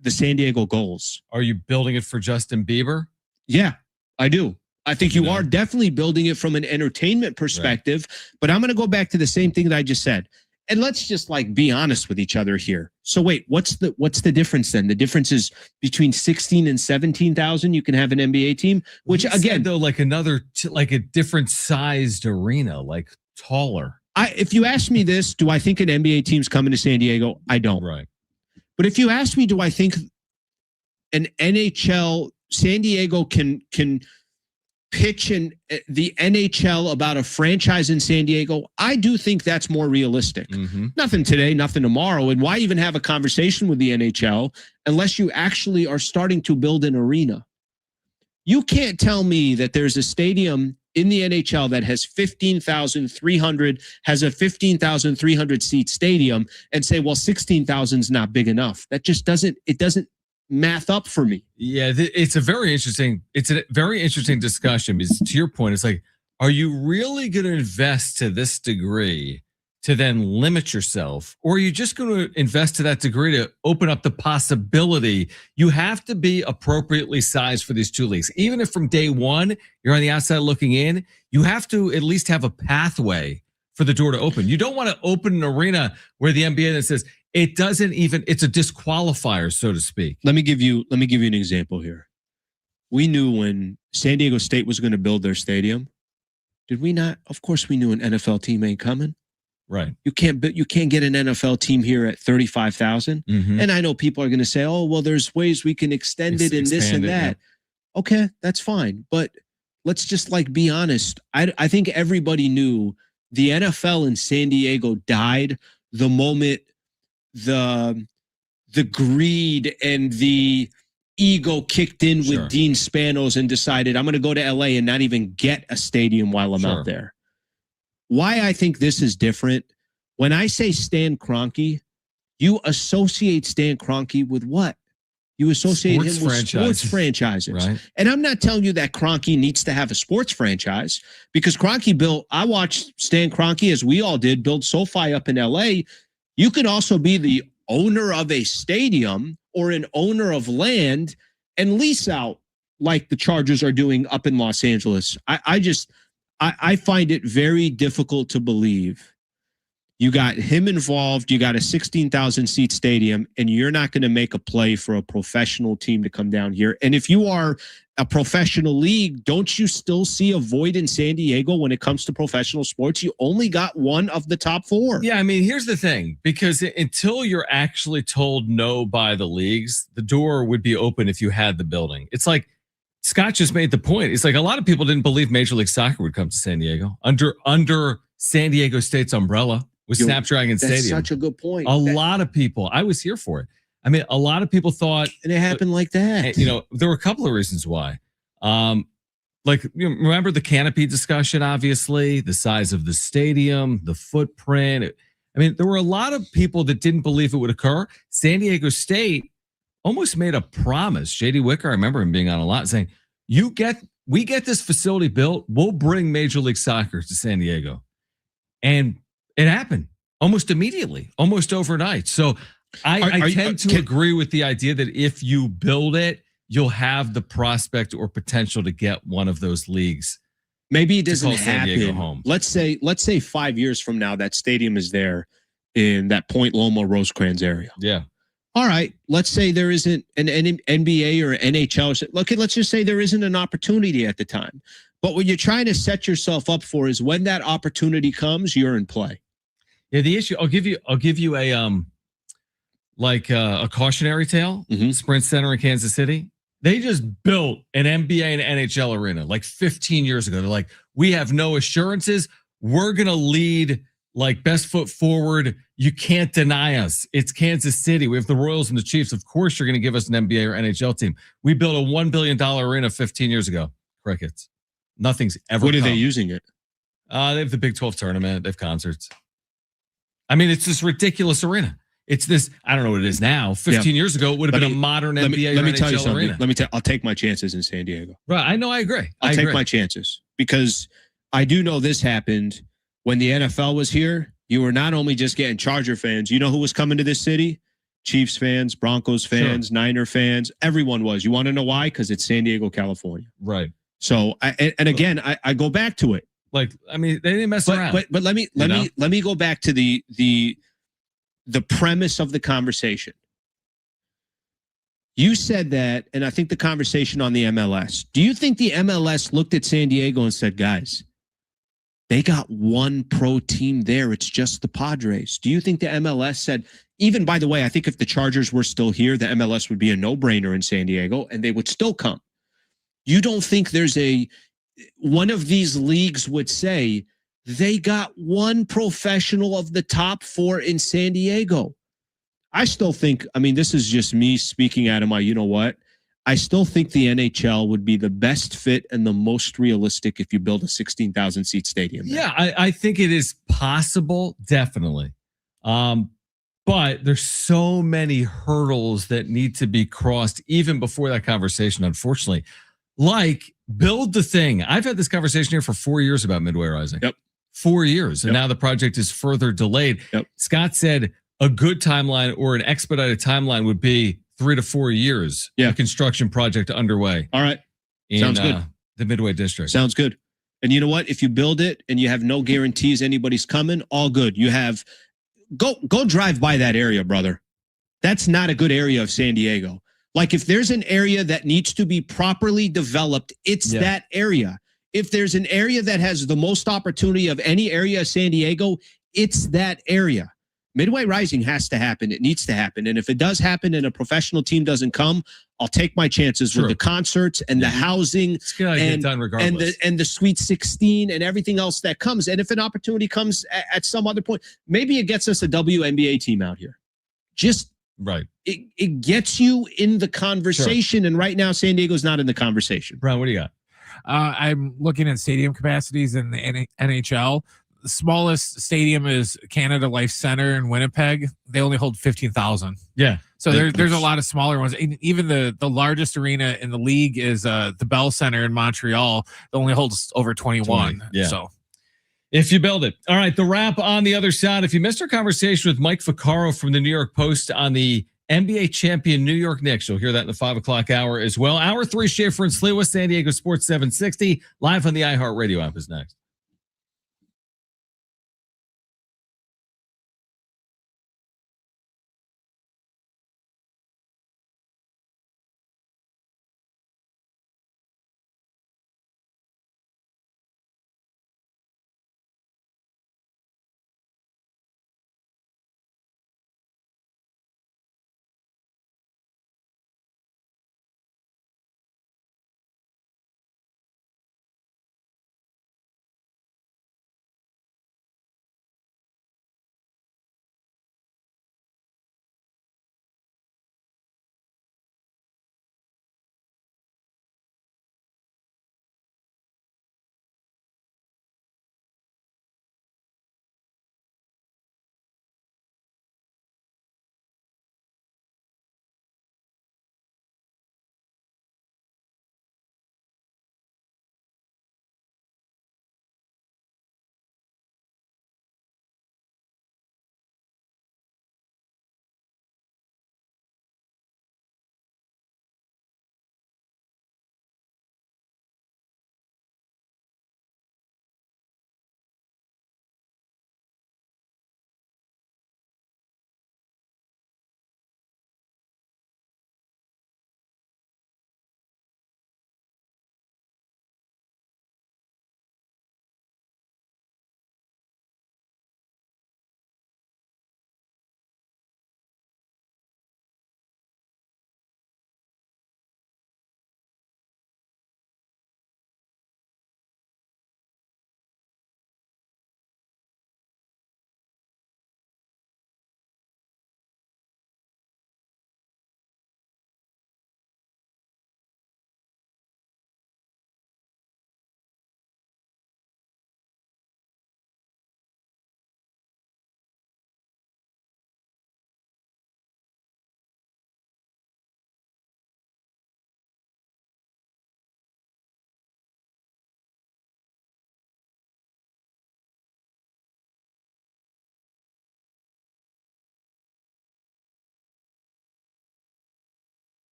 Speaker 2: the San Diego Gulls.
Speaker 1: Are you building it for Justin Bieber?
Speaker 2: Yeah, I do. I think you
Speaker 1: No.
Speaker 2: are definitely building it from an entertainment perspective, but I'm going to go back to the same thing that I just said. And let's just be honest with each other here. So wait, what's the difference then? The difference is between 16 and 17,000 you can have an NBA team, which
Speaker 1: He said,
Speaker 2: again,
Speaker 1: though, like another like a different sized arena, like taller.
Speaker 2: if you ask me this, do I think an NBA team's coming to San Diego? I don't.
Speaker 1: Right.
Speaker 2: But if you ask me, do I think an NHL San Diego can pitch the NHL about a franchise in San Diego? I do think that's more realistic.
Speaker 1: Mm-hmm.
Speaker 2: Nothing today, nothing tomorrow. And why even have a conversation with the NHL unless you actually are starting to build an arena? You can't tell me that there's a stadium in the NHL that has 15,300, has a 15,300 seat stadium and say, well, 16,000 is not big enough. That just doesn't math up for me.
Speaker 1: Yeah, it's a very interesting discussion because to your point, it's like, are you really going to invest to this degree to then limit yourself, or are you just going to invest to that degree to open up the possibility? You have to be appropriately sized for these two leagues. Even if from day one you're on the outside looking in, you have to at least have a pathway for the door to open. You don't want to open an arena where the NBA that says it's a disqualifier, so to speak.
Speaker 2: Let me give you an example here. We knew when San Diego State was going to build their stadium. Did we not? Of course we knew an NFL team ain't coming.
Speaker 1: Right.
Speaker 2: You can't get an NFL team here at 35,000.
Speaker 1: Mm-hmm.
Speaker 2: And I know people are going to say, "Oh, well, there's ways we can extend it and this and that." Yeah. Okay, that's fine. But let's just be honest. I think everybody knew the NFL in San Diego died the moment the greed and the ego kicked in with Dean Spanos and decided, I'm going to go to LA and not even get a stadium while I'm out there. Why I think this is different, when I say Stan Kroenke, you associate Stan Kroenke with what? You associate him with sports franchises.
Speaker 1: Right.
Speaker 2: And I'm not telling you that Kroenke needs to have a sports franchise, because I watched Stan Kroenke, as we all did, build SoFi up in LA. You could also be the owner of a stadium or an owner of land and lease out like the Chargers are doing up in Los Angeles. I find it very difficult to believe you got him involved, you got a 16,000 seat stadium, and you're not going to make a play for a professional team to come down here. And if you are a professional league, don't you still see a void in San Diego when it comes to professional sports? You only got one of the top four.
Speaker 1: Yeah, I mean, here's the thing, because until you're actually told no by the leagues, the door would be open if you had the building. It's like Scott just made the point. It's like a lot of people didn't believe Major League Soccer would come to San Diego under San Diego State's umbrella with Snapdragon Stadium.
Speaker 2: That's such a good point.
Speaker 1: A lot of people, I was here for it. I mean, a lot of people thought,
Speaker 2: and it happened like that.
Speaker 1: There were a couple of reasons why. Remember the canopy discussion, obviously, the size of the stadium, the footprint. There were a lot of people that didn't believe it would occur. San Diego State almost made a promise. J.D. Wicker, I remember him being on a lot, saying, we get this facility built, we'll bring Major League Soccer to San Diego. And it happened almost immediately, almost overnight. So I tend to agree with the idea that if you build it, you'll have the prospect or potential to get one of those leagues.
Speaker 2: Maybe it doesn't
Speaker 1: San Diego
Speaker 2: happen.
Speaker 1: home.
Speaker 2: Let's say 5 years from now, that stadium is there in that Point Loma Rosecrans area.
Speaker 1: Yeah.
Speaker 2: All right, let's say there isn't an NBA or NHL. Okay, let's just say there isn't an opportunity at the time. But what you're trying to set yourself up for is when that opportunity comes, you're in play.
Speaker 1: Yeah, the issue. I'll give you a cautionary tale. Sprint Center in Kansas City. They just built an NBA and NHL arena like 15 years ago. They're like, we have no assurances. We're gonna lead like best foot forward. You can't deny us. It's Kansas City. We have the Royals and the Chiefs. Of course, you're going to give us an NBA or NHL team. We built a $1 billion arena 15 years ago. Crickets. Nothing's ever.
Speaker 2: What are they using it?
Speaker 1: They have the Big 12 tournament. They have concerts. I mean, it's this ridiculous arena. It's this. I don't know what it is now. 15 years ago, it would have been a modern NBA or
Speaker 2: let me
Speaker 1: NHL
Speaker 2: tell you something.
Speaker 1: arena.
Speaker 2: I'll take my chances in San Diego.
Speaker 1: Right. I know. I agree.
Speaker 2: I'll take my chances because I do know this happened when the NFL was here. You were not only just getting Charger fans. You know who was coming to this city? Chiefs fans, Broncos fans, Niner fans. Everyone was. You want to know why? Because it's San Diego, California.
Speaker 1: Right.
Speaker 2: So, again, I go back to it.
Speaker 1: Like, I mean, they didn't mess around.
Speaker 2: But let me go back to the premise of the conversation. You said that, and I think the conversation on the MLS. Do you think the MLS looked at San Diego and said, guys, they got one pro team there. It's just the Padres. Do you think the MLS said, even by the way, I think if the Chargers were still here, the MLS would be a no-brainer in San Diego and they would still come. You don't think there's one of these leagues would say they got one professional of the top 4 in San Diego? I still think, I mean, this is just me speaking out of my, you know what? I still think the NHL would be the best fit and the most realistic if you build a 16,000 seat stadium there.
Speaker 1: Yeah, I think it is possible, definitely. But there's so many hurdles that need to be crossed even before that conversation, unfortunately. Like, build the thing. I've had this conversation here for 4 years about Midway Rising.
Speaker 2: Yep.
Speaker 1: 4 years. And now the project is further delayed.
Speaker 2: Yep.
Speaker 1: Scott said a good timeline or an expedited timeline would be 3 to 4 years.
Speaker 2: Yeah.
Speaker 1: The construction project underway.
Speaker 2: All right.
Speaker 1: Sounds
Speaker 2: good.
Speaker 1: The Midway District.
Speaker 2: Sounds good. And you know what? If you build it and you have no guarantees anybody's coming, all good. You have go drive by that area, brother. That's not a good area of San Diego. Like if there's an area that needs to be properly developed, it's that area. If there's an area that has the most opportunity of any area of San Diego, it's that area. Midway Rising has to happen. It needs to happen. And if it does happen and a professional team doesn't come, I'll take my chances with the concerts and the housing
Speaker 1: get done regardless.
Speaker 2: and the Sweet 16 and everything else that comes. And if an opportunity comes at some other point, maybe it gets us a WNBA team out here. Just
Speaker 1: right.
Speaker 2: It gets you in the conversation. And right now, San Diego's not in the conversation.
Speaker 1: Brian, what do you got?
Speaker 3: I'm looking at stadium capacities in the NHL. The smallest stadium is Canada Life Center in Winnipeg. They only hold 15,000.
Speaker 1: Yeah.
Speaker 3: So there's a lot of smaller ones. Even the largest arena in the league is the Bell Center in Montreal. It only holds over 21.
Speaker 1: Yeah.
Speaker 3: So
Speaker 1: if you build it. All right. The wrap on the other side. If you missed our conversation with Mike Vaccaro from the New York Post on the NBA champion New York Knicks, you'll hear that in the 5 o'clock hour as well. Hour 3, Schaefer and Sliwa, San Diego Sports 760, live on the iHeartRadio app is next.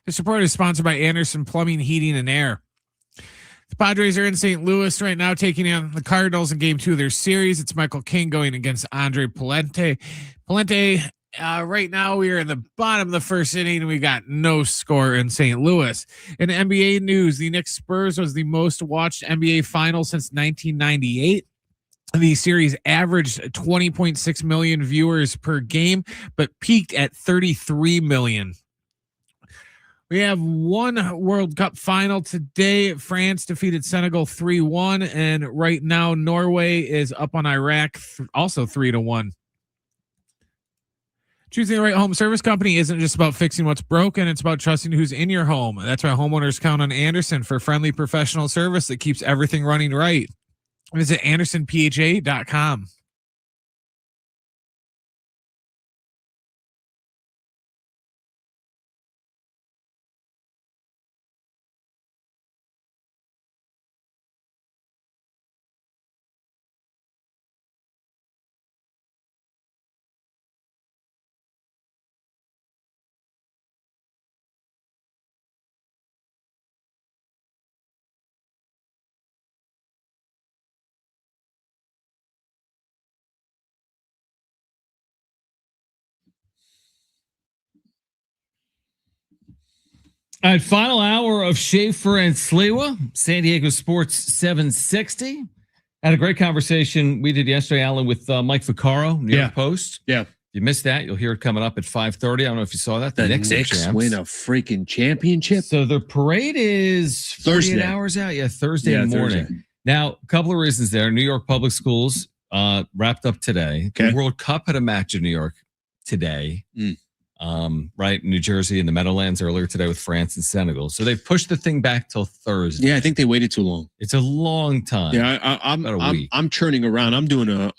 Speaker 3: This report is sponsored by Anderson Plumbing, Heating, and Air. The Padres are in St. Louis right now, taking on the Cardinals in Game 2 of their series. It's Michael King going against Andre Palente. Right now we are in the bottom of the first inning, and we got no score in St. Louis. In NBA news, the Knicks Spurs was the most watched NBA final since 1998. The series averaged 20.6 million viewers per game, but peaked at 33 million. We have one World Cup final today. France defeated Senegal 3-1, and right now Norway is up on Iraq, also 3-1. Choosing the right home service company isn't just about fixing what's broken. It's about trusting who's in your home. That's why homeowners count on Anderson for friendly professional service that keeps everything running right. Visit AndersonPHA.com.
Speaker 1: All right, final hour of Schaefer and Sliwa, San Diego Sports 760. Had a great conversation we did yesterday, Alan, with Mike Vaccaro, New York Post.
Speaker 2: Yeah.
Speaker 1: If you missed that, you'll hear it coming up at 5:30. I don't know if you saw that.
Speaker 2: The Knicks win a freaking championship.
Speaker 1: So the parade is 48
Speaker 2: Thursday.
Speaker 1: hours out. Yeah, Thursday morning.
Speaker 2: Thursday.
Speaker 1: Now, a couple of reasons there. New York Public Schools wrapped up today.
Speaker 2: Okay.
Speaker 1: The World Cup had a match in New York today. Right, New Jersey and the Meadowlands earlier today with France and Senegal. So they've pushed the thing back till Thursday.
Speaker 2: Yeah, I think they waited too long.
Speaker 1: It's a long time.
Speaker 2: Yeah, I'm churning around. I'm doing a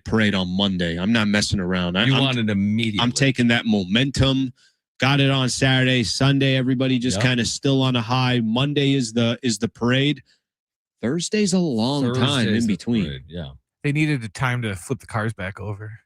Speaker 2: parade on Monday. I'm not messing around.
Speaker 1: You want it immediately.
Speaker 2: I'm taking that momentum. Got it on Saturday, Sunday. Everybody just kind of still on a high. Monday is the parade. Thursday's a long time in between.
Speaker 1: Parade, yeah,
Speaker 3: They needed a time to flip the cars back over.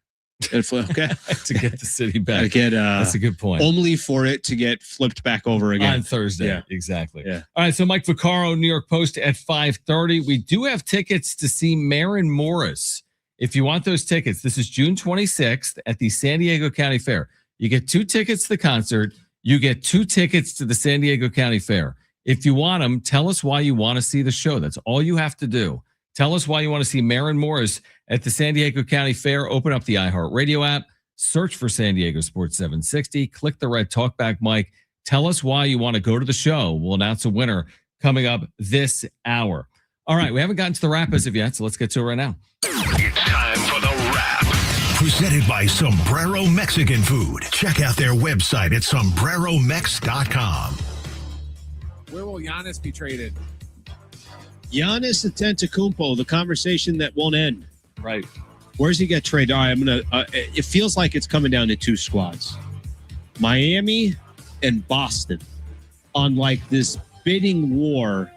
Speaker 2: Okay,
Speaker 1: to get the city back.
Speaker 2: That's
Speaker 1: a good point.
Speaker 2: Only for it to get flipped back over again
Speaker 1: on Thursday.
Speaker 2: Yeah.
Speaker 1: Exactly.
Speaker 2: Yeah.
Speaker 1: All right. So Mike Vaccaro, New York Post at 5:30. We do have tickets to see Maren Morris. If you want those tickets, this is June 26th at the San Diego County Fair. You get 2 tickets to the concert. You get 2 tickets to the San Diego County Fair. If you want them, tell us why you want to see the show. That's all you have to do. Tell us why you want to see Maren Morris at the San Diego County Fair. Open up the iHeartRadio app, search for San Diego Sports 760, click the red talkback mic. Tell us why you want to go to the show. We'll announce a winner coming up this hour. All right, we haven't gotten to the wrap as of yet, so let's get to it right now.
Speaker 11: It's time for the wrap. Presented by Sombrero Mexican Food. Check out their website at sombreromex.com.
Speaker 3: Where will Giannis be traded?
Speaker 2: Giannis Antetokounmpo, the conversation that won't end.
Speaker 1: Right.
Speaker 2: Where's he get traded? All right, I'm gonna. It feels like it's coming down to 2 squads, Miami and Boston, on like this bidding war.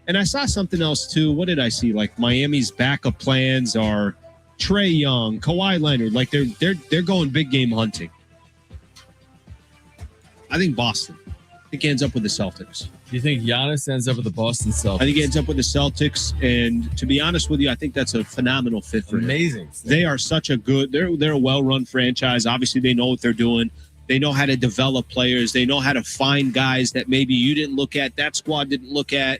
Speaker 2: And I saw something else too. What did I see? Like Miami's backup plans are Trae Young, Kawhi Leonard. Like they're going big game hunting. I think Boston. I think he ends up with the Celtics.
Speaker 1: Do you think Giannis ends up with the Boston Celtics?
Speaker 2: I think he ends up with the Celtics, and to be honest with you, I think that's a phenomenal fit for him.
Speaker 1: Amazing.
Speaker 2: They are such a good. They're a well-run franchise. Obviously, they know what they're doing. They know how to develop players. They know how to find guys that maybe you didn't look at, that squad didn't look at.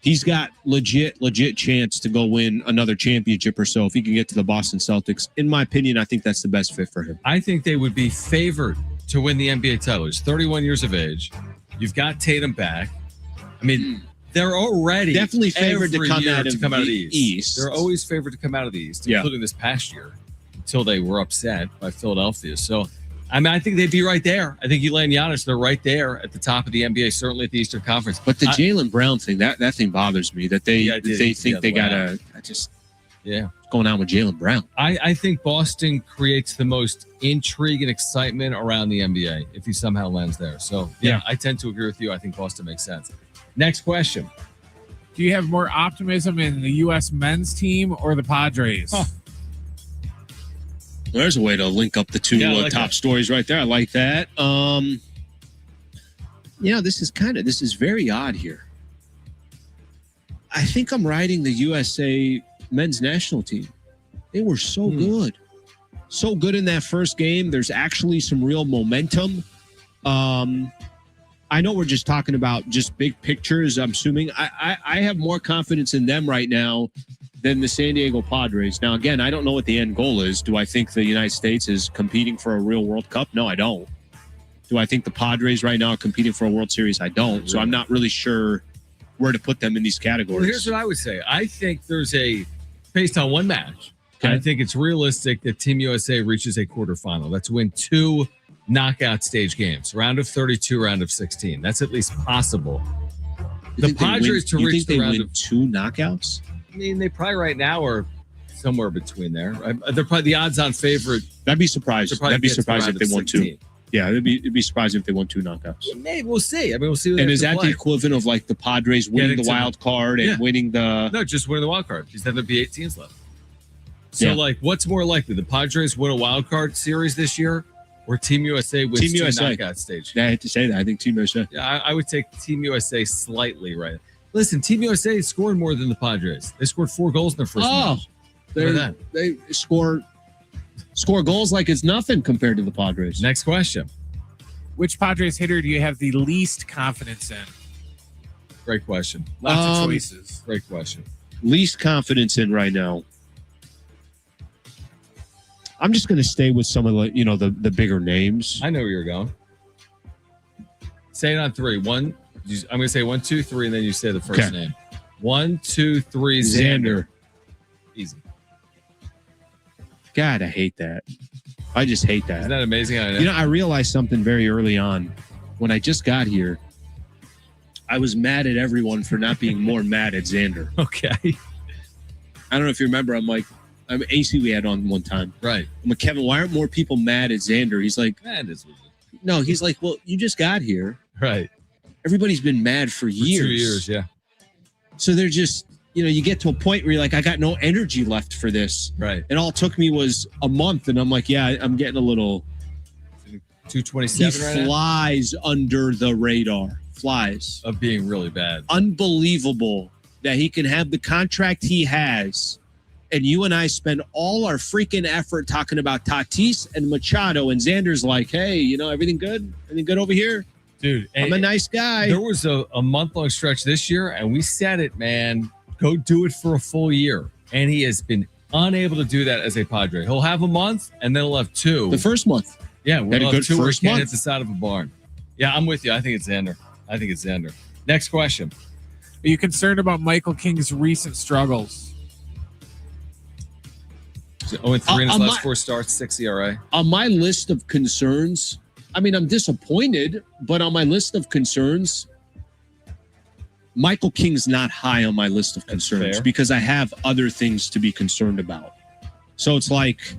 Speaker 2: He's got legit chance to go win another championship or so if he can get to the Boston Celtics. In my opinion, I think that's the best fit for him.
Speaker 1: I think they would be favored to win the NBA title. He's 31 years of age. You've got Tatum back. I mean, they're already
Speaker 2: definitely favored to come out of
Speaker 1: the
Speaker 2: the East.
Speaker 1: They're always favored to come out of the East,
Speaker 2: Yeah.
Speaker 1: including this past year, until they were upset by Philadelphia. So, I mean, I think they'd be right there. I think you land Giannis, they're right there at the top of the NBA, certainly at the Eastern Conference.
Speaker 2: But the Jaylen Brown thing, that thing bothers me. That they think they gotta.
Speaker 1: Yeah.
Speaker 2: What's going on with Jaylen Brown?
Speaker 1: I think Boston creates the most intrigue and excitement around the NBA if he somehow lands there. So, yeah, I tend to agree with you. I think Boston makes sense. Next question.
Speaker 3: Do you have more optimism in the U.S. men's team or the Padres?
Speaker 2: There's a way to link up the two top stories right there. I like that. This is very odd here. I think I'm riding the USA men's national team. They were so good. So good in that first game. There's actually some real momentum. I know we're just talking about just big pictures, I'm assuming. I have more confidence in them right now than the San Diego Padres. Now, again, I don't know what the end goal is. Do I think the United States is competing for a real World Cup? No, I don't. Do I think the Padres right now are competing for a World Series? I don't. So I'm not really sure where to put them in these categories.
Speaker 1: Well, here's what I would say. I think based on one match, I think it's realistic that Team USA reaches a quarterfinal. That's win 2 knockout stage games, round of 32, round of 16. That's at least possible. The Padres to reach the round of
Speaker 2: 2 knockouts.
Speaker 1: I mean, they probably right now are somewhere between there. They're probably the odds-on favorite.
Speaker 2: That'd be surprised. That'd be surprised if they won 2. Yeah, it'd be surprising if they won 2 knockouts.
Speaker 1: Maybe we'll see. I mean, we'll see.
Speaker 2: And is that the equivalent of like the Padres winning the wild card and winning the?
Speaker 1: No, just winning the wild card. Because then there'd be 8 teams left. So, what's more likely? The Padres win a wild card series this year, or Team USA wins 2 knockout stage?
Speaker 2: Yeah, I hate to say that. I think Team USA.
Speaker 1: Yeah, I would take Team USA slightly right. Listen, Team USA scored more than the Padres. They scored 4 goals in their first match.
Speaker 2: They score goals like it's nothing compared to the Padres.
Speaker 1: Next question.
Speaker 3: Which Padres hitter do you have the least confidence in?
Speaker 1: Great question.
Speaker 3: Lots of choices.
Speaker 1: Great question.
Speaker 2: Least confidence in right now. I'm just going to stay with some of the bigger names.
Speaker 1: I know where you're going. Say it on 3. I'm going to say 1, 2, 3, and then you say the first name. 1, 2, 3. Xander. Easy.
Speaker 2: God, I hate that. I just hate that.
Speaker 1: Isn't that amazing? I
Speaker 2: realized something very early on. When I just got here, I was mad at everyone for not being more mad at Xander.
Speaker 1: Okay.
Speaker 2: I don't know if you remember. I'm AC we had on one time.
Speaker 1: Right.
Speaker 2: I'm like, Kevin, why aren't more people mad at Xander? He's like, no, he's like, well, you just got here.
Speaker 1: Right.
Speaker 2: Everybody's been mad for years.
Speaker 1: 2 years, yeah.
Speaker 2: So they're just, you get to a point where you're like, I got no energy left for this.
Speaker 1: Right.
Speaker 2: And all it took me was a month. And I'm like, yeah, I'm getting a little.
Speaker 1: 227
Speaker 2: he
Speaker 1: right
Speaker 2: flies under the radar. Flies.
Speaker 1: Of being really bad.
Speaker 2: Unbelievable that he can have the contract he has. And you and I spend all our freaking effort talking about Tatis and Machado. And Xander's like, hey, everything good? Everything good over here?
Speaker 1: Dude,
Speaker 2: I'm a nice guy.
Speaker 1: There was a month-long stretch this year, and we said it, man. Go do it for a full year. And he has been unable to do that as a Padre. He'll have a month, and then he'll have 2.
Speaker 2: The first month.
Speaker 1: Yeah,
Speaker 2: we'll have 2
Speaker 1: where he can't hit the side of a barn. Yeah, I'm with you. I think it's Xander. Next question.
Speaker 3: Are you concerned about Michael King's recent struggles?
Speaker 1: 0-3 in his last 4 starts, 6 ERA.
Speaker 2: On my list of concerns, I'm disappointed, but on my list of concerns, Michael King's not high on my list of concerns because I have other things to be concerned about. So it's like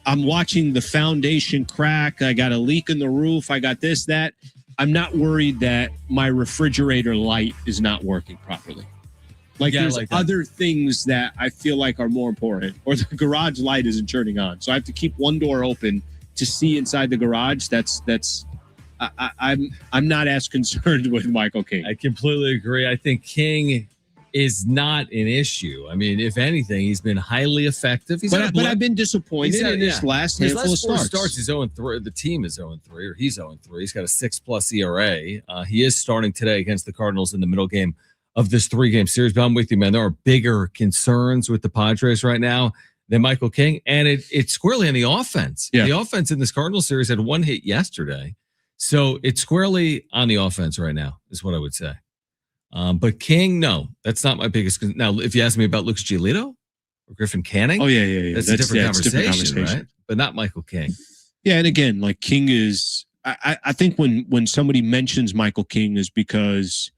Speaker 2: I'm watching the foundation crack. I got a leak in the roof. I got this, that. I'm not worried that my refrigerator light is not working properly. There's other things that I feel like are more important, or the garage light isn't turning on. So I have to keep one door open to see inside the garage. I'm not as concerned with Michael King.
Speaker 1: I completely agree. I think King is not an issue. I mean, if anything, he's been highly effective.
Speaker 2: But I've been disappointed in his last handful of starts.
Speaker 1: He's 0-3. The team is 0-3, or he's 0-3. He's got a 6+ ERA. He is starting today against the Cardinals in the middle game of this 3-game series. But I'm with you, man. There are bigger concerns with the Padres right now than Michael King. And it's squarely on the offense. Yeah. The offense in this Cardinals series had 1 hit yesterday. So it's squarely on the offense right now, is what I would say. But King, no, that's not my biggest. Now, if you ask me about Lucas Giolito or Griffin Canning, that's a different conversation, right? But not Michael King.
Speaker 2: Yeah, and again, like King is. I think when somebody mentions Michael King is because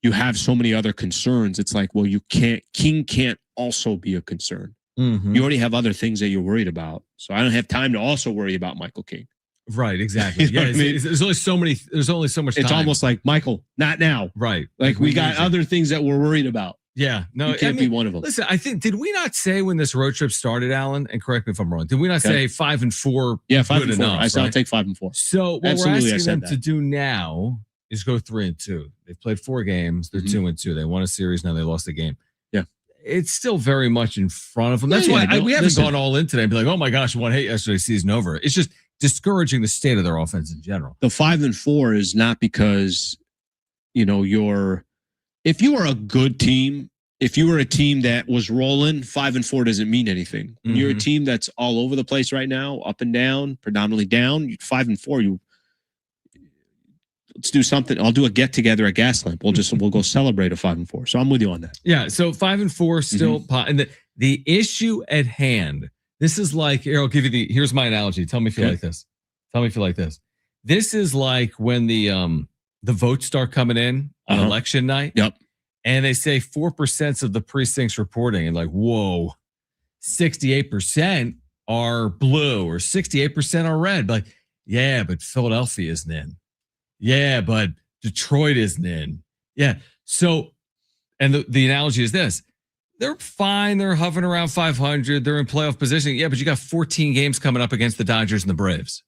Speaker 2: you have so many other concerns. It's like, well, King can't also be a concern.
Speaker 1: Mm-hmm.
Speaker 2: You already have other things that you're worried about. So I don't have time to also worry about Michael King.
Speaker 1: Right, exactly. Yeah, there's only so much time.
Speaker 2: It's almost like, Michael, not now.
Speaker 1: Right.
Speaker 2: Like we got other things that we're worried about.
Speaker 1: Yeah, no,
Speaker 2: You can't be one of them.
Speaker 1: Listen, I think, did we not say when this road trip started, Alan, and correct me if I'm wrong, did we not say 5-4?
Speaker 2: Yeah, 5
Speaker 1: good
Speaker 2: and 4.
Speaker 1: enough,
Speaker 2: I said I'll
Speaker 1: right?
Speaker 2: take 5 and 4.
Speaker 1: So what
Speaker 2: Absolutely,
Speaker 1: we're
Speaker 2: I
Speaker 1: asking
Speaker 2: said
Speaker 1: them
Speaker 2: that.
Speaker 1: to do now is go 3-2. They've played 4 games. They're 2-2. They won a series. Now they lost a game.
Speaker 2: Yeah.
Speaker 1: It's still very much in front of them. That's
Speaker 2: Yeah,
Speaker 1: why we haven't
Speaker 2: listen.
Speaker 1: gone all in today and be like, oh my gosh, I hate yesterday's season over. It's just discouraging the state of their offense in general.
Speaker 2: The 5 and 4 is not because, if you are a good team, if you were a team that was rolling, 5 and 4 doesn't mean anything. When you're a team that's all over the place right now, up and down, predominantly down, 5 and 4, let's do something. I'll do a get together at Gaslamp. We'll go celebrate a 5 and 4. So I'm with you on that.
Speaker 1: Yeah. So 5 and 4 still, and the issue at hand. This is like, here, I'll give you here's my analogy. Tell me if you like this. Tell me if you like this. This is like when the votes start coming in on election night.
Speaker 2: Yep.
Speaker 1: And they say 4% of the precincts reporting, and like, whoa, 68% are blue or 68% are red. Like, yeah, but Philadelphia isn't in. Yeah, but Detroit isn't in. Yeah. So, and the analogy is this. They're fine. They're hovering around 500. They're in playoff position. Yeah, but you got 14 games coming up against the Dodgers and the Braves.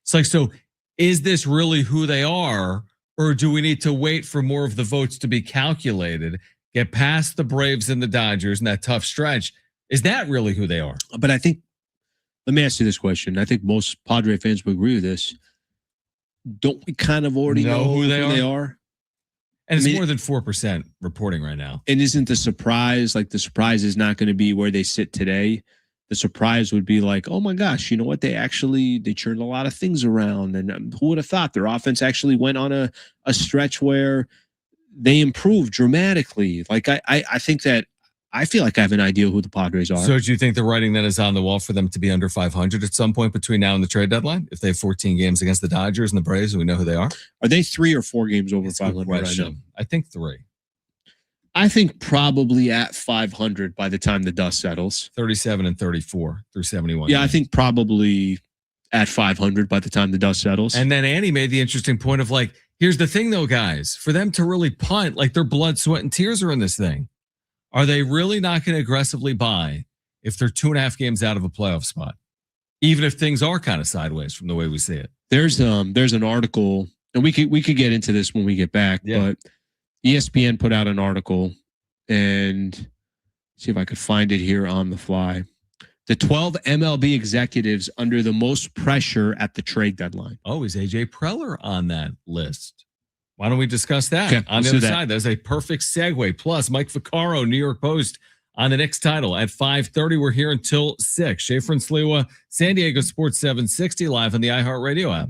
Speaker 1: It's like, so is this really who they are? Or do we need to wait for more of the votes to be calculated, get past the Braves and the Dodgers and that tough stretch? Is that really who they are?
Speaker 2: But I think, let me ask you this question. I think most Padre fans will agree with this. Don't we kind of already know who they are?
Speaker 1: And it's more than 4% reporting right now.
Speaker 2: And isn't the surprise, like the surprise is not going to be where they sit today. The surprise would be like, oh my gosh, you know what? They churned a lot of things around. And who would have thought their offense actually went on a stretch where they improved dramatically? Like, I think that I feel like I have an idea who the Padres are.
Speaker 1: So do you think the writing that is on the wall for them to be under 500 at some point between now and the trade deadline? If they have 14 games against the Dodgers and the Braves, we know who they are?
Speaker 2: Are they 3 or 4 games over 500 right now?
Speaker 1: I think 3.
Speaker 2: I think probably at 500 by the time the dust settles.
Speaker 1: 37 and 34 through 71.
Speaker 2: Yeah, I think probably at 500 by the time the dust settles.
Speaker 1: And then Annie made the interesting point of like, here's the thing though, guys, for them to really punt, like their blood, sweat, and tears are in this thing. Are they really not going to aggressively buy if they're 2.5 games out of a playoff spot? Even if things are kind of sideways from the way we see it.
Speaker 2: There's an article, and we could get into this when we get back, but ESPN put out an article, and see if I could find it here on the fly. The 12 MLB executives under the most pressure at the trade deadline.
Speaker 1: Oh, is AJ Preller on that list? Why don't we discuss that on the
Speaker 2: let's
Speaker 1: other
Speaker 2: do that.
Speaker 1: side? That's a perfect segue. Plus, Mike Vaccaro, New York Post, on the next title at 5:30. We're here until 6. Schaefer and Sliwa, San Diego Sports 760, live on the iHeartRadio app.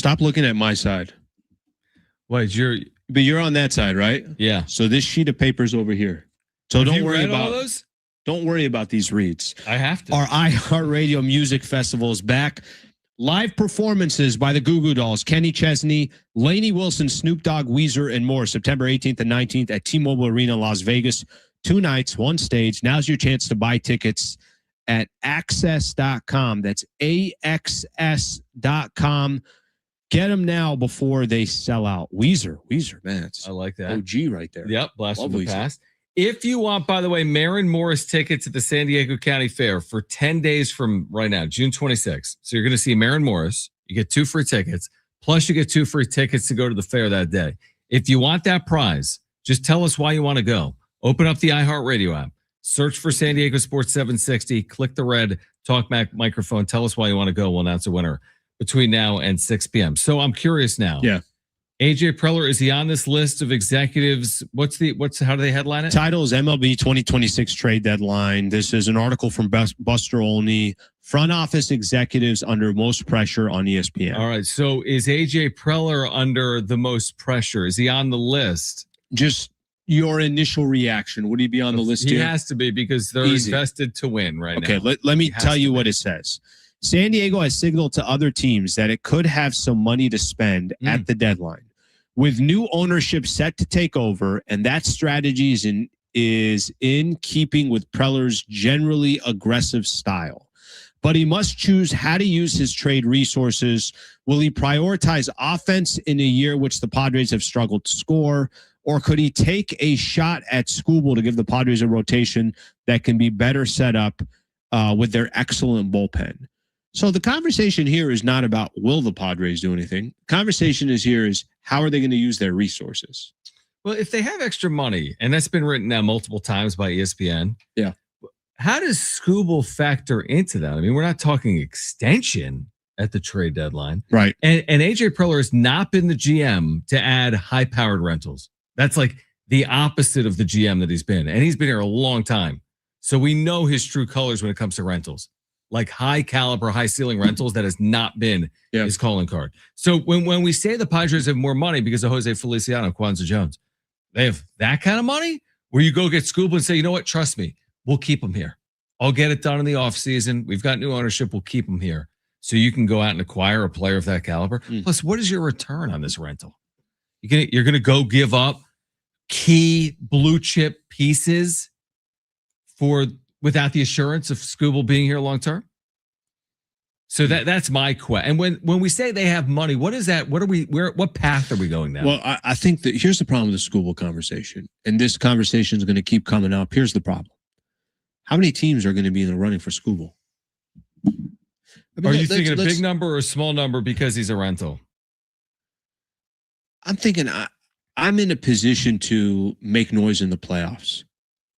Speaker 2: Stop looking at my side.
Speaker 1: What,
Speaker 2: you're on that side, right?
Speaker 1: Yeah.
Speaker 2: So this sheet of paper's over here. So don't worry about
Speaker 1: those.
Speaker 2: Don't worry about these reads.
Speaker 1: I have to.
Speaker 2: Our iHeartRadio Music Festival is back. Live performances by the Goo Goo Dolls, Kenny Chesney, Lainey Wilson, Snoop Dogg, Weezer, and more. September 18th and 19th at T-Mobile Arena, Las Vegas. 2 nights, 1 stage. Now's your chance to buy tickets at access.com. That's AXS.com. Get them now before they sell out. Weezer, man. It's
Speaker 1: I like that.
Speaker 2: OG right there.
Speaker 1: Yep, blast from
Speaker 2: Love
Speaker 1: the
Speaker 2: Weezer.
Speaker 1: past. If you want, by the way, Maren Morris tickets at the San Diego County Fair for 10 days from right now, June 26th. So you're going to see Maren Morris. You get 2 free tickets. Plus, you get 2 free tickets to go to the fair that day. If you want that prize, just tell us why you want to go. Open up the iHeartRadio app. Search for San Diego Sports 760. Click the red talkback microphone. Tell us why you want to go. We'll announce a winner between now and 6 p.m. So I'm curious now.
Speaker 2: Yeah.
Speaker 1: AJ Preller, is he on this list of executives? How do they headline it?
Speaker 2: Title is MLB 2026 trade deadline. This is an article from Buster Olney, front office executives under most pressure on ESPN.
Speaker 1: All right. So is AJ Preller under the most pressure? Is he on the list?
Speaker 2: Just your initial reaction. Would he be on the list
Speaker 1: He
Speaker 2: here?
Speaker 1: has to be because they're invested to win right now.
Speaker 2: Okay, let me tell you what it says. San Diego has signaled to other teams that it could have some money to spend at the deadline. With new ownership set to take over, and that strategy is in keeping with Preller's generally aggressive style. But he must choose how to use his trade resources. Will he prioritize offense in a year which the Padres have struggled to score? Or could he take a shot at Skubal to give the Padres a rotation that can be better set up with their excellent bullpen? So the conversation here is not about will the Padres do anything. Conversation is how are they going to use their resources?
Speaker 1: Well, if they have extra money, and that's been written down multiple times by ESPN.
Speaker 2: Yeah.
Speaker 1: How does Skubal factor into that? I mean, we're not talking extension at the trade deadline.
Speaker 2: Right.
Speaker 1: And AJ Preller has not been the GM to add high-powered rentals. That's like the opposite of the GM that he's been. And he's been here a long time. So we know his true colors when it comes to rentals. Like high caliber, high ceiling rentals, that has not been his calling card. So when we say the Padres have more money because of Jose Feliciano, Kwanzaa Jones, they have that kind of money where you go get Skubal and say, you know what, trust me, we'll keep him here. I'll get it done in the offseason. We've got new ownership. We'll keep him here. So you can go out and acquire a player of that caliber. Plus, what is your return on this rental? You're gonna go give up key blue chip pieces without the assurance of Skubal being here long term? So that's my question. And when we say they have money, what is that? What path are we going now?
Speaker 2: Well, I think that here's the problem with the Skubal conversation, and this conversation is going to keep coming up. Here's the problem: how many teams are going to be in the running for Skubal?
Speaker 1: Are you thinking a big number or a small number because he's a rental?
Speaker 2: I'm thinking I'm in a position to make noise in the playoffs.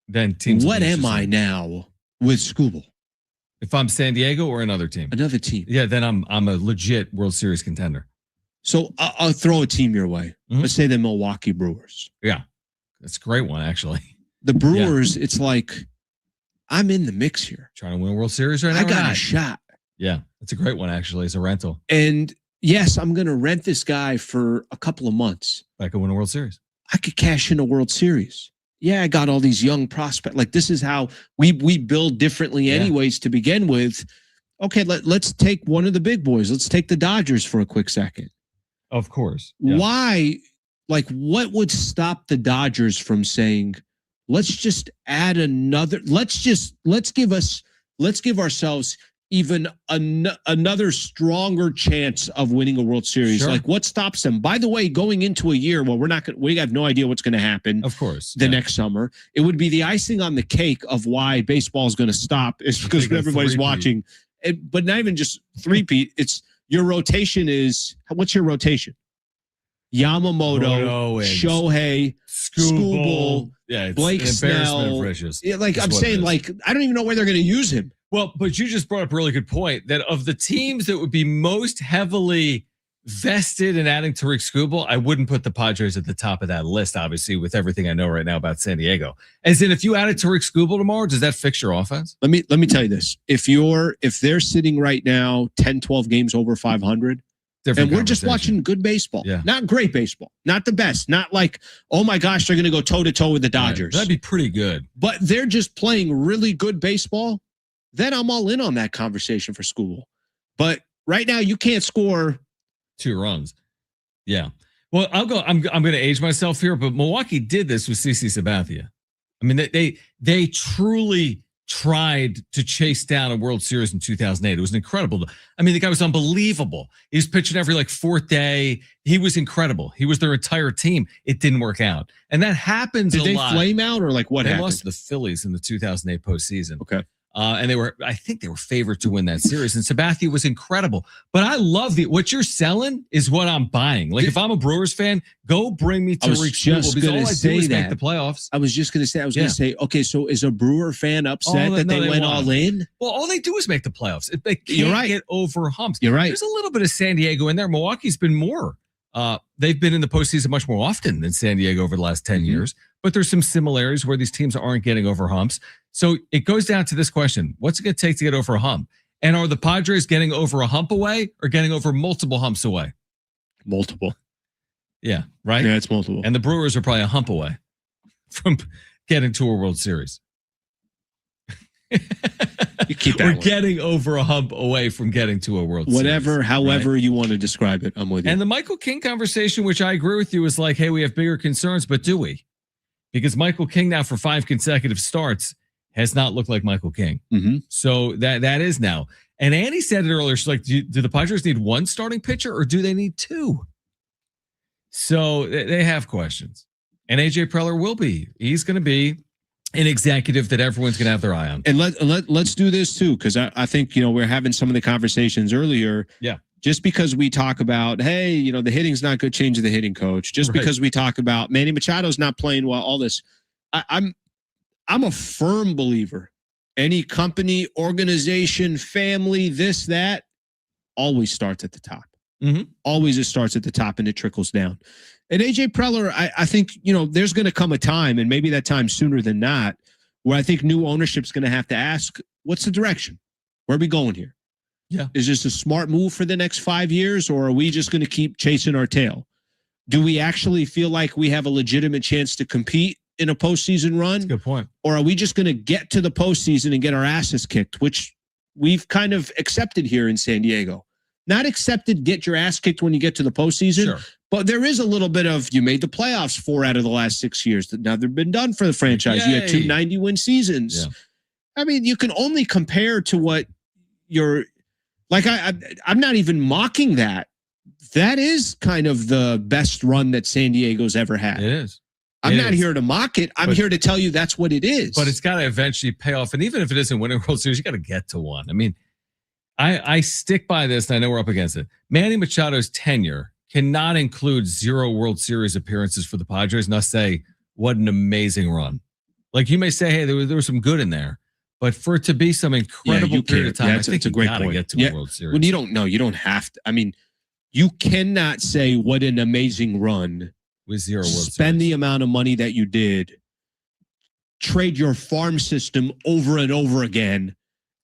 Speaker 1: Then teams.
Speaker 2: What am I now with Skubal?
Speaker 1: If I'm San Diego or another team?
Speaker 2: Another team.
Speaker 1: Yeah, then I'm a legit World Series contender.
Speaker 2: So I'll throw a team your way. Let's say the Milwaukee Brewers.
Speaker 1: Yeah, that's a great one, actually.
Speaker 2: The Brewers, it's like, I'm in the mix here.
Speaker 1: Trying to win a World Series right now?
Speaker 2: I got a shot.
Speaker 1: Yeah, that's a great one, actually, as a rental.
Speaker 2: And yes, I'm going to rent this guy for a couple of months.
Speaker 1: I could win a World Series.
Speaker 2: I could cash in a World Series. Yeah, I got all these young prospects. Like, this is how we build differently anyways to begin with. Okay, let's take one of the big boys. Let's take the Dodgers for a quick second.
Speaker 1: Of course. Yeah.
Speaker 2: Why, like, what would stop the Dodgers from saying, let's just add another, let's give ourselves even another stronger chance of winning a World Series.
Speaker 1: Sure.
Speaker 2: Like, what stops them? By the way, going into a year, well, we have no idea what's going to happen.
Speaker 1: Of course.
Speaker 2: The next summer, it would be the icing on the cake of why baseball is going to stop is because everybody's watching. But not even just three-peat. It's your rotation is, what's your rotation? Yamamoto, Shohei, Skubal, Blake Snell. Yeah, like I'm saying, like, I don't even know where they're going to use him.
Speaker 1: Well, but you just brought up a really good point that of the teams that would be most heavily vested in adding Tariq Skubal, I wouldn't put the Padres at the top of that list, obviously, with everything I know right now about San Diego. As in, if you added Tariq Skubal tomorrow, does that fix your offense?
Speaker 2: Let me tell you this. If they're sitting right now 10, 12 games over 500,
Speaker 1: Different
Speaker 2: and we're just
Speaker 1: conversation.
Speaker 2: watching good baseball.
Speaker 1: Yeah.
Speaker 2: Not great baseball. Not the best. Not like, oh my gosh, they're going to go toe-to-toe with the Dodgers.
Speaker 1: Right. That'd be pretty good.
Speaker 2: But they're just playing really good baseball. Then I'm all in on that conversation for school. But right now, you can't score
Speaker 1: 2 runs. Yeah. Well, I'll go. I'm going to age myself here, but Milwaukee did this with CC Sabathia. I mean, they truly tried to chase down a World Series in 2008. It was incredible. I mean, the guy was unbelievable. He was pitching every like 4th day. He was incredible. He was their entire team. It didn't work out, and that happens.
Speaker 2: Did
Speaker 1: a lot.
Speaker 2: They flame out or like what
Speaker 1: they
Speaker 2: happened?
Speaker 1: lost to the Phillies in the 2008 postseason.
Speaker 2: Okay.
Speaker 1: And I think they were favored to win that series. And Sabathia was incredible. But I love what you're selling is what I'm buying. Like if I'm a Brewers fan, go bring me Tariq Skubal because all I do is make the playoffs.
Speaker 2: I was just going to say, going to say, okay, so is a Brewer fan upset that they went all in?
Speaker 1: Well, all they do is make the playoffs. They can't get over humps.
Speaker 2: You're right.
Speaker 1: There's a little bit of San Diego in there. Milwaukee's been more. They've been in the postseason much more often than San Diego over the last 10 years. But there's some similarities where these teams aren't getting over humps. So it goes down to this question. What's it going to take to get over a hump? And are the Padres getting over a hump away or getting over multiple humps away?
Speaker 2: Multiple.
Speaker 1: Yeah, right?
Speaker 2: Yeah, it's multiple.
Speaker 1: And the Brewers are probably a hump away from getting to a World Series.
Speaker 2: You keep that
Speaker 1: We're
Speaker 2: one.
Speaker 1: getting over a hump away from getting to a World Series.
Speaker 2: However you want to describe it, I'm with you.
Speaker 1: And the Michael King conversation, which I agree with you, is like, hey, we have bigger concerns, but do we? Because Michael King now for 5 consecutive starts has not looked like Michael King. So that is now. And Annie said it earlier. She's like, do the Padres need 1 starting pitcher or do they need 2? So they have questions. And AJ Preller will be. He's going to be an executive that everyone's going to have their eye on.
Speaker 2: And let's do this too, because I think, we're having some of the conversations earlier.
Speaker 1: Yeah.
Speaker 2: Just because we talk about, hey, the hitting's not good, change the hitting coach. Just because we talk about Manny Machado's not playing well, all this. I'm a firm believer. Any company, organization, family, this, that, always starts at the top. Always it starts at the top and it trickles down. And AJ Preller, I think, there's going to come a time, and maybe that time sooner than not, where I think new ownership's going to have to ask, what's the direction? Where are we going here?
Speaker 1: Yeah.
Speaker 2: Is this a smart move for the next 5 years, or are we just going to keep chasing our tail? Do we actually feel like we have a legitimate chance to compete in a postseason run?
Speaker 1: That's a good point.
Speaker 2: Or are we just going to get to the postseason and get our asses kicked, which we've kind of accepted here in San Diego? Not accepted, get your ass kicked when you get to the postseason, but there is a little bit of, you made the playoffs 4 out of the last 6 years that now they've been done for the franchise. You had 2 90-win seasons. I mean, you can only compare to what you're like. I'm not even mocking that. That is kind of the best run that San Diego's ever had.
Speaker 1: It is.
Speaker 2: I'm not here to mock it. I'm here to tell you that's what it is.
Speaker 1: But it's got to eventually pay off. And even if it isn't winning World Series, you got to get to one. I mean, I stick by this, and I know we're up against it. Manny Machado's tenure cannot include 0 World Series appearances for the Padres, and I say, what an amazing run. Like, you may say, hey, there was some good in there, but for it to be some incredible period of time, I think
Speaker 2: it's a great
Speaker 1: got to
Speaker 2: point.
Speaker 1: get to a World Series.
Speaker 2: When you don't have to. I mean, you cannot say what an amazing run
Speaker 1: with 0 World Series.
Speaker 2: Spend the amount of money that you did, trade your farm system over and over again,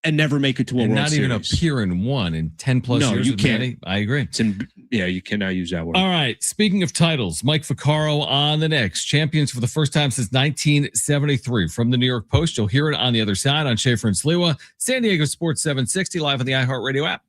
Speaker 2: and never make it to a World Series.
Speaker 1: Not even appear in one in 10 plus years.
Speaker 2: You can't.
Speaker 1: Manny. I agree.
Speaker 2: You cannot use that word.
Speaker 1: All right. Speaking of titles, Mike Vaccaro on the Knicks, champions for the first time since 1973. From the New York Post, you'll hear it on the other side on Schaefer and Sliwa, San Diego Sports 760, live on the iHeartRadio app.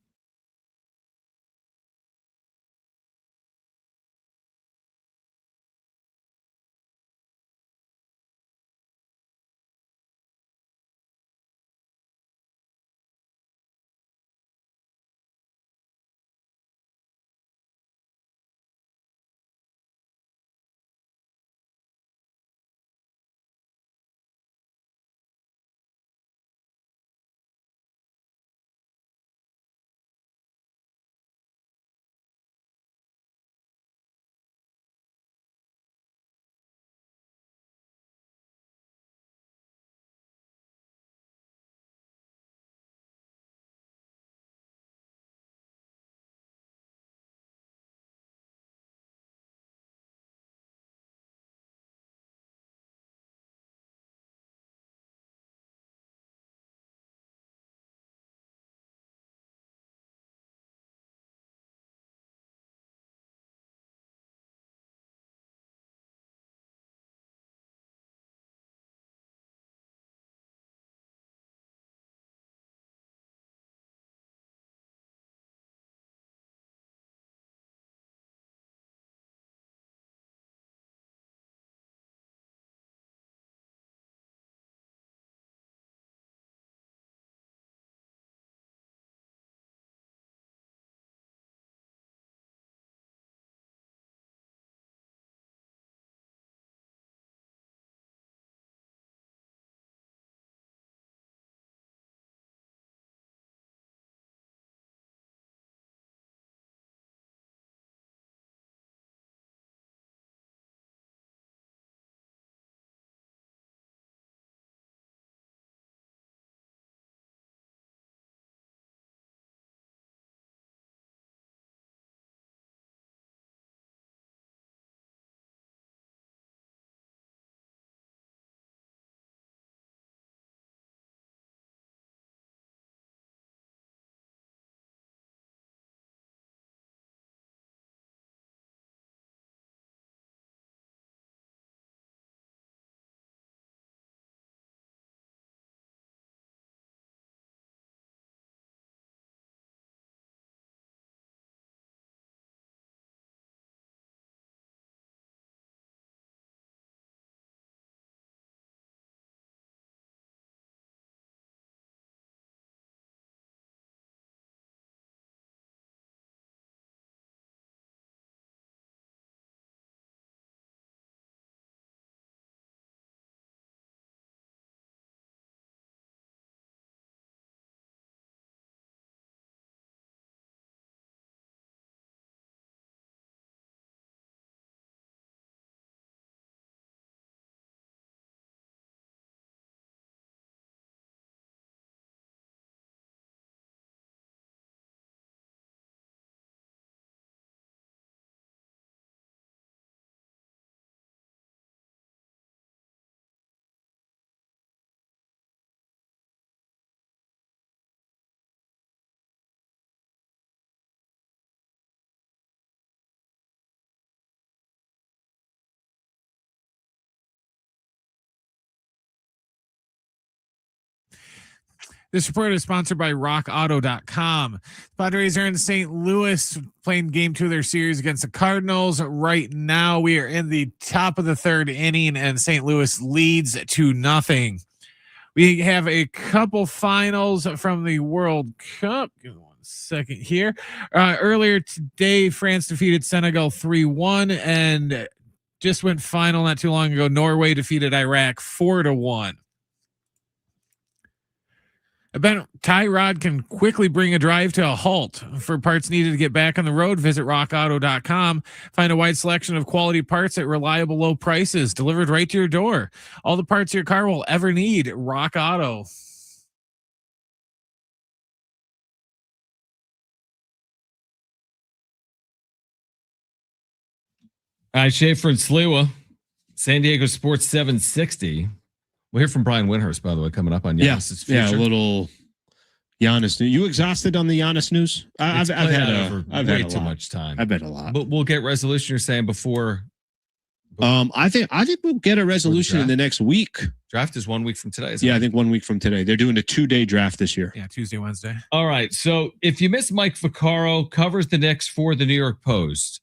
Speaker 3: This report is sponsored by rockauto.com. Padres are in St. Louis playing game 2 of their series against the Cardinals. Right now, we are in the top of the 3rd inning, and St. Louis leads 2-0. We have a couple finals from the World Cup. Give me 1 second here. Earlier today, France defeated Senegal 3-1, and just went final not too long ago. Norway defeated Iraq 4-1. I bet Tyrod can quickly bring a drive to a halt. For parts needed to get back on the road, visit rockauto.com. Find a wide selection of quality parts at reliable low prices delivered right to your door. All the parts your car will ever need. Rock Auto.
Speaker 1: All right, Schaefer and Sliwa, San Diego Sports 760. We'll hear from Brian Windhurst, by the way, coming up on Giannis's future.
Speaker 2: Yeah, a little Giannis news. You exhausted on the Giannis news? I've had way
Speaker 1: too much time.
Speaker 2: I've had a lot.
Speaker 1: But we'll get resolution. You're saying before.
Speaker 2: I think we'll get a resolution in the next week.
Speaker 1: Draft is 1 week from today.
Speaker 2: I think 1 week from today. They're doing a 2-day draft this year.
Speaker 3: Yeah, Tuesday, Wednesday.
Speaker 1: All right. So if you missed, Mike Vaccaro covers the Knicks for the New York Post.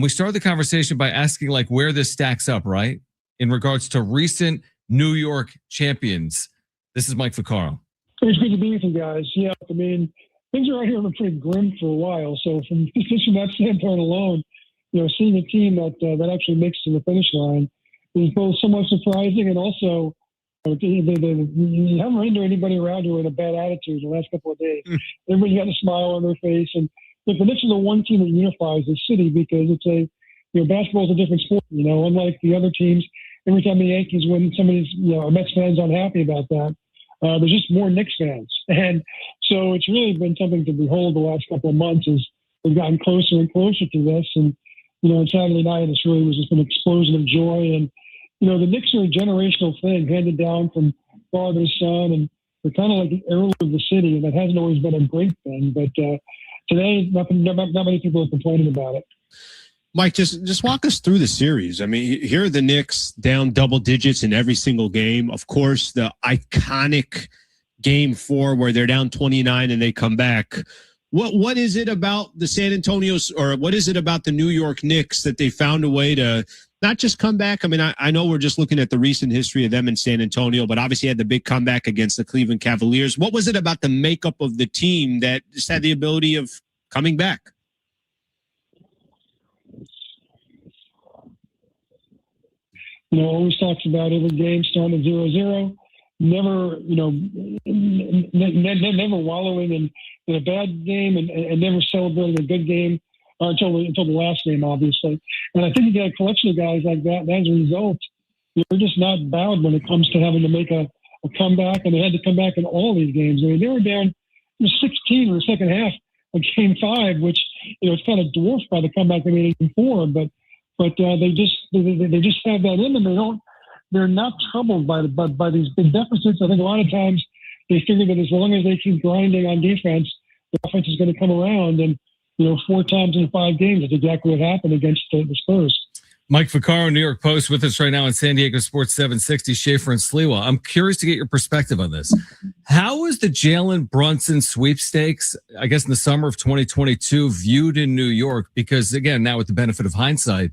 Speaker 1: We started the conversation by asking like where this stacks up, right? In regards to recent New York champions. This is Mike Vaccaro.
Speaker 12: It's good to be with you guys. Yeah, I mean, things are out here been pretty grim for a while. So from that standpoint alone, seeing a team that actually makes it to the finish line is both somewhat surprising and also you haven't run into anybody around here with a bad attitude the last couple of days. Everybody's got a smile on their face, and the Knicks are the one team that unifies the city because it's basketball is a different sport. Unlike the other teams, every time the Yankees win, somebody's a Mets fan's unhappy about that. There's just more Knicks fans, and so it's really been something to behold the last couple of months as we've gotten closer and closer to this. And on Saturday night, it's really was just an explosion of joy. And the Knicks are a generational thing handed down from father to son, and they're kind of like the heirloom of the city, and that hasn't always been a great thing. But today, not many people are complaining about it.
Speaker 2: Mike, just walk us through the series. I mean, here are the Knicks down double digits in every single game. Of course, the iconic game 4 where they're down 29 and they come back. What is it about the San Antonio's, or what is it about the New York Knicks that they found a way to not just come back? I mean, I know we're just looking at the recent history of them in San Antonio, but obviously had the big comeback against the Cleveland Cavaliers. What was it about the makeup of the team that just had the ability of coming back?
Speaker 12: Always talks about every game starting at 0-0, never, never wallowing in a bad game and never celebrating a good game until the last game, obviously. And I think you get a collection of guys like that, and as a result, they're just not bowed when it comes to having to make a comeback, and they had to come back in all these games. I mean, they were down 16 in the second half of Game 5, which it's kind of dwarfed by the comeback they made in 4, but they just have that in them. They're not troubled by these big deficits. I think a lot of times they figure that as long as they keep grinding on defense, the offense is going to come around. And 4 times in 5 games is exactly what happened against the Spurs.
Speaker 1: Mike Vaccaro, New York Post, with us right now on San Diego Sports 760. Schaefer and Sliwa. I'm curious to get your perspective on this. How was the Jalen Brunson sweepstakes, I guess in the summer of 2022, viewed in New York? Because again, now with the benefit of hindsight,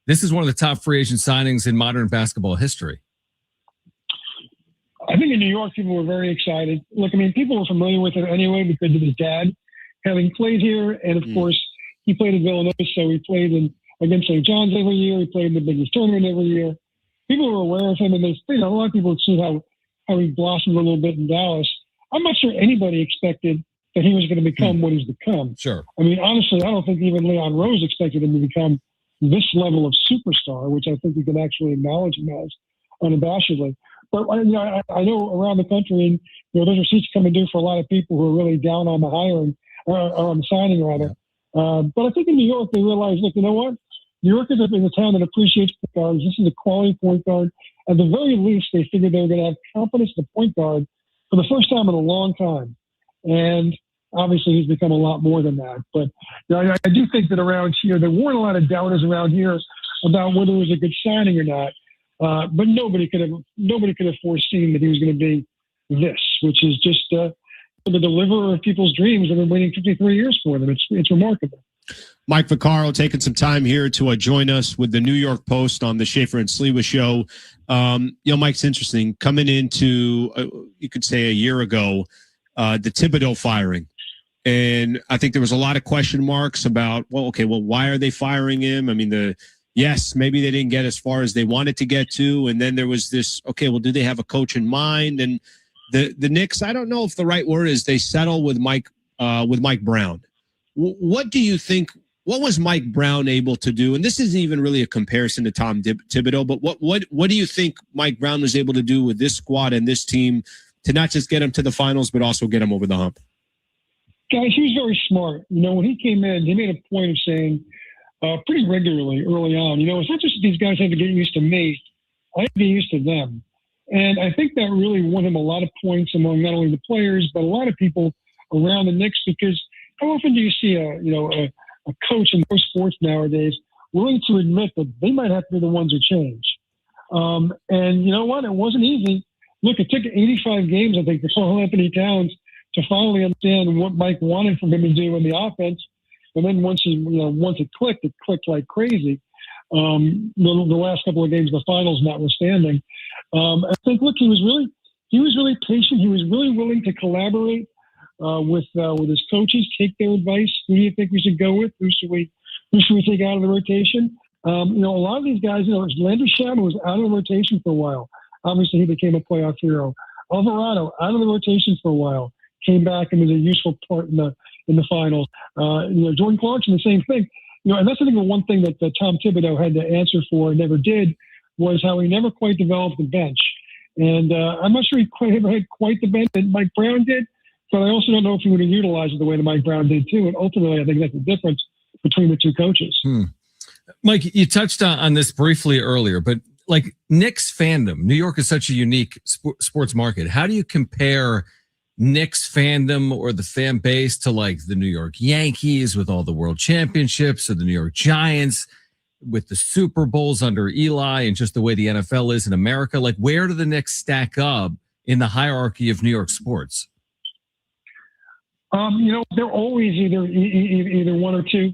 Speaker 1: this is one of the top free agent signings in modern basketball history.
Speaker 12: I think in New York, people were very excited. Look, I mean, people were familiar with it anyway because of his dad having played here. And of course, he played at Villanova, so he played against St. John's every year. He played in the Big East tournament every year. People were aware of him, and a lot of people would see how he blossomed a little bit in Dallas. I'm not sure anybody expected that he was going to become what he's become.
Speaker 1: Sure.
Speaker 12: I mean, honestly, I don't think even Leon Rose expected him to become this level of superstar, which I think we can actually acknowledge him as unabashedly. But I know around the country, and those receipts come and due for a lot of people who are really down on the hiring or on the signing rather. But I think in New York they realized, look, you know what? New York is a town that appreciates point guards. This is a quality point guard. At the very least, they figured they were going to have confidence in the point guard for the first time in a long time. And obviously, he's become a lot more than that. But I do think that around here, there weren't a lot of doubters around here about whether it was a good signing or not. But nobody could have foreseen that he was going to be this, which is just the deliverer of people's dreams. I've been waiting 53 years for them. It's remarkable.
Speaker 2: Mike Vaccaro taking some time here to join us with the New York Post on the Schaefer and Sliwa show. Mike's interesting. Coming into, you could say a year ago, the Thibodeau firing. And I think there was a lot of question marks about, why are they firing him? I mean, yes, maybe they didn't get as far as they wanted to get to. And then there was this, do they have a coach in mind? And the Knicks, I don't know if the right word is they settle with Mike Brown. What do you think? What was Mike Brown able to do? And this isn't even really a comparison to Tom Thibodeau, but what do you think Mike Brown was able to do with this squad and this team to not just get them to the finals, but also get them over the hump?
Speaker 12: Guys, he was very smart. When he came in, he made a point of saying pretty regularly early on, it's not just that these guys have to get used to me. I have to get used to them. And I think that really won him a lot of points among not only the players, but a lot of people around the Knicks, because how often do you see a coach in most sports nowadays willing to admit that they might have to be the ones who change? And you know what? It wasn't easy. Look, it took 85 games, I think, for Karl Anthony Towns to finally understand what Mike wanted from him to do in the offense. And then once it clicked like crazy. The last couple of games, the finals notwithstanding. I think, look, he was really patient. He was really willing to collaborate with his coaches, take their advice. Who do you think we should go with? Who should we take out of the rotation? A lot of these guys, Landry Shamet was out of the rotation for a while. Obviously, he became a playoff hero. Alvarado out of the rotation for a while, came back and was a useful part in the finals. Jordan Clarkson, the same thing. And that's I think the one thing that Tom Thibodeau had to answer for and never did was how he never quite developed the bench. And I'm not sure he ever had quite the bench that Mike Brown did, but I also don't know if he would have utilized it the way that Mike Brown did too. And ultimately, I think that's the difference between the two coaches.
Speaker 1: Mike, you touched on this briefly earlier, but like Knicks fandom, New York is such a unique sports market. How do you compare Knicks fandom or the fan base to like the New York Yankees with all the world championships, or the New York Giants with the Super Bowls under Eli, and just the way the NFL is in America? Like, where do the Knicks stack up in the hierarchy of New York sports?
Speaker 12: They're always either one or two,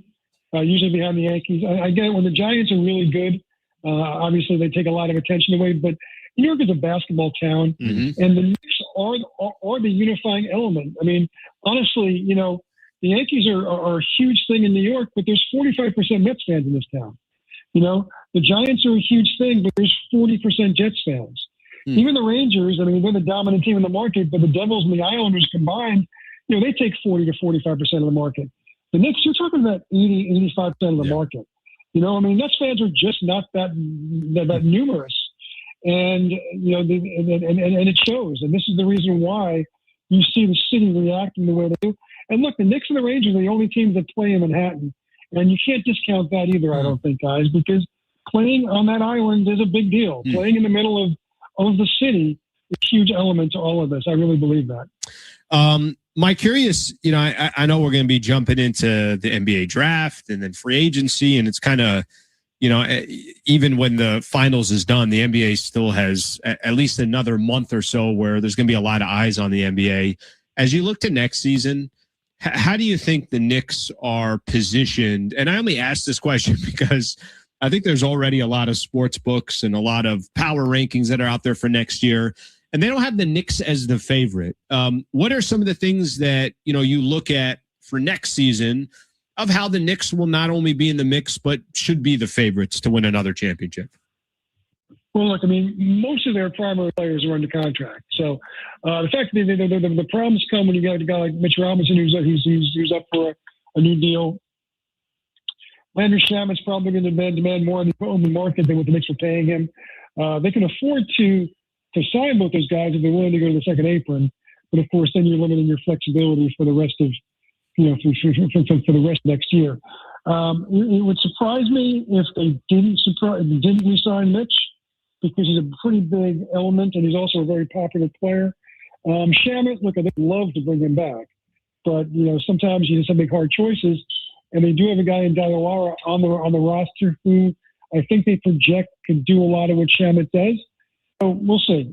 Speaker 12: usually behind the Yankees. I get it when the Giants are really good. Obviously, they take a lot of attention away, but New York is a basketball town, and the Knicks are the unifying element. I mean, honestly, the Yankees are a huge thing in New York, but there's 45% Mets fans in this town. The Giants are a huge thing, but there's 40% Jets fans. Even the Rangers, I mean, they're the dominant team in the market, but the Devils and the Islanders combined, they take 40 to 45% of the market. The Knicks, you're talking about 80, 85% of the market. Nets fans are just not that numerous. And, and it shows. And this is the reason why you see the city reacting the way they do. And look, the Knicks and the Rangers are the only teams that play in Manhattan. And you can't discount that either, I don't think, guys, because playing on that island is a big deal. Playing in the middle of the city is a huge element to all of this. I really believe that.
Speaker 2: Mike, curious, I know we're going to be jumping into the NBA draft and then free agency, and it's kind of, even when the finals is done, the NBA still has at least another month or so where there's going to be a lot of eyes on the NBA. As you look to next season, how do you think the Knicks are positioned? And I only ask this question because I think there's already a lot of sports books and a lot of power rankings that are out there for next year, and they don't have the Knicks as the favorite. What are some of the things that, you look at for next season of how the Knicks will not only be in the mix, but should be the favorites to win another championship?
Speaker 12: Well, look, most of their primary players are under contract. So the fact that the problems come when you got a guy like Mitch Robinson who's up for a new deal. Landry Shamet's probably going to demand more on the open market than what the Knicks are paying him. They can afford to sign both those guys if they're willing to go to the second apron. But of course, then you're limiting your flexibility for the rest of for the rest of next year. It would surprise me if they didn't re-sign Mitch, because he's a pretty big element and he's also a very popular player. Shamet, look, I'd love to bring him back, but sometimes you just make hard choices, and they do have a guy in Diawara on the roster who I think they project can do a lot of what Shamet does. So we'll see.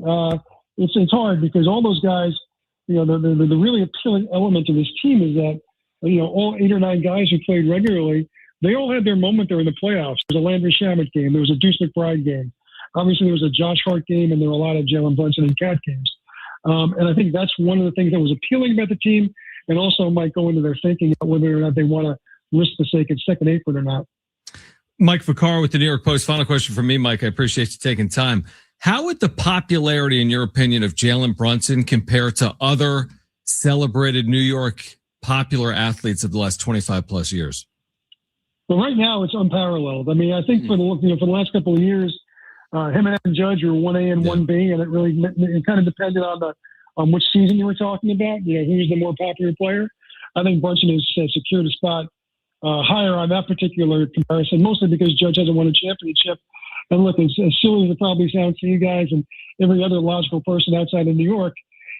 Speaker 12: It's hard because all those guys, the really appealing element of this team is that, all 8 or 9 guys who played regularly, they all had their moment there in the playoffs. There was a Landry Shamet game. There was a Deuce McBride game. Obviously, there was a Josh Hart game, and there were a lot of Jalen Brunson and Cat games. And I think that's one of the things that was appealing about the team, and also might go into their thinking about whether or not they want to risk the second apron or not.
Speaker 1: Mike Vaccaro with the New York Post. Final question from me, Mike. I appreciate you taking time. How would the popularity, in your opinion, of Jalen Brunson compare to other celebrated New York popular athletes of the last 25 plus years?
Speaker 12: Well, right now it's unparalleled. I mean, I think for the last couple of years, him and Aaron Judge were 1A and 1B, and it kind of depended on which season you were talking about. Who's the more popular player? I think Brunson has secured a spot higher on that particular comparison, mostly because Judge hasn't won a championship. And look, as silly as it probably sounds to you guys and every other logical person outside of New York,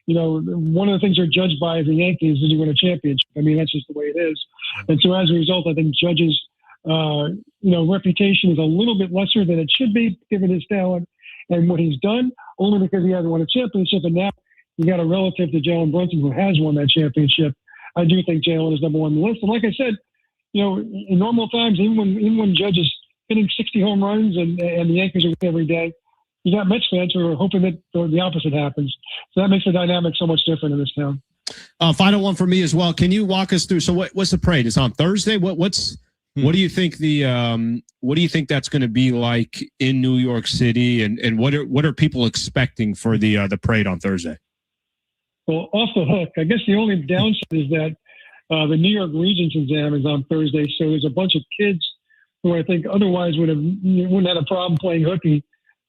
Speaker 12: one of the things they're judged by as the Yankees is you win a championship. I mean, that's just the way it is. And so as a result, I think Judge's, reputation is a little bit lesser than it should be, given his talent and what he's done, only because he hasn't won a championship. And now you got a relative to Jalen Brunson who has won that championship. I do think Jalen is number one on the list. And like I said, in normal times, even when Judge is hitting 60 home runs and the Yankees are winning every day, you got Mets fans who are hoping that the opposite happens. So that makes the dynamic so much different in this town.
Speaker 2: Final one for me as well. Can you walk us through? So what's the parade? It's on Thursday. What do you think what do you think that's going to be like in New York City, and what are people expecting for the parade on Thursday?
Speaker 12: Well, off the hook, I guess the only downside is that the New York Regents exam is on Thursday, so there's a bunch of kids who I think otherwise wouldn't have a problem playing hooky,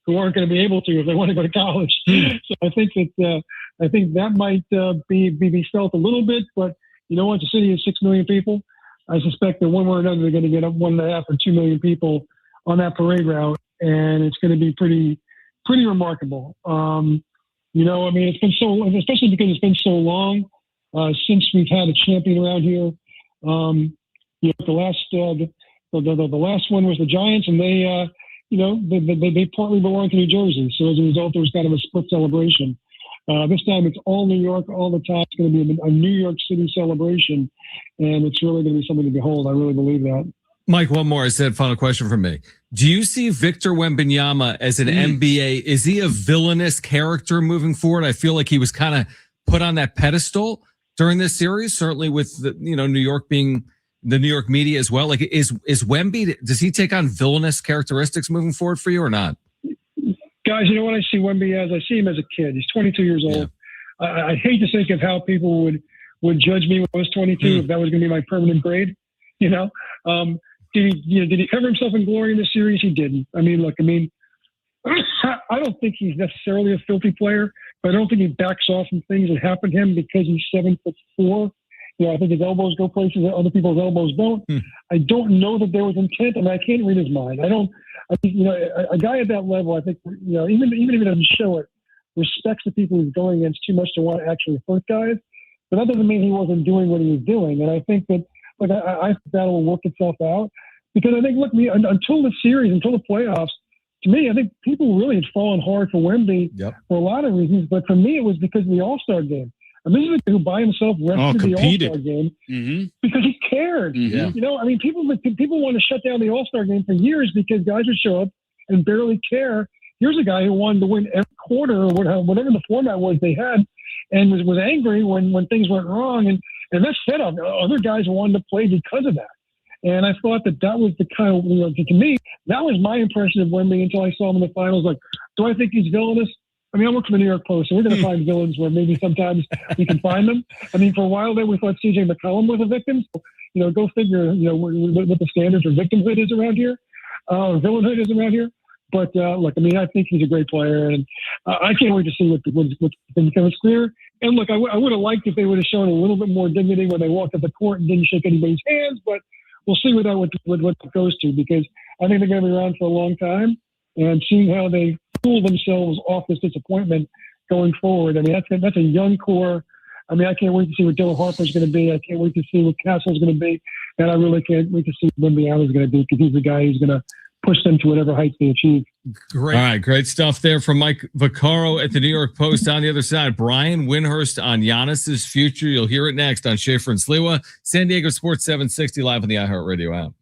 Speaker 12: who aren't going to be able to if they want to go to college. So I think that might be felt a little bit, but you know what? The city is 6 million people. I suspect that one way or another they're going to get up 1.5 or 2 million people on that parade route, and it's going to be pretty remarkable. It's been so, especially because it's been so long since we've had a champion around here. The last one was the Giants, and they partly belong to New Jersey. So as a result, there was kind of a split celebration. This time it's all New York all the time. It's going to be a New York City celebration, and it's really going to be something to behold. I really believe that.
Speaker 1: Mike, one more. I said final question from me. Do you see Victor Wembanyama as an NBA? Is he a villainous character moving forward? I feel like he was kind of put on that pedestal during this series, certainly with the, New York being the New York media as well. Like, is Wemby, does he take on villainous characteristics moving forward for you or not?
Speaker 12: Guys, you know what I see Wemby as? I see him as a kid. He's 22 years old. Yeah. I hate to think of how people would judge me when I was 22 if that was going to be my permanent grade. Did he cover himself in glory in this series? He didn't. I don't think he's necessarily a filthy player, but I don't think he backs off from things that happen to him because he's 7'4". I think his elbows go places that other people's elbows don't. I don't know that there was intent. I can't read his mind. A guy at that level, I think, even if he doesn't show it, respects the people he's going against too much to want to actually hurt guys. But that doesn't mean he wasn't doing what he was doing. And I think that, I think that'll work itself out. Because I think, until the series, until the playoffs, to me, I think people really had fallen hard for Wemby for a lot of reasons. But for me, it was because of the All-Star game. And this is a guy who by himself rested the All-Star game because he cared. People want to shut down the All-Star game for years because guys would show up and barely care. Here's a guy who wanted to win every quarter or whatever the format was they had, and was angry when things went wrong. And that set up other guys wanted to play because of that. And I thought that was the kind of, to me, that was my impression of Wemby until I saw him in the finals. Like, do I think he's villainous? I work for the New York Post, so we're going to find villains where maybe sometimes we can find them. For a while there, we thought C.J. McCollum was a victim. So, go figure, what the standards for victimhood is around here, villainhood is around here. But I think he's a great player, and I can't wait to see what becomes clear. And look, I would have liked if they would have shown a little bit more dignity when they walked up the court and didn't shake anybody's hands, but we'll see what it goes to, because I think they're going to be around for a long time, and seeing how they pull themselves off this disappointment going forward. That's a young core. I can't wait to see what Dylan Harper's going to be. I can't wait to see what Castle's going to be, and I really can't wait to see what Wembanyama is going to do, because he's the guy who's going to push them to whatever heights they achieve.
Speaker 1: Great. All right, great stuff there from Mike Vaccaro at the New York Post. On the other side, Brian Windhurst on Giannis's future. You'll hear it next on Schaefer and Sliwa, San Diego Sports 760 live on the iHeartRadio app.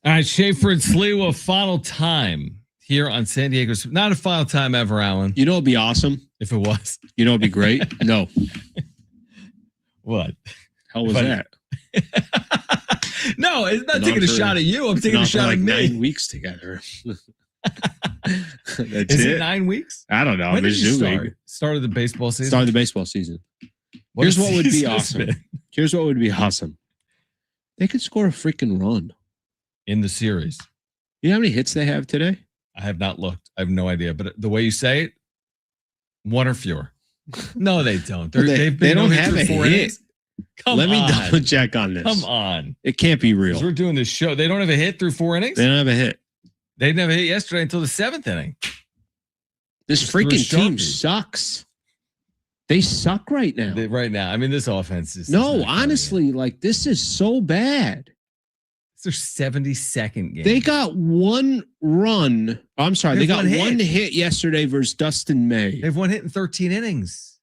Speaker 1: All right, Schaefer and Sliwa, final time here on San Diego. Not a final time ever, Alan.
Speaker 2: You know, it'd be awesome
Speaker 1: if it was.
Speaker 2: You know, it'd be great. No.
Speaker 1: What?
Speaker 2: Hell was that?
Speaker 1: No, it's not taking a shot at you. I'm taking a shot at me.
Speaker 2: 9 weeks together.
Speaker 1: Is it 9 weeks?
Speaker 2: I don't know.
Speaker 1: When did you start? Start of the baseball season?
Speaker 2: Start of the baseball season. Here's what would be awesome. Here's what would be awesome. They could score a freaking run.
Speaker 1: In the series.
Speaker 2: You know how many hits they have today?
Speaker 1: I have not looked. I have no idea. But the way you say it, one or fewer. No, they don't.
Speaker 2: They don't have a hit.
Speaker 1: Innings.
Speaker 2: Let me double check on this.
Speaker 1: Come on.
Speaker 2: It can't be real.
Speaker 1: We're doing this show. They don't have a hit through 4 innings?
Speaker 2: They don't have a hit.
Speaker 1: They didn't have a hit yesterday until the 7th inning.
Speaker 2: This freaking team sucks. They suck right now.
Speaker 1: Right now. I mean, this offense is.
Speaker 2: No, honestly, like this is so bad.
Speaker 1: It's their 72nd game.
Speaker 2: They got one run. I'm sorry. They got one hit yesterday versus Dustin May.
Speaker 1: They've one hit in 13 innings.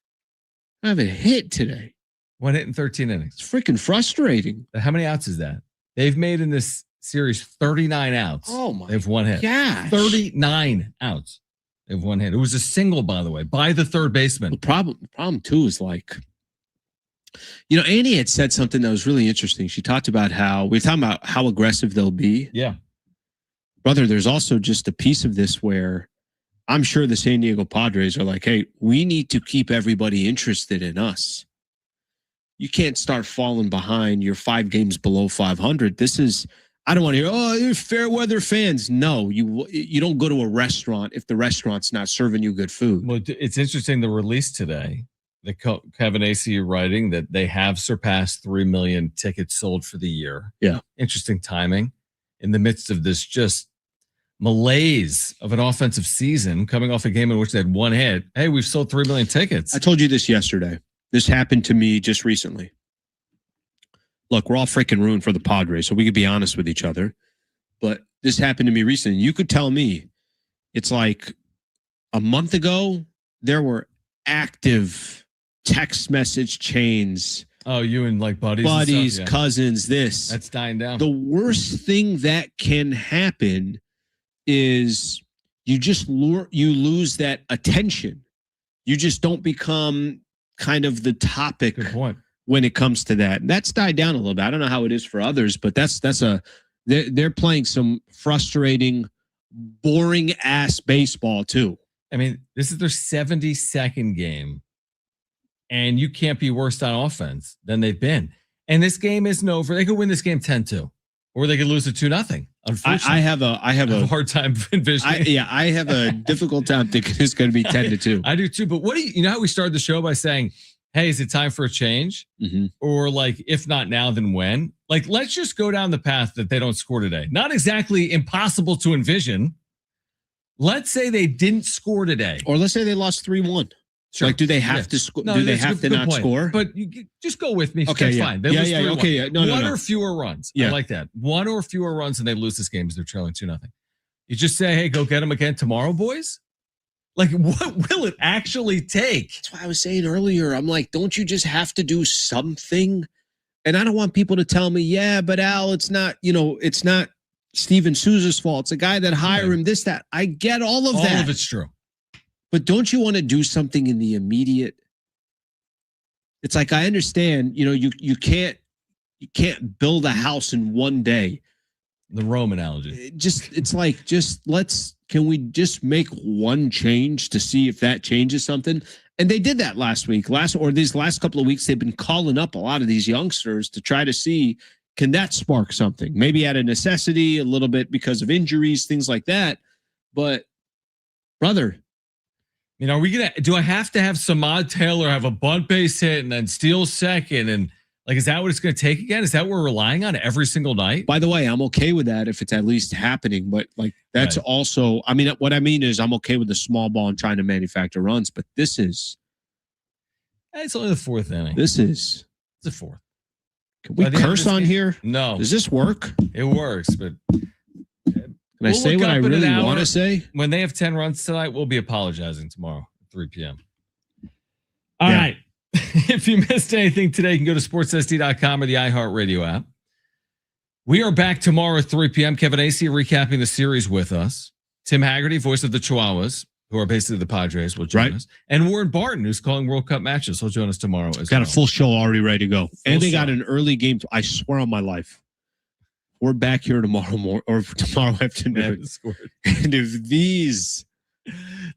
Speaker 2: I have a hit today.
Speaker 1: One hit in 13 innings.
Speaker 2: It's freaking frustrating.
Speaker 1: How many outs is that? They've made in this series 39 outs.
Speaker 2: Oh my!
Speaker 1: They've one hit.
Speaker 2: Yeah,
Speaker 1: 39 outs. They've one hit. It was a single, by the way, by the third baseman.
Speaker 2: The problem too is like, Annie had said something that was really interesting. She talked about how we're talking about how aggressive they'll be.
Speaker 1: Yeah,
Speaker 2: brother. There's also just a piece of this where I'm sure the San Diego Padres are like, hey, we need to keep everybody interested in us. You can't start falling behind. You're 5 games below 500. This is, I don't want to hear, oh, you're fair weather fans. No, you don't go to a restaurant if the restaurant's not serving you good food.
Speaker 1: Well, it's interesting, the release today, the Kevin AC writing that they have surpassed 3 million tickets sold for the year.
Speaker 2: Yeah.
Speaker 1: Interesting timing in the midst of this just malaise of an offensive season, coming off a game in which they had one hit. Hey, we've sold 3 million tickets.
Speaker 2: I told you this yesterday. This happened to me just recently. Look, we're all freaking ruined for the Padres, so we could be honest with each other. But this happened to me recently. You could tell me it's like a month ago, there were active text message chains.
Speaker 1: Oh, you and like buddies,
Speaker 2: yeah. Cousins, this.
Speaker 1: That's dying down.
Speaker 2: The worst thing that can happen is you lose that attention. You just don't become kind of the topic when it comes to that. That's died down a little bit. I don't know how it is for others, but they're playing some frustrating, boring ass baseball too.
Speaker 1: I mean, this is their 72nd game, and you can't be worse on offense than they've been. And this game isn't over. They could win this game 10-2, or they could lose it 2-0. Unfortunately, I have a
Speaker 2: hard
Speaker 1: time envisioning.
Speaker 2: I have a difficult time thinking it's going to be 10-2.
Speaker 1: I do too. But what do you know how we started the show by saying, hey, is it time for a change?
Speaker 2: Mm-hmm.
Speaker 1: Or like, if not now, then when? Like, let's just go down the path that they don't score today. Not exactly impossible to envision. Let's say they didn't score today.
Speaker 2: Or let's say they lost 3-1. Sure. Like, do they have to score? No, do they have to not point. Score?
Speaker 1: But you just go with me.
Speaker 2: Okay,
Speaker 1: that's
Speaker 2: yeah.
Speaker 1: fine. They lose 3-1. Okay, yeah. One or fewer runs.
Speaker 2: Yeah.
Speaker 1: I like that. One or fewer runs, and they lose this game because they're trailing 2-0. You just say, hey, go get them again tomorrow, boys? Like, what will it actually take?
Speaker 2: That's why I was saying earlier. I'm like, don't you just have to do something? And I don't want people to tell me, yeah, but Al, it's not Steven Souza's fault. It's a guy that hired him, this, that. I get all of that.
Speaker 1: All of it's true.
Speaker 2: But don't you want to do something in the immediate? It's like, I understand, you can't build a house in one day.
Speaker 1: The Rome analogy.
Speaker 2: Can we just make one change to see if that changes something? And they did that last week. These last couple of weeks, they've been calling up a lot of these youngsters to try to see, can that spark something? Maybe out of necessity, a little bit because of injuries, things like that. But, brother,
Speaker 1: do I have to have Samad Taylor have a bunt base hit and then steal second? And like, is that what it's going to take again? Is that what we're relying on every single night?
Speaker 2: By the way, I'm okay with that if it's at least happening. But like, that's right. Also, what I mean is I'm okay with the small ball and trying to manufacture runs. But it's
Speaker 1: only the 4th inning.
Speaker 2: It's
Speaker 1: the 4th.
Speaker 2: Can we curse on here?
Speaker 1: No.
Speaker 2: Does this work?
Speaker 1: It works, but
Speaker 2: can I say what I really want to say?
Speaker 1: When they have 10 runs tonight, we'll be apologizing tomorrow at 3 p.m. All right. If you missed anything today, you can go to sportssd.com or the iHeartRadio app. We are back tomorrow at 3 p.m. Kevin AC recapping the series with us. Tim Haggerty, voice of the Chihuahuas, who are basically the Padres, will join us. And Warren Barton, who's calling World Cup matches. He'll join us tomorrow as well.
Speaker 2: Got a full show already ready to go. And they got an early game. I swear on my life. We're back here tomorrow afternoon. And if these...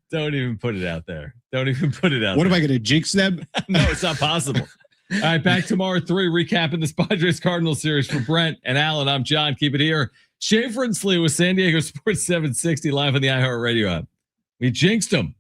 Speaker 1: Don't even put it out there. What
Speaker 2: am I going to jinx them?
Speaker 1: No, it's not possible. All right, back tomorrow at 3, recapping this Padres-Cardinals series for Brent and Alan. I'm John. Keep it here. Schaefer and Slee with San Diego Sports 760 live on the iHeartRadio app. We jinxed them.